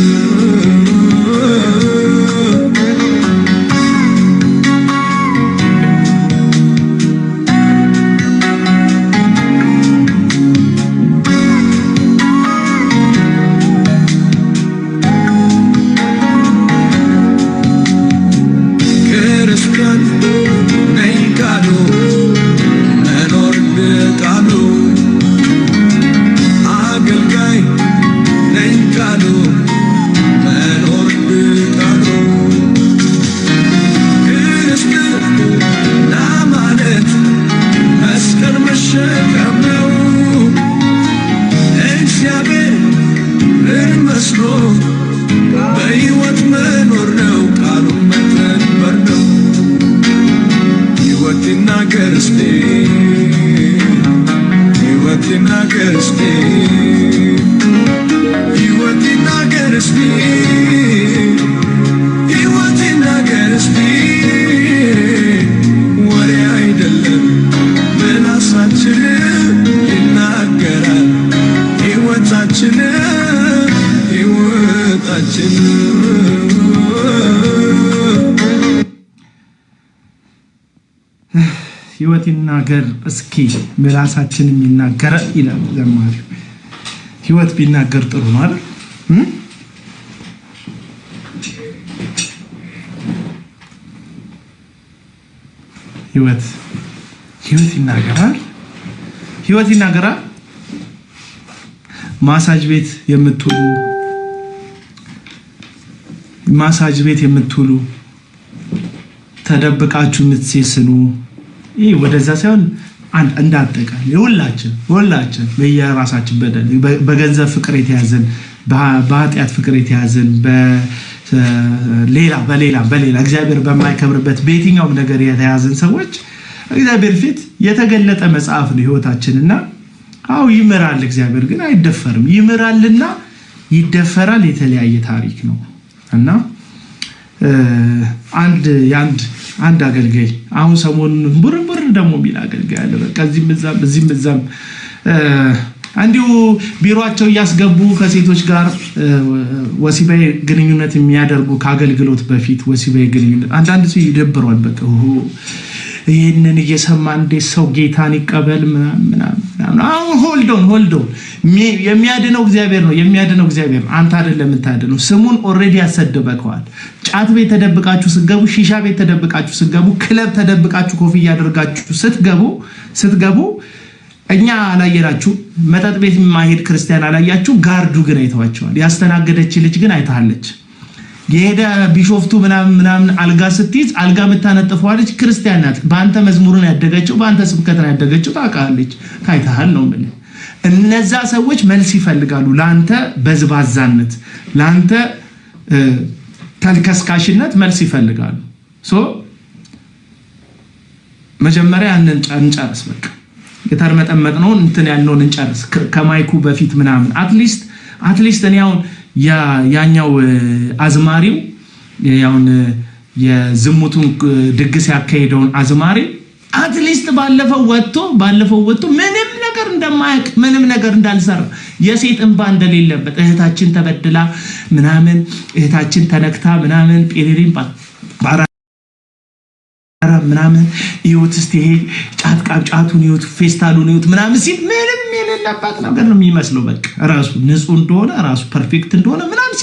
በሕይወት መኖር ነው ቃሉን መተግበር ነው ሕይወት ይናገር እስቲ ሕይወት ይናገር እስቲ ሕይወት ይናገር እስቲ ሕይወት ይናገር እስቲ ወሬ አይደለም በራሳችን ይናገራል ሕይወታችን ሕይወታችን ሕይወት ይናገር እስኪ ምላሳችን የሚናገር ይላል ዘማሪው። ሕይወት ቢናገር ጥሩ ነው አይደል? ሕይወት ይናገራል። ሕይወት ይናገራል። ማሳጅ ቤት የምትውሉ ተደብቃችሁ የምትሴስኑ ይሄ ወደዛ ሳይሆን እንዳጠቃላይ ሁላችን በየራሳችን በገንዘብ ፍቅር የተያዘን በኃጢአት ፍቅር የተያዘን በሌላ እግዚአብሔር በማይከብርበት በየትኛውም ነገር የተያዘን ሰዎች እግዚአብሔር ፊት የተገለጠ መጽሐፍ ነው ህይወታችንና አው ይመራል እግዚአብሔር ግን አይደፈርም ይመራልና ይደፈራል የተለያየ ታሪክ ነው እና አንድ አገልጋይ አሁን ሰሞኑን ቡርቡር ደሞ ቢል አገልጋይ አለ በቃ እዚህም እዛም አንዲው ቢሮአቸው ያስገቡ ከሴቶች ጋር ወሲባዊ ግንኙነት የሚያደርጉ ካገልግሎት በፊት ወሲባዊ ግንኙነት አንዳንድ ሰው ይደብሯል በቃ ይሄንን እየሰማ እንደ ሰው ጌታን ይቀበል ምናምን ሆልድ ኦን የሚያድነው እግዚአብሔር ነው አንተ አይደለም የምታድነው ስሙን ኦሬዲ ያሰደበከዋል ጫት ቤት ተደብቃችሁ ስትገቡ ሺሻ ቤት ተደብቃችሁ ስትገቡ ክለብ ተደብቃችሁ ኮፍያ ያደርጋችሁ ስትገቡ እኛ አላየራችሁ መጠጥ ቤት ማሄድ ክርስቲያን አላያችሁ ጋርዱ ግን አይተዋቸዋል ያስተናገደች ልጅ ግን አይታለች የሄደ ቢሾፍቱ ምናምን አልጋ ስትይዝ አልጋ መታነጥፈው ልጅ ክርስቲያን ናት በአንተ መዝሙሩን ያደገችው በአንተ ስብከት ነው ያደገችው ታውቃለች ታይታል ነው ማለት እነዛ ሰዎች መልስ ይፈልጋሉ ላንተ በዝባዛነት ላንተ ተልከስካሽነት መልስ ይፈልጋሉ መጀመሪያ እንጨርስ በቃ የተርመጠመጥነው እንትን ያልነውን እንጨርስ ከማይኩ በፊት ምናምን አትሊስት እኔ አሁን ያኛው አዝማሪው ያውን የዝሙቱን ድግስ ያካሄደውን አዝማሪ አትሊስት ባለፈው ወጥቶ ምንም ነገር እንደማያውቅ ምንም ነገር እንዳልሰራ የሴት እንባ እንደሌለበት እህታችን ተበድላ ምናምን እህታችን ተነክታ ምናምን ጴሪሪን ምናምን ይሁት እስቲ ጫቱን ይሁት ፌስታሉን ይሁት ምናምን ሲል ምንም የሌለበት ነገር ነው የሚመስለው በቃ ራሱ ንጹህ እንደሆነ ራሱ ፐርፌክት እንደሆነ ምናምን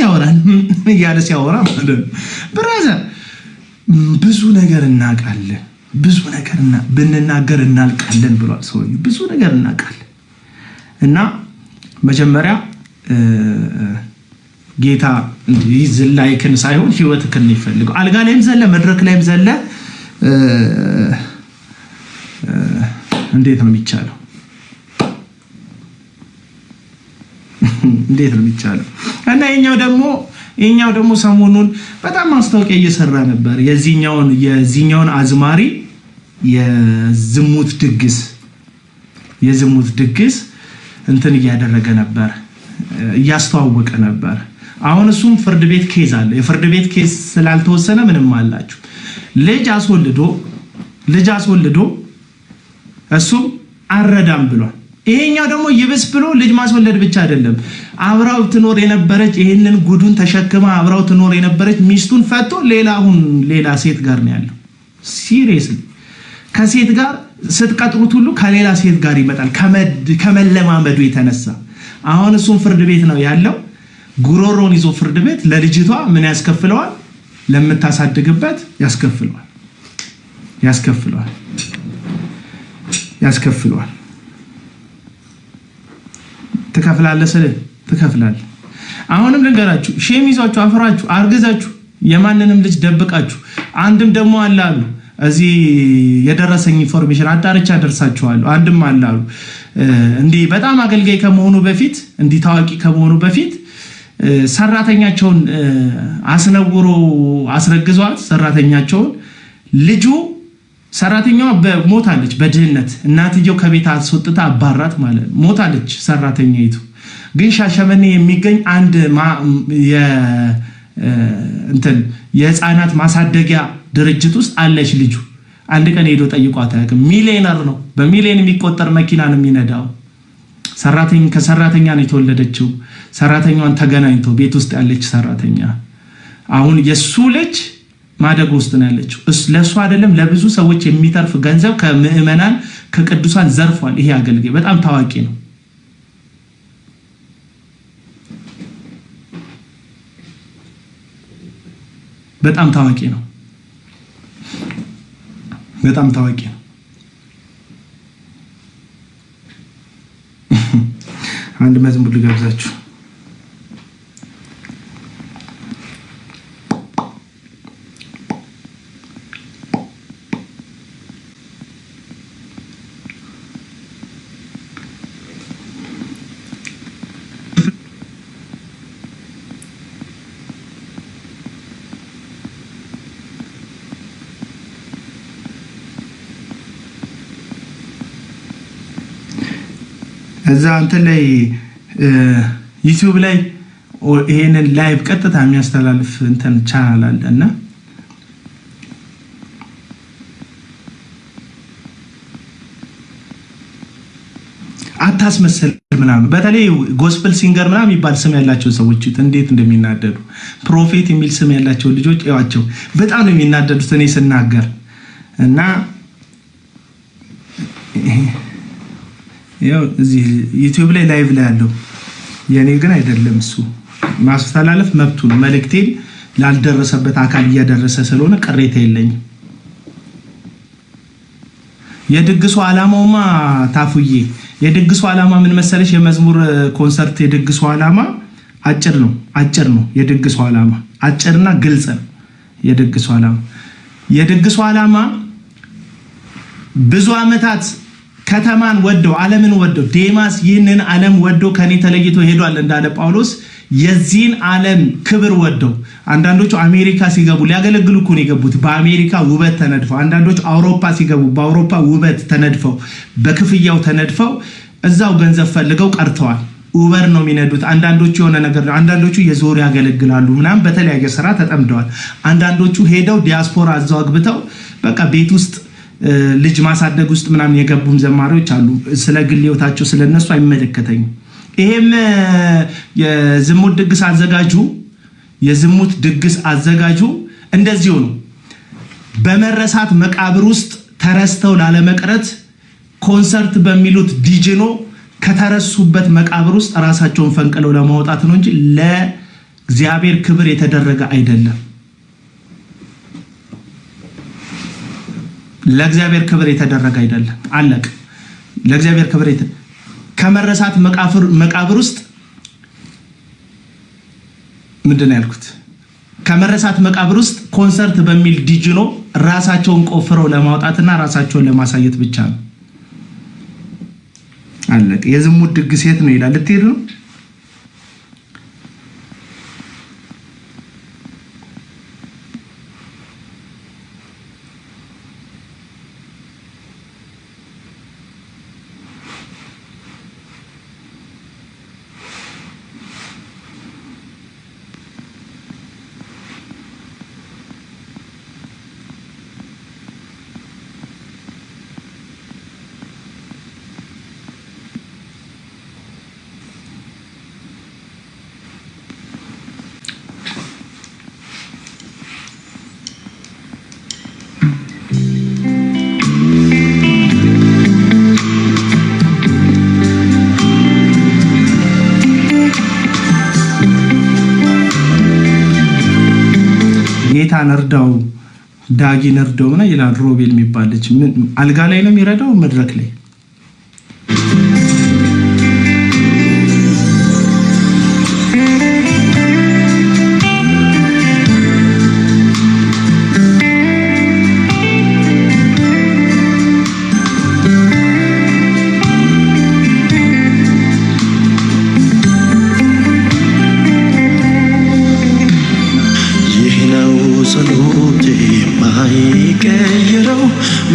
ሲያወራ ማለት ነው ብራዘር ብዙ ነገር እናውቃለን ብንናገር እናልቃለን ብሏል ሰውዬው ብዙ ነገር እናውቃለን እና መጀመሪያ ጌታ ይዝላይክን ሳይሆን ህይወትክን ይፈልጋል አልጋ ላይም ዘለ መድረክ ላይም ዘለ እንዴት ነው የሚቻለው እና የኛው ደግሞ ሰሞኑን በጣም ማስታወቂያ እየሰራ ነበር የዚህኛውን አዝማሪ የዝሙት ድግስ እንትን እያደረገ ነበር እያስተዋወቀ ነበር አሁን እሱም ፍርድ ቤት ኬዝ አለ የፍርድ ቤት ኬዝ ስላልተወሰነ ምንም አላችሁ ልጅ አስወልዶ እሱም አረዳም ብሏል ይሄኛው ደግሞ ይብስ ብሎ ልጅ ማስወለድ ብቻ አይደለም አብራው ትኖር የነበረች ይሄንን ጉዱን ተሸክማ አብራው ትኖር የነበረች ሚስቱን ፈቶ ሌላ ሴት ጋር ነው ያለው ሲሪየስሊ ከሴት ጋር ስትቀጥሩት ሁሉ ከሌላ ሴት ጋር ይመጣል ከመለማመዱ የተነሳ አሁን እሱም ፍርድ ቤት ነው ያለው ጉሮሮን ይዞ ፍርድ ቤት ለልጅቷ ምን ያስከፍለዋል ለምታሳድግበት ያስከፍለዋል ትከፍላለህ አሁንም ልንገራችሁ ሼም ይዟችሁ አፈራችሁ አርግዛችሁ የማንንም ልጅ ደብቃችሁ አንድም ደግሞ አላሉ እዚህ የደረሰኝ ኢንፎርሜሽን አጣርቻ ደርሳችኋለሁ አንድም አላሉ እንዲህ በጣም አገልጋይ ከመሆኑ በፊት እንዲህ ታዋቂ ከመሆኑ በፊት ሰራተኛቸውን አስነውሮ አስረግዟት ሰራተኛቸውን ልጁ ሰራተኛዋ ሞታለች በድህነት እናትየው ከቤት አስወጥታ አባራት ማለት ሞታለች ሰራተኛይቱ ግን ሻሸመኔ የሚገኝ አንድ የህፃናት ማሳደጊያ ድርጅት ውስጥ አለች ልጁ አንድ ቀን ሄዶ ጠይቋት አያውቅም ሚሊዮነር ነው በሚሊዮን የሚቆጠር መኪና ነው የሚነዳው ከሰራተኛ ነው የተወለደችው ሰራተኛዋን ተገናኝቶ ቤት ውስጥ ያለች ሰራተኛ አሁን የሱ ልጅ ማደግ ውስጥ ነው ያለችው ለሱ አይደለም ለብዙ ሰዎች የሚተርፍ ገንዘብ ከምዕመናን ከቅዱሳን ዘርፏል ይሄ አገልጋይ በጣም ታዋቂ ነው በጣም ታዋቂ ነው አንድ መዝሙር ልጋብዛችሁ እዛ አንተ ላይ ዩቲዩብ ላይ ይሄንን ላይቭ ቀጥታ የሚያስተላልፍ እንትን ቻናል አለና አታስመስል ምናምን በተለይ ጎስፐል ሲንገር ምናምን የሚባል ስም ያላቸው ሰዎች እንዴት እንደሚናደዱ ፕሮፌት የሚል ስም ያላቸው ልጆች ያዋቸው በጣም ነው የሚናደዱት እኔ ስናገር እና ያው እዚህ ዩቲዩብ ላይ ላይቭ ላይ ያለው የኔ ግን አይደለም እሱ ማስተላለፍ መብቱ ነው መልእክቴን ላልደረሰበት አካል እያደረሰ ስለሆነ ቅሬታ የለኝም የድግሱ ዓላማውማ ታፉዬ የድግሱ ዓላማ ምን መሰለሽ የመዝሙር ኮንሰርት የድግሱ ዓላማ አጭር ነው የድግሱ ዓላማ አጭርና ግልጽ ነው የድግሱ ዓላማ ብዙ አመታት ከተማን ወደው ዓለምን ወደው ዴማስ ይህንን ዓለም ወደው ከኔ ተለይቶ ሄዷል እንዳለ ጳውሎስ የዚህን ዓለም ክብር ወደው አንዳንዶቹ አሜሪካ ሲገቡ ሊያገለግሉ እኮ ነው የገቡት በአሜሪካ ውበት ተነድፈው አንዳንዶቹ አውሮፓ ሲገቡ በአውሮፓ ውበት ተነድፈው በክፍያው ተነድፈው እዛው ገንዘብ ፈልገው ቀርተዋል ኡበር ነው የሚነዱት አንዳንዶቹ የሆነ ነገር አንዳንዶቹ የዞር ያገለግላሉ ምናም በተለያየ ስራ ተጠምደዋል አንዳንዶቹ ሄደው ዲያስፖራ አዛው አግብተው በቃ ቤት ውስጥ ልጅ ማሳደግ ውስጥ ምናምን የገቡም ዘማሪዎች አሉ ስለ ግልዮታቸው ስለነሱ አይመለከተኝም ይሄም የዝሙት ድግስ አዘጋጁ እንደዚሁ ነው በመረሳት መቃብር ውስጥ ተረስተው ላለመቅረት ኮንሰርት በሚሉት ዲጂኖ ከተረሱበት መቃብር ውስጥ ራሳቸውን ፈንቅለው ለማውጣት ነው እንጂ ለእግዚአብሔር ክብር የተደረገ አይደለም ለእግዚአብሔር ክብር የተደረገ አይደለም አለቅ ለእግዚአብሔር ክብር ከመረሳት መቃብር ውስጥ ምንድነው ያልኩት ከመረሳት መቃብር ውስጥ ኮንሰርት በሚል ዲጂኖ ራሳቸውን ቆፍረው ለማውጣትና ራሳቸውን ለማሳየት ብቻ ነው አለቅ የዝሙት ድግስ የት ነው ይላል ልትሄድ ነው ጌታ ነርዳው ዳጊ ነርዳው እና ይላል ሮቤል የሚባል ልጅ አልጋ ላይ ነው የሚረዳው መድረክ ላይ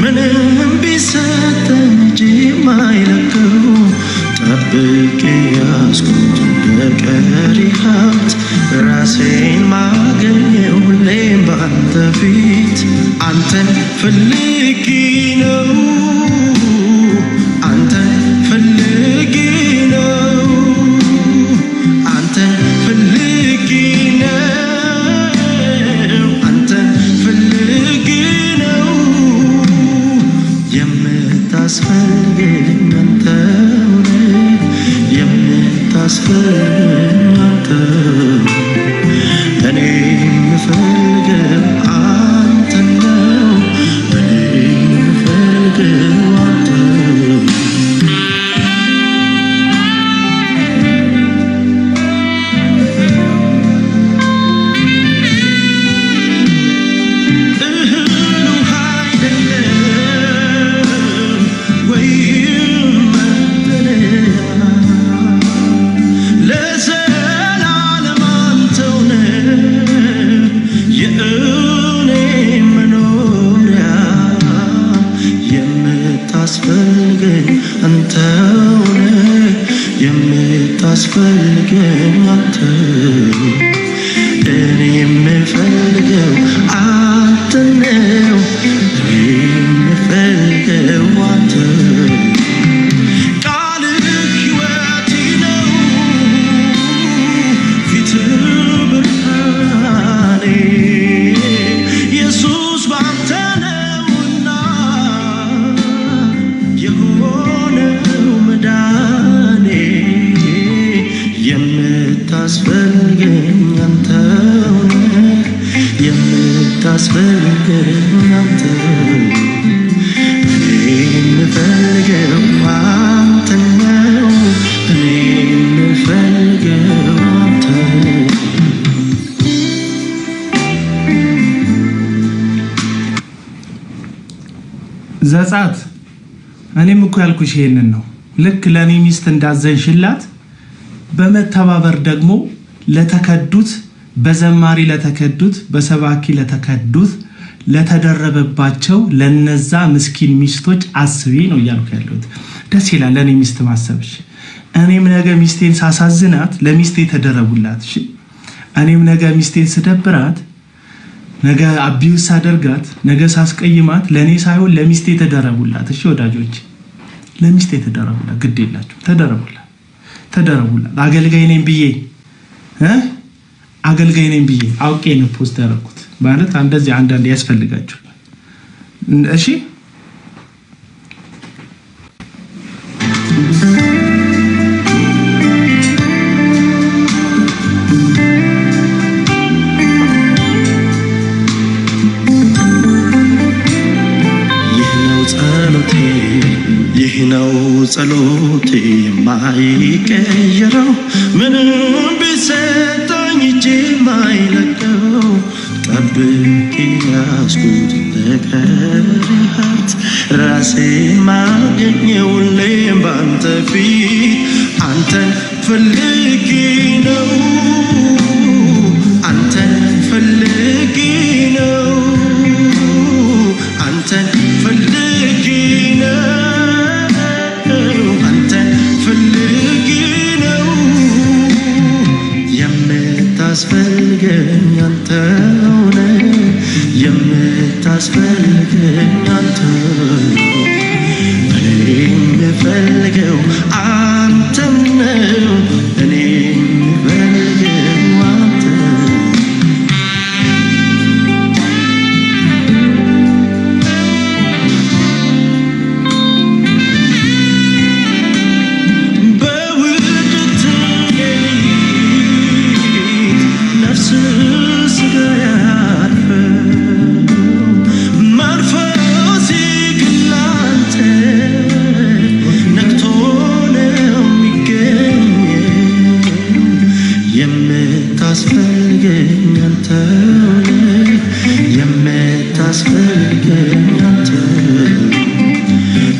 ምንም ቢሰጠን እንጂ ማይለቀው ጠብቄ ያስኩት በቀሪ ሀብት ራሴን ማገኘው ሁሌም ባንተ ፊት አንተን ፈልጌ ነው አንተን ፈልጌ ነው አንተን ፈልጌ ነው አንተን ፈልጌ ነው የምታስፈልገኝ አንተው ነህ የምታስፈልገኝ አንተው እኔ የምፈልገው አንተን ነው እኔ የምፈልገው የምታስፈልገኝ አንተ እኔ የምፈልገው አንተ ነው እኔ የምፈልገው አንተ ቃልህ ሕይወቴ ነው ፊትህ ብርሃኔ ኢየሱስ ባንተ ነውና የሆነው መዳኔ የምታስፈልገኝ አንተ ነህ የምታስፈልገኝ አንተ እኔ የምፈልገው አንተ ነው እኔ የምፈልገው አንተ ዘጸአት እኔም እኮ ያልኩሽ ይሄንን ነው። ልክ ለኔ ሚስት እንዳዘንሽላት በመተባበር ደግሞ ለተከዱት በዘማሪ ለተከዱት በሰባኪ ለተከዱት ለተደረበባቸው ለነዛ ምስኪን ሚስቶች አስቢ ነው እያልኩ ያለሁት። ደስ ይላል ለኔ ሚስት ማሰብሽ። እኔም ነገ ሚስቴን ሳሳዝናት ለሚስቴ ተደረቡላት። እሺ እኔም ነገ ሚስቴን ስደብራት ነገ አቢውስ ሳደርጋት ነገ ሳስቀይማት ለኔ ሳይሆን ለሚስቴ ተደረቡላት። እሺ ወዳጆች ለሚስቴ ተደረቡላት። ግድ የላችሁ ተደረቡላት አገልጋይ ነኝ ብዬ አገልጋይ ነኝ ብዬ አውቄ ነው ፖስት ያደረኩት ማለት እንደዚህ አንዳንድ ያስፈልጋችሁ። እሺ ይህ ነው ጸሎቴ የማይቀየረው ምንም ቢሰጠኝ እጄ የማይለቀው ጠብቄ ያዝኩት በቀረሃት ራሴን ማገኘው ሁሌም ባንተ ፊት አንተን ፈልጌ ነው አንተን ፈልጌ ነው አንተን ፈልጌ ነው አንተን ፈልጌ ነው የምታስፈልገኝ አንተ ነህ የምታስፈልገኝ አንተ እኔ የምፈልገው አንተ ነው እኔ የምፈልገው አንተ የምታስፈልገኝ አንተ የምታስፈልገኝ አንተ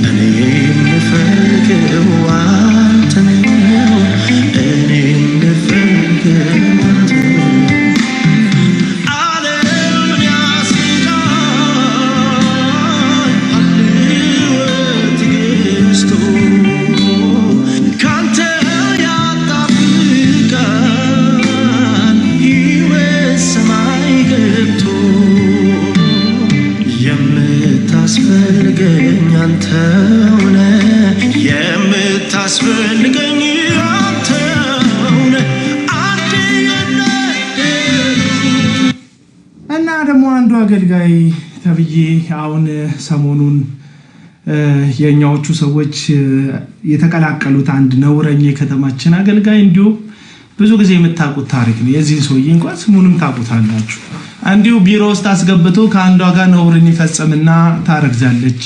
እኔ የምፈልገው አንተ ነው እኔ የምፈልገው አንተ ዓለምን ያስንቃል ሕይወት ገዝቶ ካንተ የምታስፈልገኝ አንተ ነህ የምታስፈልገኝ አንተ ነህ እና ደግሞ አንዱ አገልጋይ ተብዬ አሁን ሰሞኑን የኛዎቹ ሰዎች የተቀላቀሉት አንድ ነውረኛ የከተማችን አገልጋይ እንዲሁ ብዙ ጊዜ የምታውቁት ታሪክ ነው። የዚህን ሰውዬ እንኳን ስሙንም ታውቁታላችሁ። እንዲሁ ቢሮ ውስጥ አስገብቶ ከአንዷ ጋር ነውርን ይፈጽምና ታረግዛለች።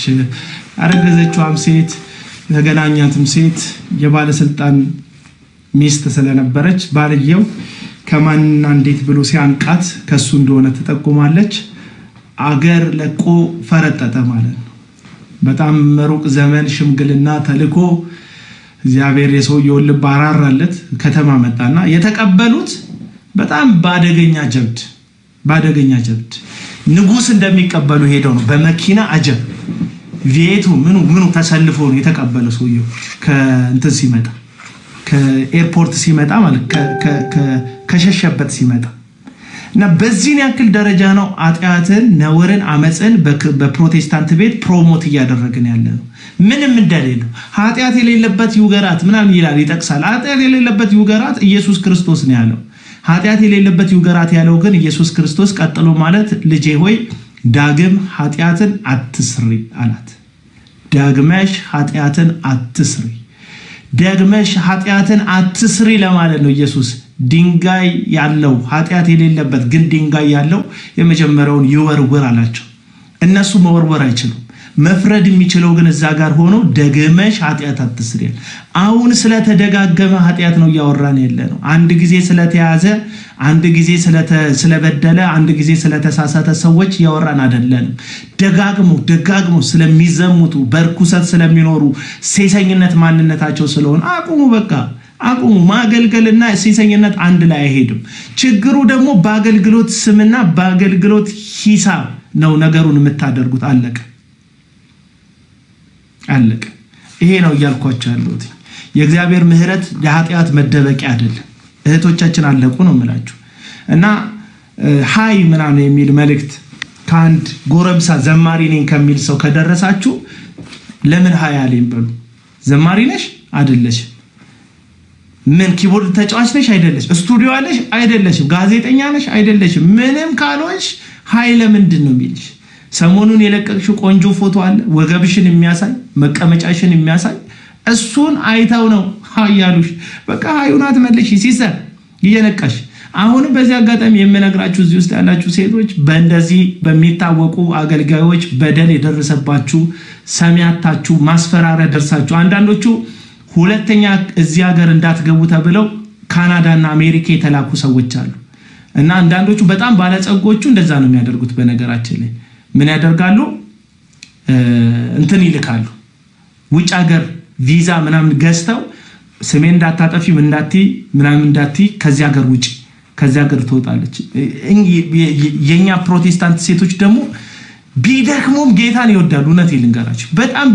አረገዘችዋም ሴት የተገናኛትም ሴት የባለስልጣን ሚስት ስለነበረች ባልየው ከማንና እንዴት ብሎ ሲያንቃት ከሱ እንደሆነ ተጠቁማለች። አገር ለቆ ፈረጠጠ ማለት ነው። በጣም ሩቅ ዘመን ሽምግልና ተልኮ እግዚአብሔር የሰውየውን ልብ አራራለት። ከተማ መጣና የተቀበሉት በጣም ባደገኛ ጀብድ ንጉስ እንደሚቀበሉ ሄደው ነው በመኪና አጀብ ቪኤቱ ምኑ ተሰልፎ ነው የተቀበለው ሰውየው ከእንትን ሲመጣ ከኤርፖርት ሲመጣ ማለት ከሸሸበት ሲመጣ እና በዚህን ያክል ደረጃ ነው ኃጢአትን ነውርን አመጽን በፕሮቴስታንት ቤት ፕሮሞት እያደረግን ያለ ነው ምንም እንደሌለው ኃጢአት የሌለበት ይውገራት ምናምን ይላል ይጠቅሳል ኃጢአት የሌለበት ይውገራት ኢየሱስ ክርስቶስ ነው ያለው ኃጢአት የሌለበት ይውገራት ያለው ግን ኢየሱስ ክርስቶስ ቀጥሎ ማለት ልጄ ሆይ ዳግም ኃጢአትን አትስሪ አላት ዳግመሽ ኃጢአትን አትስሪ ደግመሽ ኃጢአትን አትስሪ ለማለት ነው ኢየሱስ ድንጋይ ያለው ኃጢአት የሌለበት ግን ድንጋይ ያለው የመጀመሪያውን ይወርወር አላቸው እነሱ መወርወር አይችሉም መፍረድ የሚችለው ግን እዛ ጋር ሆኖ ደግመሽ ኃጢአት አትስሪ አሁን ስለተደጋገመ ኃጢአት ነው ያወራን ያለነው አንድ ጊዜ ስለተያዘ አንድ ጊዜ ስለበደለ አንድ ጊዜ ስለተሳሳተ ሰዎች ያወራን አይደለም ደጋግሞ ስለሚዘሙቱ በርኩሰት ስለሚኖሩ ሴሰኝነት ማንነታቸው ስለሆነ አቁሙ ማገልገልና ሴሰኝነት አንድ ላይ አይሄድም ችግሩ ደግሞ በአገልግሎት ስምና በአገልግሎት ሂሳብ ነው ነገሩን የምታደርጉት አለቀ ይሄ ነው ያልኳችሁ ያለሁት የእግዚአብሔር ምህረት ለኃጢአት መደበቂያ አይደለም እህቶቻችን አለቁ ነው የምላችሁ እና ሃይ ምናምን የሚል መልእክት ካንድ ጎረምሳ ዘማሪ ነኝ ከሚል ሰው ከደረሳችሁ ለምን ሃይ አለኝ በሉ ዘማሪ ነሽ አይደለሽ ምን ኪቦርድ ተጫዋች ነሽ አይደለሽ ስቱዲዮ አለሽ አይደለሽ ጋዜጠኛ ነሽ አይደለሽ ምንም ካልሆንሽ ሃይ ለምንድን ነው የሚልሽ ሰሞኑን የለቀቅሽው ቆንጆ ፎቶ አለ ወገብሽን የሚያሳይ መቀመጫሽን የሚያሳይ እሱን አይተው ነው ሃያሉሽ በቃ ሃዩናት መልሽ ሲሰር ይየነቀሽ አሁን በዚህ አጋጣሚ የምነግራችሁ እዚህ ውስጥ ያላችሁ ሴቶች በእንደዚህ በሚታወቁ አገልጋዮች በደል የደረሰባችሁ ሰሚያታችሁ ማስፈራሪያ ደርሳችሁ አንዳንዶቹ ሁለተኛ እዚህ ሀገር እንዳትገቡ ተብለው ካናዳና አሜሪካ የተላኩ ሰዎች አሉ እና አንዳንዶቹ በጣም ባለጸጎቹ እንደዛ ነው የሚያደርጉት በነገራችን ላይ ምን ያደርጋሉ እንትን ይልካሉ ውጭ ሀገር ቪዛ ምናምን ገዝተው ስሜ እንዳታጠፊ ምናምን እንዳቲ ከዚህ ሀገር ውጪ ከዚህ ሀገር ትወጣለች የኛ ፕሮቴስታንት ሴቶች ደግሞ ቢደክሙም ጌታን ይወዳሉ እውነት ይልንገራችሁ በጣም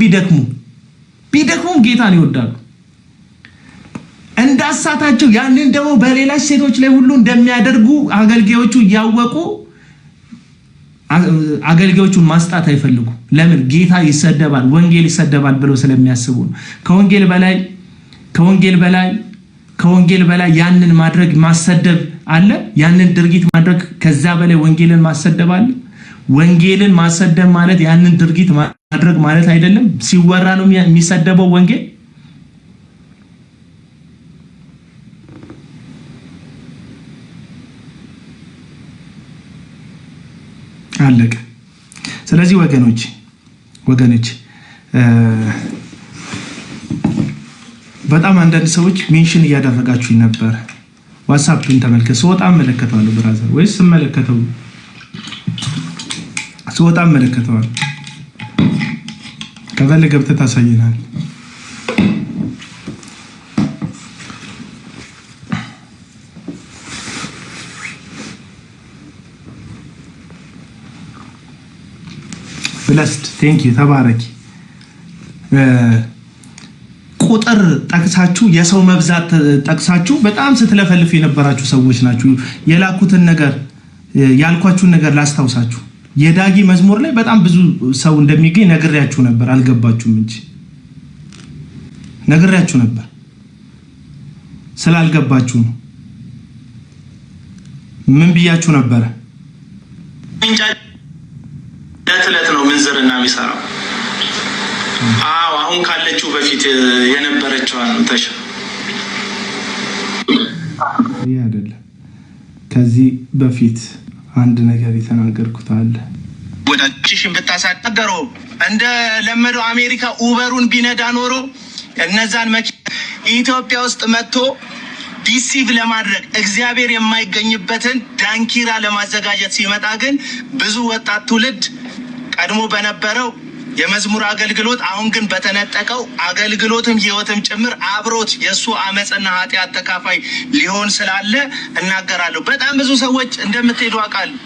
ቢደክሙም ጌታን ይወዳሉ እንዳሳታቸው ያንን ደግሞ በሌላች ሴቶች ላይ ሁሉ እንደሚያደርጉ አገልጋዮቹ ያወቁ አገልጋዮቹን ማስጣት አይፈልጉ ለምን ጌታ ይሰደባል ወንጌል ይሰደባል ብለው ስለሚያስቡ ከወንጌል በላይ ያንን ማድረግ ማሰደብ አለ ያንን ድርጊት ማድረግ ከዛ በላይ ወንጌልን ማሰደብ አለ ወንጌልን ማሰደብ ማለት ያንን ድርጊት ማድረግ ማለት አይደለም ሲወራ ነው የሚሰደበው ወንጌል አለቀ ስለዚህ ወገኖች በጣም አንዳንድ ሰዎች ሜንሽን እያደረጋችሁ ነበር ዋትስአፕን ተመልከቱ ስወጣ መለከታለሁ ብራዘር ወይስ መለከተው ስወጣ መለከታለሁ ከፈለገ ገብተህ ታሳየናል blessed thank you ተባረኪ ቁጥር ጠቅሳችሁ የሰው መብዛት ጠቅሳችሁ በጣም ስትለፈልፉ የነበራችሁ ሰዎች ናችሁ የላኩትን ነገር ያልኳችሁን ነገር ላስታውሳችሁ የዳጊ መዝሙር ላይ በጣም ብዙ ሰው እንደሚገኝ ነግሬያችሁ ነበር አልገባችሁም እንጂ ነግሬያችሁ ነበር ስላልገባችሁ ነው ምን ብያችሁ ነበር ለትለት ነው ምንዝርና የሚሰራው አሁን ካለችው በፊት የነበረችው አንተሽ አይደለም ከዚህ በፊት አንድ ነገር የተናገርኩት አለ ወዳችሽን በታሳደሮ እንደ ለመደው አሜሪካ ኡበሩን ቢነዳ ኖሮ እነዛን ኢትዮጵያ ውስጥ መጥቶ ዲሲቭ ለማድረግ እግዚአብሔር የማይገኝበትን ዳንኪራ ለማዘጋጀት ሲመጣ ግን ብዙ ወጣት ትውልድ ቀድሞ በነበረው የመዝሙር አገልግሎት አሁን ግን በተነጠቀው አገልግሎትም ህይወትም ጭምር አብሮት የሱ አመጽና ኃጢአት ተካፋይ ሊሆን ስላለ እናገራለሁ በጣም ብዙ ሰዎች እንደምትሄዱ አውቃለሁ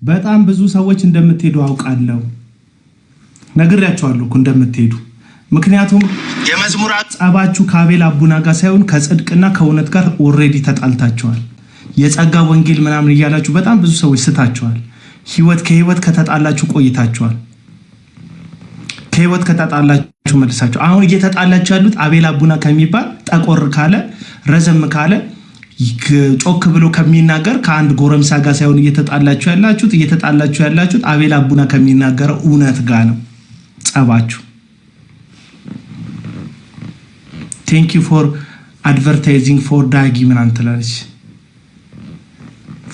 በጣም ብዙ ሰዎች እንደምትሄዱ አውቃለሁ ነግሬያችኋለሁ እንደምትሄዱ ምክንያቱም የመዝሙራት ጸባችሁ ከአቤል አቡና ጋር ሳይሆን ከጽድቅና ከእውነት ጋር ኦሬዲ ተጣልታችኋል። የጸጋ ወንጌል ምናምን እያላችሁ በጣም ብዙ ሰዎች ስታችኋል። ከህይወት ከተጣላችሁ ቆይታችኋል። ከህይወት ከተጣላችሁ መልሳችሁ አሁን እየተጣላችሁ ያሉት አቤል አቡና ከሚባል ጠቆር ካለ ረዘም ካለ ጮክ ብሎ ከሚናገር ከአንድ ጎረምሳ ጋር ሳይሆን እየተጣላችሁ ያላችሁት አቤል አቡና ከሚናገረው እውነት ጋር ነው ጸባችሁ። ቴንክ ዩ ፎር አድቨርታይዚንግ ፎር ዳጊ ምናምን ትላለች።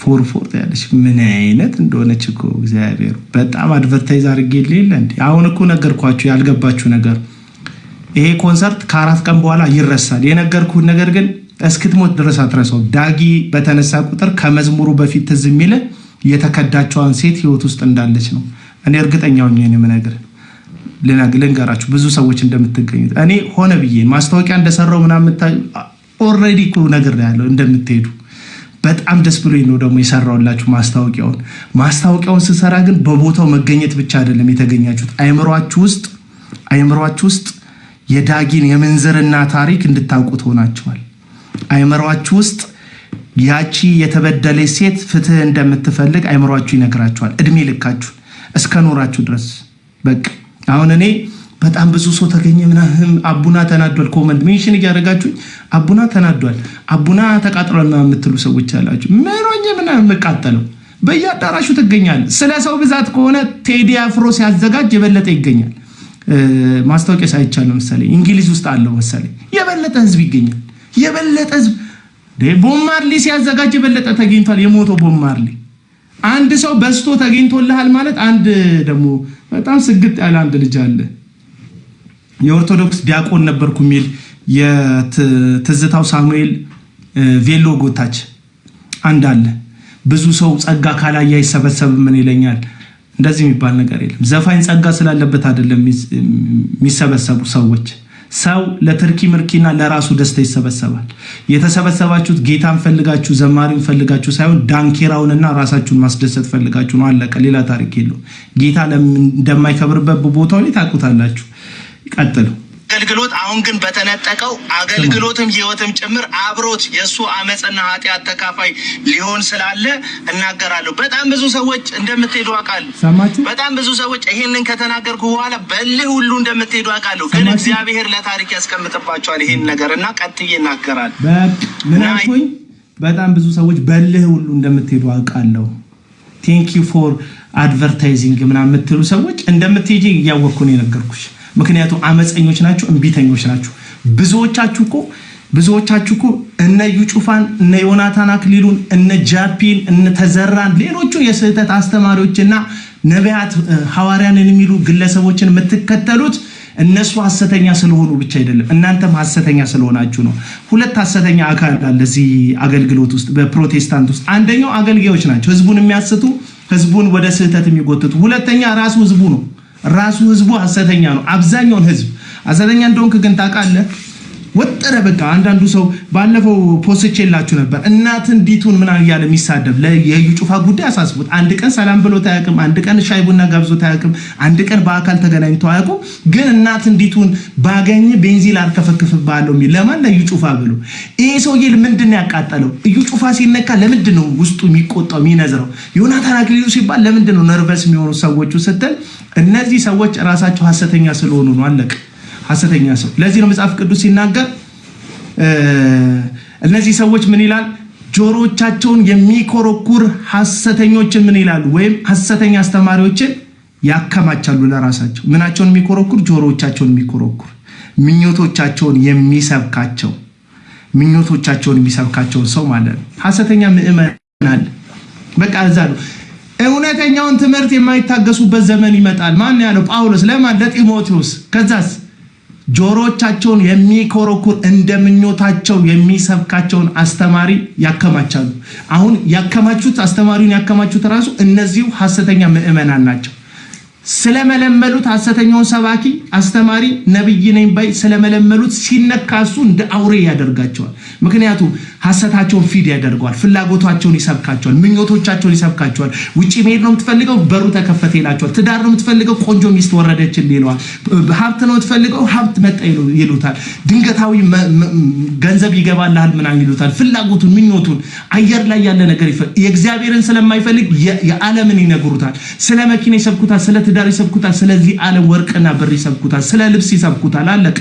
ፎር ያለች ምን አይነት እንደሆነች እኮ እግዚአብሔር በጣም አድቨርታይዝ አድርጌልኝ የለ እንዴ? አሁን እኮ ነገርኳችሁ ያልገባችሁ ነገር። ይሄ ኮንሰርት ከ4 ቀን በኋላ ይረሳል። የነገርኩህ ነገር ግን እስክትሞት ድረስ አትረሳው። ዳጊ በተነሳ ቁጥር ከመዝሙሩ በፊት ትዝ የሚል የተከዳቸዋን ሴት ህይወት ውስጥ እንዳለች ነው። እኔ እርግጠኛ ሆኜ ነው የምነግርህ። ልንገራችሁ ብዙ ሰዎች እንደምትገኙት እኔ ሆነ ብዬ ማስታወቂያ እንደሰራው ምናምን ኦልሬዲ እኮ ነገር ያለው እንደምትሄዱ በጣም ደስ ብሎኝ ነው ደግሞ የሰራውላችሁ ማስታወቂያውን ስሰራ ግን በቦታው መገኘት ብቻ አይደለም የተገኛችሁት። አይምሯችሁ ውስጥ የዳጊን የምንዝርና ታሪክ እንድታውቁት ሆናችኋል። አይምሯችሁ ውስጥ ያቺ የተበደለች ሴት ፍትህ እንደምትፈልግ አይምሯችሁ ይነግራችኋል። እድሜ ልካችሁ እስከ ኖራችሁ ድረስ በቃ አሁን እኔ በጣም ብዙ ሰው ተገኘ ምናምን አቡና ተናዷል ኮመንት ሜንሽን እያደረጋችሁ አቡና ተናዷል አቡና ተቃጥሏል ምናምን የምትሉ ሰዎች አላችሁ። ምን ሆኜ ምናምን መቃጠለው በየአዳራሹ ትገኛል። ስለ ሰው ብዛት ከሆነ ቴዲ አፍሮ ሲያዘጋጅ የበለጠ ይገኛል። ማስታወቂያ ሳይቻል መሰለኝ እንግሊዝ ውስጥ አለው መሰለኝ የበለጠ ህዝብ ይገኛል። የበለጠ ህዝብ ቦብ ማርሊ ሲያዘጋጅ የበለጠ ተገኝቷል። የሞተው ቦብ ማርሊ አንድ ሰው በስቶ ተገኝቶልሃል ማለት አንድ ደግሞ በጣም ስግጥ ያለ አንድ ልጅ አለ የኦርቶዶክስ ዲያቆን ነበርኩ የሚል የትዝታው ሳሙኤል ቬሎ ጎታች አንድ አለ። ብዙ ሰው ጸጋ ካላያ ይሰበሰብ ምን ይለኛል። እንደዚህ የሚባል ነገር የለም። ዘፋኝ ጸጋ ስላለበት አይደለም የሚሰበሰቡ ሰዎች። ሰው ለትርኪ ምርኪና ለራሱ ደስታ ይሰበሰባል። የተሰበሰባችሁት ጌታን ፈልጋችሁ ዘማሪን ፈልጋችሁ ሳይሆን ዳንኪራውንና ራሳችሁን ማስደሰት ፈልጋችሁ ነው። አለቀ። ሌላ ታሪክ የለውም። ጌታ እንደማይከብርበት ቦታው ላይ ታውቁታላችሁ። ይቀጥሉ። አገልግሎት አሁን ግን በተነጠቀው አገልግሎትም ህይወትም ጭምር አብሮት የሱ አመጽና ኃጢአት ተካፋይ ሊሆን ስላለ እናገራለሁ። በጣም ብዙ ሰዎች እንደምትሄዱ አውቃለሁ። በጣም ብዙ ሰዎች ይሄንን ከተናገርኩ በኋላ በልህ ሁሉ እንደምትሄዱ አውቃለሁ። ግን እግዚአብሔር ለታሪክ ያስቀምጥባቸዋል ይሄን ነገርና ቀጥዬ እናገራለሁ። ምን አልኩኝ? በጣም ብዙ ሰዎች በልህ ሁሉ እንደምትሄዱ አውቃለሁ። ቴንክ ዩ ፎር አድቨርታይዚንግ ምናምን የምትሉ ሰዎች እንደምትሄጂ እያወቅኩ ነው የነገርኩሽ። ምክንያቱም አመፀኞች ናችሁ፣ እንቢተኞች ናችሁ። ብዙዎቻችሁ እኮ እነ ዩጩፋን እነ ዮናታን አክሊሉን እነ ጃፒን እነ ተዘራን ሌሎቹን የስህተት አስተማሪዎችና ነቢያት ሐዋርያንን የሚሉ ግለሰቦችን የምትከተሉት እነሱ ሐሰተኛ ስለሆኑ ብቻ አይደለም፣ እናንተም ሐሰተኛ ስለሆናችሁ ነው። ሁለት ሐሰተኛ አካል አለ እዚህ አገልግሎት ውስጥ በፕሮቴስታንት ውስጥ። አንደኛው አገልጋዮች ናቸው፣ ህዝቡን የሚያስቱ ህዝቡን ወደ ስህተት የሚጎትቱ። ሁለተኛ ራሱ ህዝቡ ነው። ራሱ ህዝቡ ሐሰተኛ ነው። አብዛኛውን ህዝብ ሐሰተኛ እንደሆንክ ግን ታውቃለህ። ወጠረ በቃ አንዳንዱ ሰው ባለፈው ፖስቼላችሁ ነበር። እናትን ዲቱን ምናምን እያለ የሚሳደብ ለየዩ ጩፋ ጉዳይ አሳስቡት። አንድ ቀን ሰላም ብሎ ታያቅም፣ አንድ ቀን ሻይ ቡና ጋብዞ ታያቅም፣ አንድ ቀን በአካል ተገናኝቶ አያውቁም። ግን እናትን ዲቱን ባገኝ ቤንዚን አርከፈክፍብሃለሁ የሚል ለማን? ለዩ ጩፋ ብሎ። ይሄ ሰውዬ ምንድን ነው ያቃጠለው? እዩ ጩፋ ሲነካ ለምንድን ነው ውስጡ የሚቆጣው የሚነዝረው? ዮናታን አክሊሉ ሲባል ለምንድን ነው ነርቨስ የሚሆኑ ሰዎቹ ስትል፣ እነዚህ ሰዎች ራሳቸው ሐሰተኛ ስለሆኑ ነው። አለቀ። ሐሰተኛ ሰው። ለዚህ ነው መጽሐፍ ቅዱስ ሲናገር እነዚህ ሰዎች ምን ይላል? ጆሮቻቸውን የሚኮረኩር ሐሰተኞችን ምን ይላሉ? ወይም ሐሰተኛ አስተማሪዎችን ያከማቻሉ ለራሳቸው። ምናቸውን የሚኮረኩር? ጆሮቻቸውን የሚኮረኩር ምኞቶቻቸውን የሚሰብካቸውን ሰው ማለት ነው። ሐሰተኛ ምዕመን አለ። በቃ እዛ ነው። እውነተኛውን ትምህርት የማይታገሱበት ዘመን ይመጣል። ማን ያለው? ጳውሎስ። ለማን? ለጢሞቴዎስ። ከዛስ ጆሮቻቸውን የሚኮረኩር እንደምኞታቸው የሚሰብካቸውን አስተማሪ ያከማቻሉ። አሁን ያከማቹት አስተማሪውን ያከማቹት ራሱ እነዚሁ ሐሰተኛ ምዕመናን ናቸው። ስለመለመሉት ሐሰተኛውን ሰባኪ አስተማሪ ነብይ ነኝ ባይ ስለመለመሉት ሲነካሱ እንደ አውሬ ያደርጋቸዋል። ምክንያቱም ሐሰታቸውን ፊድ ያደርገዋል። ፍላጎታቸውን ይሰብካቸዋል። ምኞቶቻቸውን ይሰብካቸዋል። ውጪ መሄድ ነው የምትፈልገው፣ በሩ ተከፈተ ይላቸዋል። ትዳር ነው የምትፈልገው፣ ቆንጆ ሚስት ወረደችልህ ይለዋል። ሀብት ነው የምትፈልገው፣ ሀብት መጣ ይሉታል። ድንገታዊ ገንዘብ ይገባልሃል ምናምን ይሉታል። ፍላጎቱን ምኞቱን አየር ላይ ያለ ነገር የእግዚአብሔርን ስለማይፈልግ የዓለምን ይነግሩታል። ስለ መኪና ይሰብኩታል፣ ስለ ትዳር ይሰብኩታል፣ ስለዚህ ዓለም ወርቅና ብር ይሰብኩታል፣ ስለ ልብስ ይሰብኩታል። አለቅ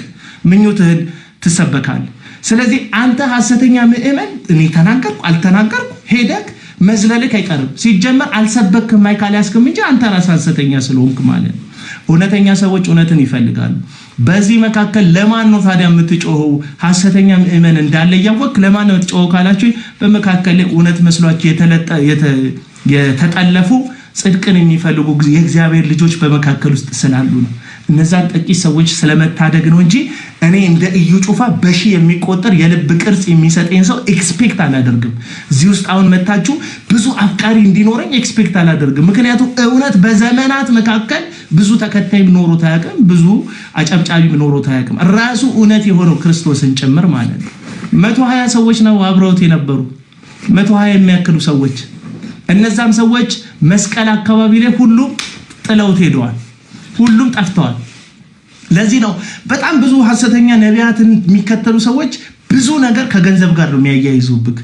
ምኞትህን ትሰበካለህ። ስለዚህ አንተ ሐሰተኛ ምእመን እኔ ተናገርኩ አልተናገርኩ ሄደክ መዝለልክ አይቀርም። ሲጀመር አልሰበክም ማይካል ያስከም እንጂ አንተ ራስህ ሐሰተኛ ስለሆንክ ማለት ነው። እውነተኛ ሰዎች እውነትን ይፈልጋሉ። በዚህ መካከል ለማን ነው ታዲያ የምትጮኸው? ሐሰተኛ ምእመን እንዳለ ያወቅ ለማን ነው የምትጮኸው ካላችሁ በመካከል ላይ እውነት መስሏችሁ የተጠለፉ ጽድቅን የሚፈልጉ የእግዚአብሔር ልጆች በመካከል ውስጥ ስላሉ ነው። እነዛን ጥቂት ሰዎች ስለመታደግ ነው እንጂ እኔ እንደ እዩ ጩፋ በሺ የሚቆጠር የልብ ቅርጽ የሚሰጠኝ ሰው ኤክስፔክት አላደርግም። እዚህ ውስጥ አሁን መታችሁ ብዙ አፍቃሪ እንዲኖረኝ ኤክስፔክት አላደርግም። ምክንያቱም እውነት በዘመናት መካከል ብዙ ተከታይ ኖሮት አያውቅም፣ ብዙ አጨብጫቢ ኖሮት አያውቅም። ራሱ እውነት የሆነው ክርስቶስን ጭምር ማለት ነው። 120 ሰዎች ነው አብረውት የነበሩ 120 የሚያክሉ ሰዎች። እነዛም ሰዎች መስቀል አካባቢ ላይ ሁሉም ጥለውት ሄደዋል። ሁሉም ጠፍተዋል። ለዚህ ነው በጣም ብዙ ሐሰተኛ ነቢያትን የሚከተሉ ሰዎች ብዙ ነገር ከገንዘብ ጋር ነው የሚያያይዙብክ።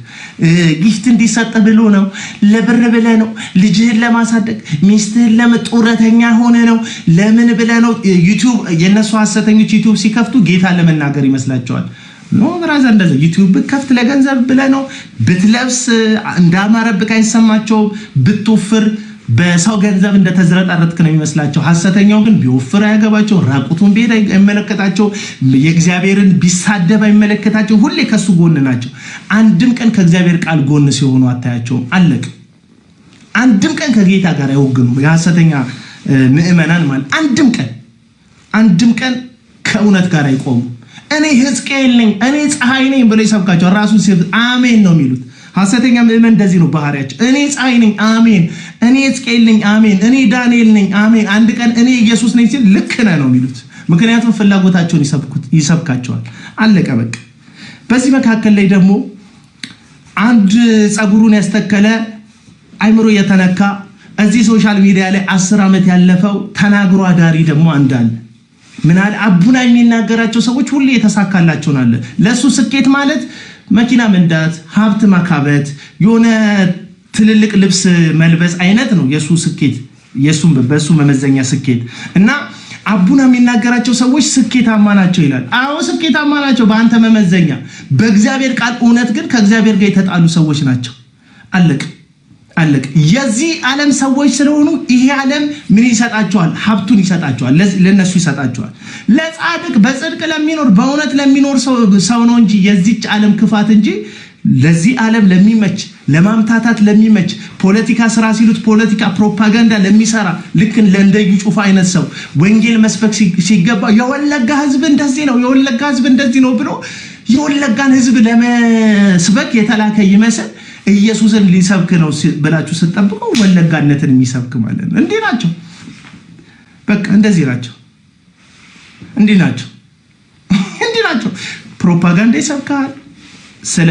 ጊፍት እንዲሰጥ ብሎ ነው፣ ለብር ብለ ነው፣ ልጅህን ለማሳደግ ሚስትህን ለመጦረተኛ ሆነ ነው፣ ለምን ብለ ነው። ዩቲዩብ የነሱ ሐሰተኞች ዩቲዩብ ሲከፍቱ ጌታ ለመናገር ይመስላቸዋል። ኖ ብራዛ እንደዛ ዩቲዩብ ብከፍት ለገንዘብ ብለ ነው። ብትለብስ እንዳማረብክ አይሰማቸውም። ብትወፍር በሰው ገንዘብ እንደተዝረጠረጥክ ነው የሚመስላቸው። ሐሰተኛው ግን ቢወፍር አያገባቸው፣ ራቁቱን ቢሄድ አይመለከታቸው፣ የእግዚአብሔርን ቢሳደብ አይመለከታቸው። ሁሌ ከሱ ጎን ናቸው። አንድም ቀን ከእግዚአብሔር ቃል ጎን ሲሆኑ አታያቸውም። አለቅ አንድም ቀን ከጌታ ጋር አይወግኑ የሐሰተኛ ምእመናን ማለት አንድም ቀን ከእውነት ጋር አይቆሙ። እኔ ሕዝቅኤል ነኝ፣ እኔ ፀሐይ ነኝ ብሎ ይሰብካቸው። ራሱ አሜን ነው የሚሉት። ሐሰተኛ ምእመን እንደዚህ ነው ባህሪያቸው። እኔ ፀሐይ ነኝ አሜን፣ እኔ ሕዝቅኤል ነኝ አሜን፣ እኔ ዳንኤል ነኝ አሜን። አንድ ቀን እኔ ኢየሱስ ነኝ ሲል ልክ ነህ ነው የሚሉት። ምክንያቱም ፍላጎታቸውን ይሰብካቸዋል። አለቀ በቃ። በዚህ መካከል ላይ ደግሞ አንድ ፀጉሩን ያስተከለ አይምሮ የተነካ እዚህ ሶሻል ሚዲያ ላይ 10 ዓመት ያለፈው ተናግሮ አዳሪ ደግሞ አንዳለ ምን አለ አቡና የሚናገራቸው ሰዎች ሁሌ የተሳካላቸው ናለ። ለሱ ስኬት ማለት መኪና መንዳት፣ ሀብት ማካበት፣ የሆነ ትልልቅ ልብስ መልበስ አይነት ነው የሱ ስኬት፣ በሱ መመዘኛ ስኬት። እና አቡና የሚናገራቸው ሰዎች ስኬታማ ናቸው ይላል። አዎ ስኬታማ ናቸው በአንተ መመዘኛ። በእግዚአብሔር ቃል እውነት ግን ከእግዚአብሔር ጋር የተጣሉ ሰዎች ናቸው። አለቅ የዚህ ዓለም ሰዎች ስለሆኑ ይሄ ዓለም ምን ይሰጣቸዋል? ሀብቱን ይሰጣቸዋል፣ ለነሱ ይሰጣቸዋል። ለጻድቅ በጽድቅ ለሚኖር በእውነት ለሚኖር ሰው ነው እንጂ የዚች ዓለም ክፋት እንጂ ለዚህ ዓለም ለሚመች ለማምታታት ለሚመች ፖለቲካ ስራ ሲሉት ፖለቲካ ፕሮፓጋንዳ ለሚሰራ ልክ ለእንደዩ ጩፋ አይነት ሰው ወንጌል መስበክ ሲገባ የወለጋ ህዝብ እንደዚህ ነው፣ የወለጋ ህዝብ እንደዚህ ነው ብሎ የወለጋን ህዝብ ለመስበክ የተላከ ይመስል ኢየሱስን ሊሰብክ ነው ብላችሁ ስትጠብቁ ወለጋነትን የሚሰብክ ማለት ነው። እንዲህ ናቸው፣ በቃ እንደዚህ ናቸው፣ እንዲህ ናቸው። ፕሮፓጋንዳ ይሰብካል፣ ስለ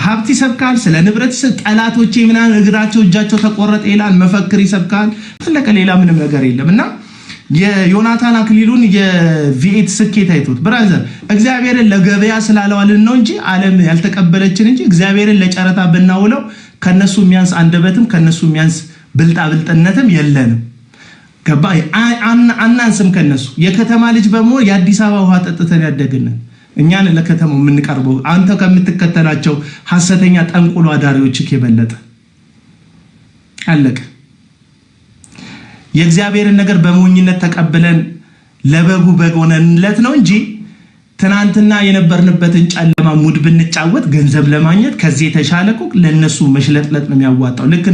ሀብት ይሰብካል፣ ስለ ንብረት ጠላቶቼ ምናምን እግራቸው እጃቸው ተቆረጠ ይላል፣ መፈክር ይሰብካል። ስለቀ ሌላ ምንም ነገር የለም። እና የዮናታን አክሊሉን የቪኤት ስኬት አይቶት ብራዘር እግዚአብሔርን ለገበያ ስላለዋልን ነው እንጂ ዓለም ያልተቀበለችን እንጂ እግዚአብሔርን ለጨረታ ብናውለው ከነሱ የሚያንስ አንደበትም ከነሱ የሚያንስ ብልጣብልጥነትም የለንም። ገባ አናንስም ከነሱ። የከተማ ልጅ በመሆን የአዲስ አበባ ውሃ ጠጥተን ያደግነን እኛን ለከተማው የምንቀርበው አንተ ከምትከተላቸው ሐሰተኛ ጠንቁሎ አዳሪዎች የበለጠ አለቀ። የእግዚአብሔርን ነገር በሞኝነት ተቀብለን ለበጉ በግ ሆነንለት ነው እንጂ ትናንትና የነበርንበትን ጨለማ ሙድ ብንጫወት ገንዘብ ለማግኘት ከዚህ የተሻለ እኮ ለነሱ መሽለጥለጥ ነው የሚያዋጣው። ልክ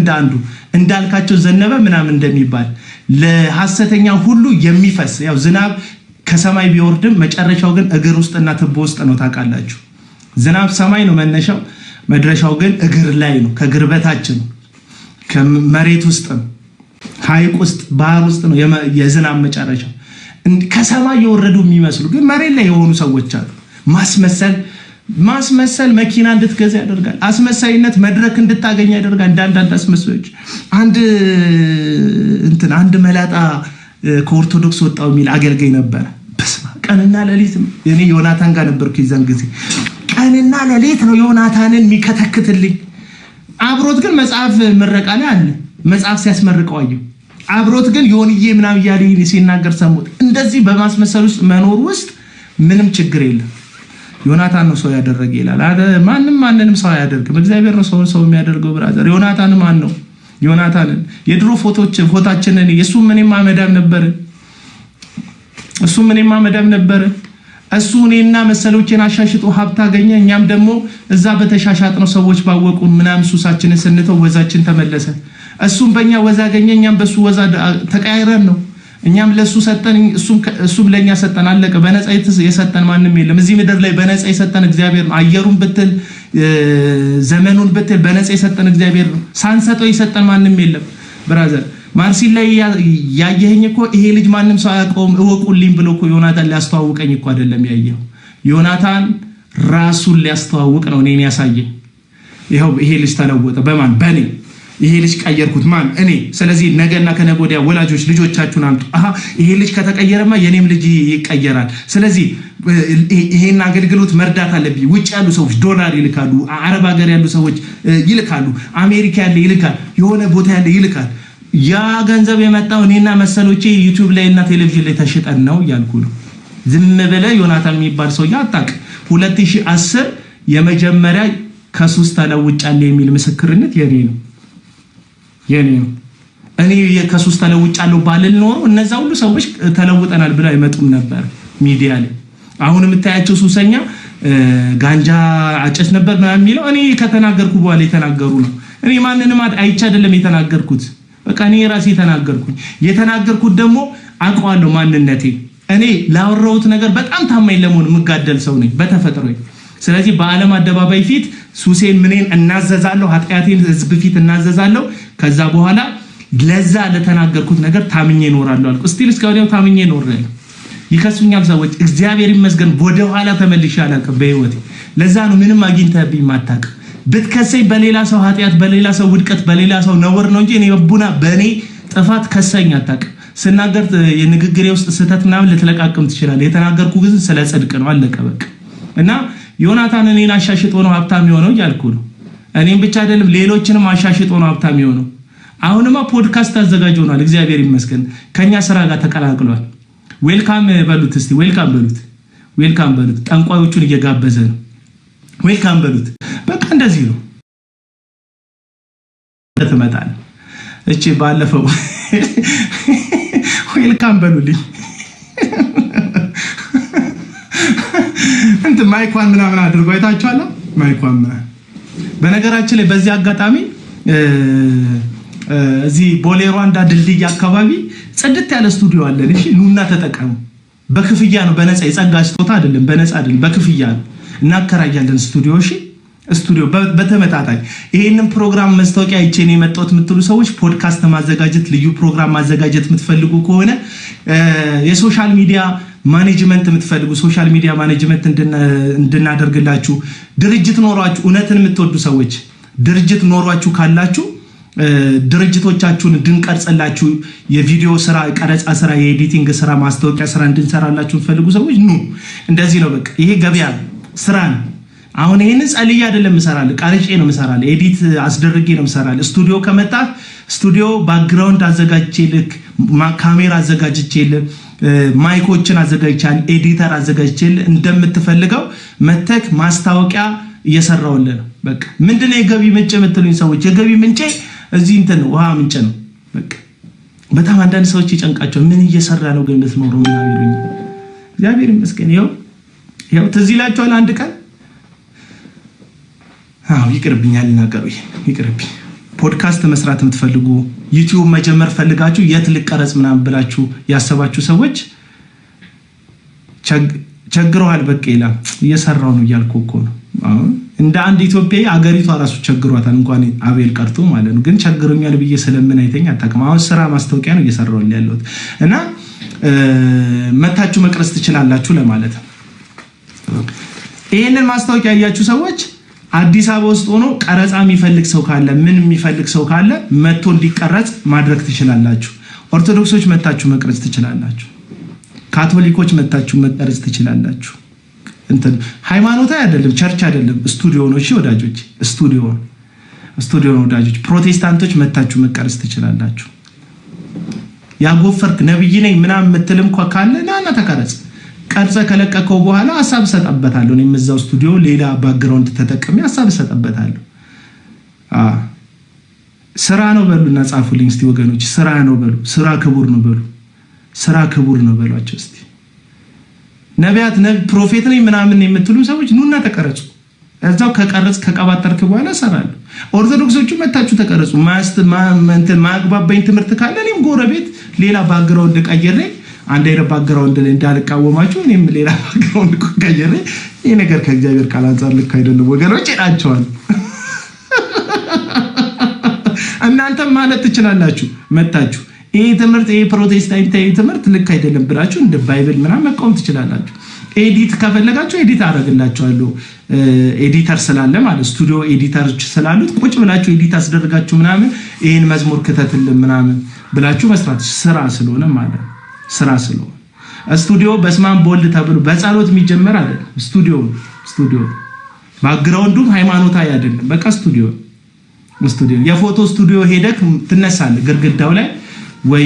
እንዳልካቸው ዘነበ ምናምን እንደሚባል ለሐሰተኛ ሁሉ የሚፈስ ያው ዝናብ ከሰማይ ቢወርድም መጨረሻው ግን እግር ውስጥና ትቦ ውስጥ ነው። ታውቃላችሁ ዝናብ ሰማይ ነው መነሻው፣ መድረሻው ግን እግር ላይ ነው፣ ከእግር በታች ነው፣ ከመሬት ውስጥ ነው፣ ሐይቅ ውስጥ ባህር ውስጥ ነው የዝናብ መጨረሻው። ከሰማይ የወረዱ የሚመስሉ ግን መሬት ላይ የሆኑ ሰዎች አሉ። ማስመሰል ማስመሰል መኪና እንድትገዛ ያደርጋል። አስመሳይነት መድረክ እንድታገኝ ያደርጋል። አንዳንድ አስመሳዮች አንድ መላጣ ከኦርቶዶክስ ወጣው የሚል አገልጋይ ነበር። በስመ አብ ቀንና ሌሊት እኔ ዮናታን ጋር ነበርኩ ይዛን ጊዜ ቀንና ሌሊት ነው ዮናታንን የሚከተክትልኝ። አብሮት ግን መጽሐፍ ምረቃ ላይ አለ መጽሐፍ ሲያስመርቀው አየሁ። አብሮት ግን ዮንዬ ምናምን እያለ ሲናገር ሰሙት። እንደዚህ በማስመሰል ውስጥ መኖር ውስጥ ምንም ችግር የለም። ዮናታን ነው ሰው ያደረገ ይላል። ማንንም ሰው አያደርግም። እግዚአብሔር ነው ሰው የሚያደርገው። ብራዘር ዮናታን ማን ነው? ዮናታንን የድሮ ፎቶዎቻችንን የሱም እኔማ መዳም ነበር። እሱ እኔና መሰሎቼን አሻሽጦ ሀብት አገኘ። እኛም ደግሞ እዛ በተሻሻጥ ነው ሰዎች ባወቁን ምናምን ሱሳችንን ስንተው ወዛችን ተመለሰ። እሱም በእኛ ወዛ አገኘ፣ እኛም በሱ ወዛ ተቀያይረን ነው። እኛም ለሱ ሰጠን፣ እሱም ለኛ ሰጠን። አለቀ። በነፃ የሰጠን ማንም የለም እዚህ ምድር ላይ። በነፃ የሰጠን እግዚአብሔር ነው። አየሩን ብትል ዘመኑን ብትል በነፃ የሰጠን እግዚአብሔር ነው። ሳንሰጠው የሰጠን ማንም የለም ብራዘር። ማርሲል ላይ ያየኸኝ እኮ ይሄ ልጅ ማንም ሰው አያውቀውም እወቁልኝ ብሎ እኮ ዮናታን ሊያስተዋውቀኝ እኮ አይደለም ያየው። ዮናታን ራሱን ሊያስተዋውቅ ነው እኔን ያሳየኝ። ይሄ ልጅ ተለወጠ። በማን? በእኔ። ይሄ ልጅ ቀየርኩት ማን? እኔ። ስለዚህ ነገና ከነገ ወዲያ ወላጆች ልጆቻችሁን አምጡ። ይሄ ልጅ ከተቀየረማ የኔም ልጅ ይቀየራል። ስለዚህ ይሄን አገልግሎት መርዳት አለብኝ። ውጭ ያሉ ሰዎች ዶላር ይልካሉ፣ አረብ ሀገር ያሉ ሰዎች ይልካሉ፣ አሜሪካ ያለ ይልካል፣ የሆነ ቦታ ያለ ይልካል። ያ ገንዘብ የመጣው እኔና መሰሎቼ ዩቲዩብ ላይ እና ቴሌቪዥን ላይ ተሽጠን ነው እያልኩ ነው። ዝም ብለህ ዮናታን የሚባል ሰው አታውቅም። 2010 የመጀመሪያ ከሱስ ተለውጫለሁ የሚል ምስክርነት የኔ ነው። እኔ ከሱስ ተለውጫለሁ ባልል ኖሮ እነዛ ሁሉ ሰዎች ተለውጠናል ብለው አይመጡም ነበር ሚዲያ ላይ። አሁን የምታያቸው ሱሰኛ ጋንጃ አጨስ ነበር ነው የሚለው እኔ ከተናገርኩ በኋላ የተናገሩ ነው። እኔ ማንንም አይቻ አይደለም የተናገርኩት። በቃ እኔ ራሴ የተናገርኩት ደግሞ አውቀዋለሁ ማንነቴ። እኔ ላወራሁት ነገር በጣም ታማኝ ለመሆን የምጋደል ሰው ነኝ በተፈጥሮዬ። ስለዚህ በዓለም አደባባይ ፊት ሱሴን ምንን እናዘዛለሁ፣ ኃጢአቴን ህዝብ ፊት እናዘዛለሁ። ከዛ በኋላ ለዛ ለተናገርኩት ነገር ታምኜ እኖራለሁ አልኩ። ስቲል እስካሁን ታምኜ እኖራለሁ። ይከሱኛል ሰዎች፣ እግዚአብሔር ይመስገን ወደ ኋላ ተመልሼ አላውቅም በህይወቴ። ለዛ ነው ምንም አግኝተህብኝ ማታውቅ። ብትከሰኝ በሌላ ሰው ኃጢአት፣ በሌላ ሰው ውድቀት፣ በሌላ ሰው ነውር ነው እንጂ እኔ በቡና በእኔ ጥፋት ከሰኝ አታውቅም። ስናገር የንግግሬ ውስጥ ስህተት ምናምን ልትለቃቅም ትችላለህ። የተናገርኩ ግን ስለ ጽድቅ ነው። አለቀ በቃ። እና ዮናታን እኔን አሻሽጦ ነው ሀብታም የሆነው እያልኩ ነው። እኔም ብቻ አይደለም ሌሎችንም አሻሽጦ ነው ሀብታም የሆነው። አሁንማ ፖድካስት አዘጋጅ ሆኗል። እግዚአብሔር ይመስገን ከኛ ስራ ጋር ተቀላቅሏል። ዌልካም በሉት እስቲ፣ ዌልካም በሉት። ጠንቋዮቹን እየጋበዘ ነው። ዌልካም በሉት። በቃ እንደዚህ ነው። ተመጣጣኝ እቺ ባለፈው ዌልካም በሉልኝ ማይኳን ምናምን አድርጎ አይታችኋል። ማይኳን በነገራችን ላይ በዚህ አጋጣሚ እዚህ ቦሌ ሩዋንዳ ድልድይ አካባቢ ጽድት ያለ ስቱዲዮ አለን። እሺ ኑና ተጠቀሙ። በክፍያ ነው፣ በነፃ የጸጋ ስጦታ አይደለም፣ በነፃ አይደለም፣ በክፍያ ነው። እናከራያለን ስቱዲዮ። እሺ ስቱዲዮ በተመጣጣኝ። ይሄንን ፕሮግራም መስታወቂያ አይቼን የመጣሁት የምትሉ ሰዎች ፖድካስት ማዘጋጀት፣ ልዩ ፕሮግራም ማዘጋጀት የምትፈልጉ ከሆነ የሶሻል ሚዲያ ማኔጅመንት የምትፈልጉ ሶሻል ሚዲያ ማኔጅመንት እንድናደርግላችሁ፣ ድርጅት ኖሯችሁ እውነትን የምትወዱ ሰዎች ድርጅት ኖሯችሁ ካላችሁ ድርጅቶቻችሁን እንድንቀርጽላችሁ የቪዲዮ ስራ፣ ቀረጻ ስራ፣ የኤዲቲንግ ስራ፣ ማስታወቂያ ስራ እንድንሰራላችሁ የምትፈልጉ ሰዎች ኑ። እንደዚህ ነው በቃ። ይሄ ገበያ ስራ ነው። አሁን ይሄንን ጸልዬ አይደለም እሰራለሁ፣ ቀርጬ ነው እሰራለሁ፣ ኤዲት አስደርጌ ነው እሰራለሁ። ስቱዲዮ ከመጣ ስቱዲዮ ባክግራውንድ አዘጋጅቼልህ፣ ካሜራ አዘጋጅቼልህ፣ ማይኮችን አዘጋጅቻለሁ፣ ኤዲተር አዘጋጅቼልህ እንደምትፈልገው መተክ ማስታወቂያ እየሰራውልህ ነው። በቃ ምንድነው የገቢ ምንጭ የምትሉኝ ሰዎች፣ የገቢ ምንጭ እዚህ እንትን ውሃ ምንጭ ነው። በቃ በጣም አንዳንድ ሰዎች ይጨንቃቸው ምን እየሰራ ነው ግን የምትኖረው ምናምን ይሉኝ። እግዚአብሔር ይመስገን ይኸው ትዝ ይላችኋል አንድ ቀን ይቅርብኛል ልናገሩ፣ ይቅርብኝ። ፖድካስት መስራት የምትፈልጉ ዩቲዩብ መጀመር ፈልጋችሁ የት ልቀረጽ ምናምን ብላችሁ ያሰባችሁ ሰዎች ቸግረዋል። በቃ ይላል እየሰራው ነው እያልኩ እኮ ነው። አሁን እንደ አንድ ኢትዮጵያዊ አገሪቷ ራሱ ቸግሯታል፣ እንኳን አቤል ቀርቶ ማለት ነው። ግን ቸግሮኛል ብዬ ስለምን አይተኝ አታውቅም። አሁን ስራ ማስታወቂያ ነው እየሰራው ያለሁት እና መታችሁ መቅረጽ ትችላላችሁ ለማለት ነው። ይሄንን ማስታወቂያ ያያችሁ ሰዎች አዲስ አበባ ውስጥ ሆኖ ቀረጻ የሚፈልግ ሰው ካለ ምን የሚፈልግ ሰው ካለ መጥቶ እንዲቀረጽ ማድረግ ትችላላችሁ። ኦርቶዶክሶች መታችሁ መቅረጽ ትችላላችሁ። ካቶሊኮች መታችሁ መቀረጽ ትችላላችሁ። እንትን ሃይማኖታዊ አይደለም፣ ቸርች አይደለም፣ ስቱዲዮ ነው። እሺ ወዳጆች፣ ስቱዲዮ ነው ወዳጆች። ፕሮቴስታንቶች መታችሁ መቀረጽ ትችላላችሁ። ያጎፈርክ ነብይ ነኝ ምናምን የምትልም ካለ ናና ተቀረጽ። ቀርጸ ከለቀቀው በኋላ ሐሳብ ሰጠበታለሁ። እኔም እዛው ስቱዲዮ ሌላ ባክግራውንድ ተጠቅሜ ሐሳብ ሰጠበታለሁ። ስራ ነው በሉና ጻፉልኝ እስቲ ወገኖች። ስራ ነው በሉ። ስራ ክቡር ነው በሉ። ስራ ክቡር ነው በሏቸው እስቲ። ነቢያት ፕሮፌት ነኝ ምናምን የምትሉ ሰዎች ኑና ተቀረጹ። እዛው ከቀረጽ ከቀባጠርክ በኋላ ሰራለሁ። ኦርቶዶክሶቹ መታችሁ ተቀረጹ። ማግባባኝ ትምህርት ካለ እኔም ጎረቤት ሌላ ባክግራውንድ ቀይሬ አንድ አይነት ባክግራውንድ ላይ እንዳልቃወማችሁ እኔም ሌላ ባክግራውንድ ቀይሬ ይሄ ነገር ከእግዚአብሔር ቃል አንፃር ልክ አይደለም ወገኖች ይላቸዋል። እናንተም ማለት ትችላላችሁ መታችሁ ይሄ ትምህርት ይሄ ፕሮቴስታንታዊ ትምህርት ልክ አይደለም ብላችሁ እንደ ባይብል ምናምን መቃወም ትችላላችሁ። ኤዲት ከፈለጋችሁ ኤዲት አደርግላችኋለሁ። ኤዲተር ስላለ ማለት ስቱዲዮ ኤዲተሮች ስላሉት ቁጭ ብላችሁ ኤዲት አስደርጋችሁ ምናምን ይሄን መዝሙር ክተትልን ምናምን ብላችሁ መስራት ስራ ስለሆነ ማለት ስራ ስለሆነ ስቱዲዮ በስማን ቦልድ ተብሎ በጸሎት የሚጀመር አይደለም። ስቱዲዮ ባክግራውንዱም ሃይማኖታዊ አይደለም። በቃ ስቱዲዮ የፎቶ ስቱዲዮ ሄደክ ትነሳለህ። ግድግዳው ላይ ወይ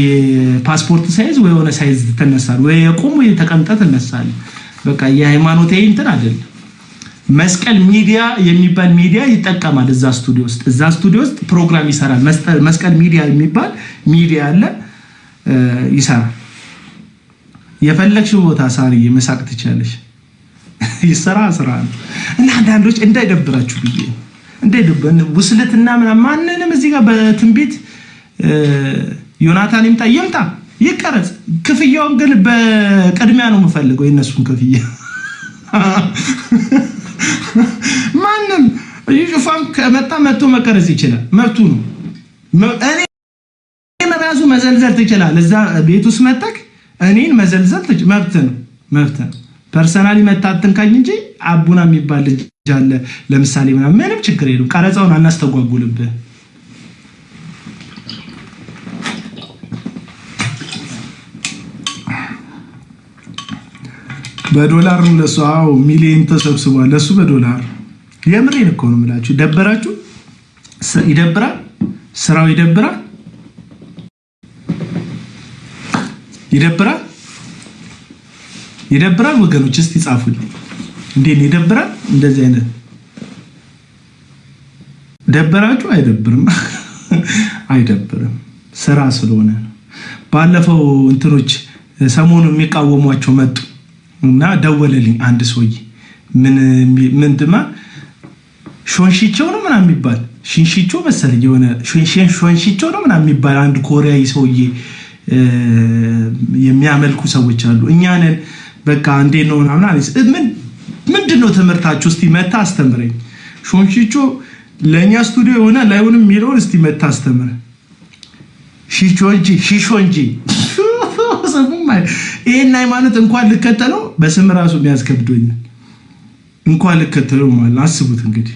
ፓስፖርት ሳይዝ ወይ የሆነ ሳይዝ ትነሳለህ፣ ወይ የቆም ወይ ተቀምጠህ ትነሳለህ። በቃ የሃይማኖታዊ እንትን አይደለም። መስቀል ሚዲያ የሚባል ሚዲያ ይጠቀማል እዛ ስቱዲዮ ውስጥ ፕሮግራም ይሰራል። መስቀል ሚዲያ የሚባል ሚዲያ አለ፣ ይሰራል። የፈለግሽው ቦታ ሳርዬ መሳቅ ትችላለሽ። ይሰራ ስራ ነው። እና አንዳንዶች እንዳይደብራችሁ ብዬ ውስልትና ምናምን ማንንም እዚህ ጋር በትንቢት ዮናታን ይምጣ ይቀረጽ። ክፍያውን ግን በቅድሚያ ነው የምፈልገው፣ የነሱን ክፍያ። ማንም ይጩፋም ከመጣ መጥቶ መቀረጽ ይችላል፣ መብቱ ነው። እኔ ራሱ መዘልዘል ትችላለህ። እዛ ቤት ውስጥ መጣክ እኔን መዘልዘል መብት ነው። ፐርሰናሊ መታተንካኝ እንጂ አቡና የሚባል ልጅ አለ ለምሳሌ ምንም ችግር የለም። ቀረጻውን አናስተጓጉልብህ። በዶላር ነው ለሱ። አዎ ሚሊዮን ተሰብስቧል ለሱ በዶላር። የምሬን እኮ ነው የምላችሁ። ደበራችሁ? ይደብራል፣ ስራው ይደብራል። ወገኖች እስቲ ጻፉልኝ። እንዴት ይደብራል? እንደዚህ አይነት ደበራችሁ? አይደብርም። አይደብርም፣ ስራ ስለሆነ ነው። ባለፈው እንትኖች ሰሞኑ የሚቃወሟቸው መጡ እና ደወለልኝ አንድ ሰውዬ። ምንድማ ሾንሺቾ ነው ምናምን የሚባል ሽንሺቾ መሰለኝ የሆነ ሾንሺቾ ነው ምናምን የሚባል አንድ ኮሪያዊ ሰውዬ የሚያመልኩ ሰዎች አሉ። እኛንን በቃ እንዴት ነው ምናምን ምንድነው ትምህርታችሁ? እስቲ መታ አስተምረኝ። ሾንሺቾ ለኛ ስቱዲዮ የሆነ ላይሆንም የሚለውን እስቲ መታ አስተምረ። ሺሾንጂ ይሄን ሃይማኖት እንኳን ልከተለው በስም ራሱ የሚያስከብዶኛል። እንኳን ልከተለው ማለት አስቡት እንግዲህ።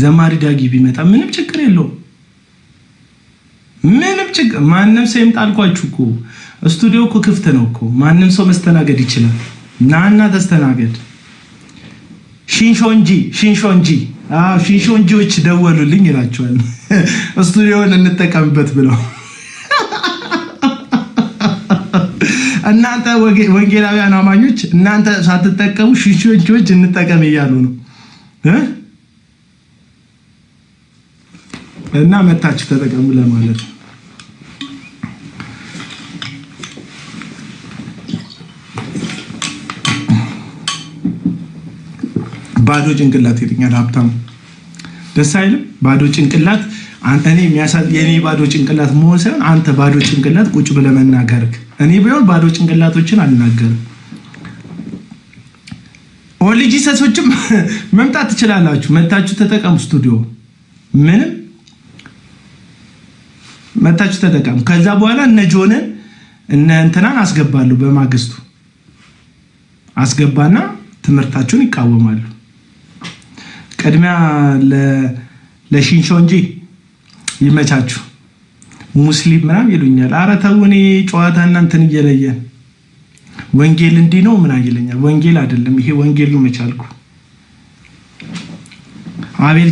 ዘማሪ ዳጊ ቢመጣ ምንም ችግር የለውም። ምንም ችግር ማንም ሰው ይምጣ አልኳችሁ እኮ። ስቱዲዮ እኮ ክፍት ነው እኮ። ማንም ሰው መስተናገድ ይችላል። ናና ተስተናገድ። ሽንሾንጂዎች ደወሉልኝ ይላቸዋል። ስቱዲዮን እንጠቀምበት ብለው። እናንተ ወንጌላውያን አማኞች እናንተ ሳትጠቀሙ ሽንሾንጂዎች እንጠቀም እያሉ ነው እና መታችሁ ተጠቀሙ ለማለት ነው። ባዶ ጭንቅላት ይልኛል ሀብታሙ። ደስ አይልም? ባዶ ጭንቅላት እኔ የኔ ባዶ ጭንቅላት መሆን ሳይሆን አንተ ባዶ ጭንቅላት ቁጭ ብለህ መናገርክ። እኔ ቢሆን ባዶ ጭንቅላቶችን አልናገርም። ኦሊጂ ሰሶችም መምጣት ትችላላችሁ። መታችሁ ተጠቀሙ። ስቱዲዮ ምንም መታችሁ ተጠቀሙ። ከዛ በኋላ እነ ጆንን እነ እንትናን አስገባለሁ በማግስቱ አስገባና ትምርታቸውን ይቃወማሉ ቅድሚያ ለሽንሾ እንጂ ይመቻቹ ሙስሊም ምናም ይሉኛል አረ ተውኔ ጨዋታና እንትን እየለየን ወንጌል እንዲ ነው ምን አይለኛል ወንጌል አይደለም ይሄ ወንጌል ነው መቻልኩ አቤል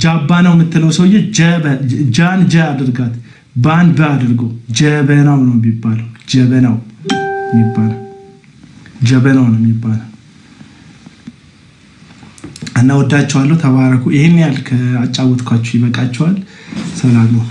ጃባናው የምትለው ሰውዬ ጃን አድርጋት ባን ባድርጎ ጀበናው ነው የሚባለው ጀበናው ነው የሚባለው እና ወዳቸዋለሁ ተባረኩ ይሄን ያልክ አጫውትኳችሁ ይበቃቸዋል ሰላም ነው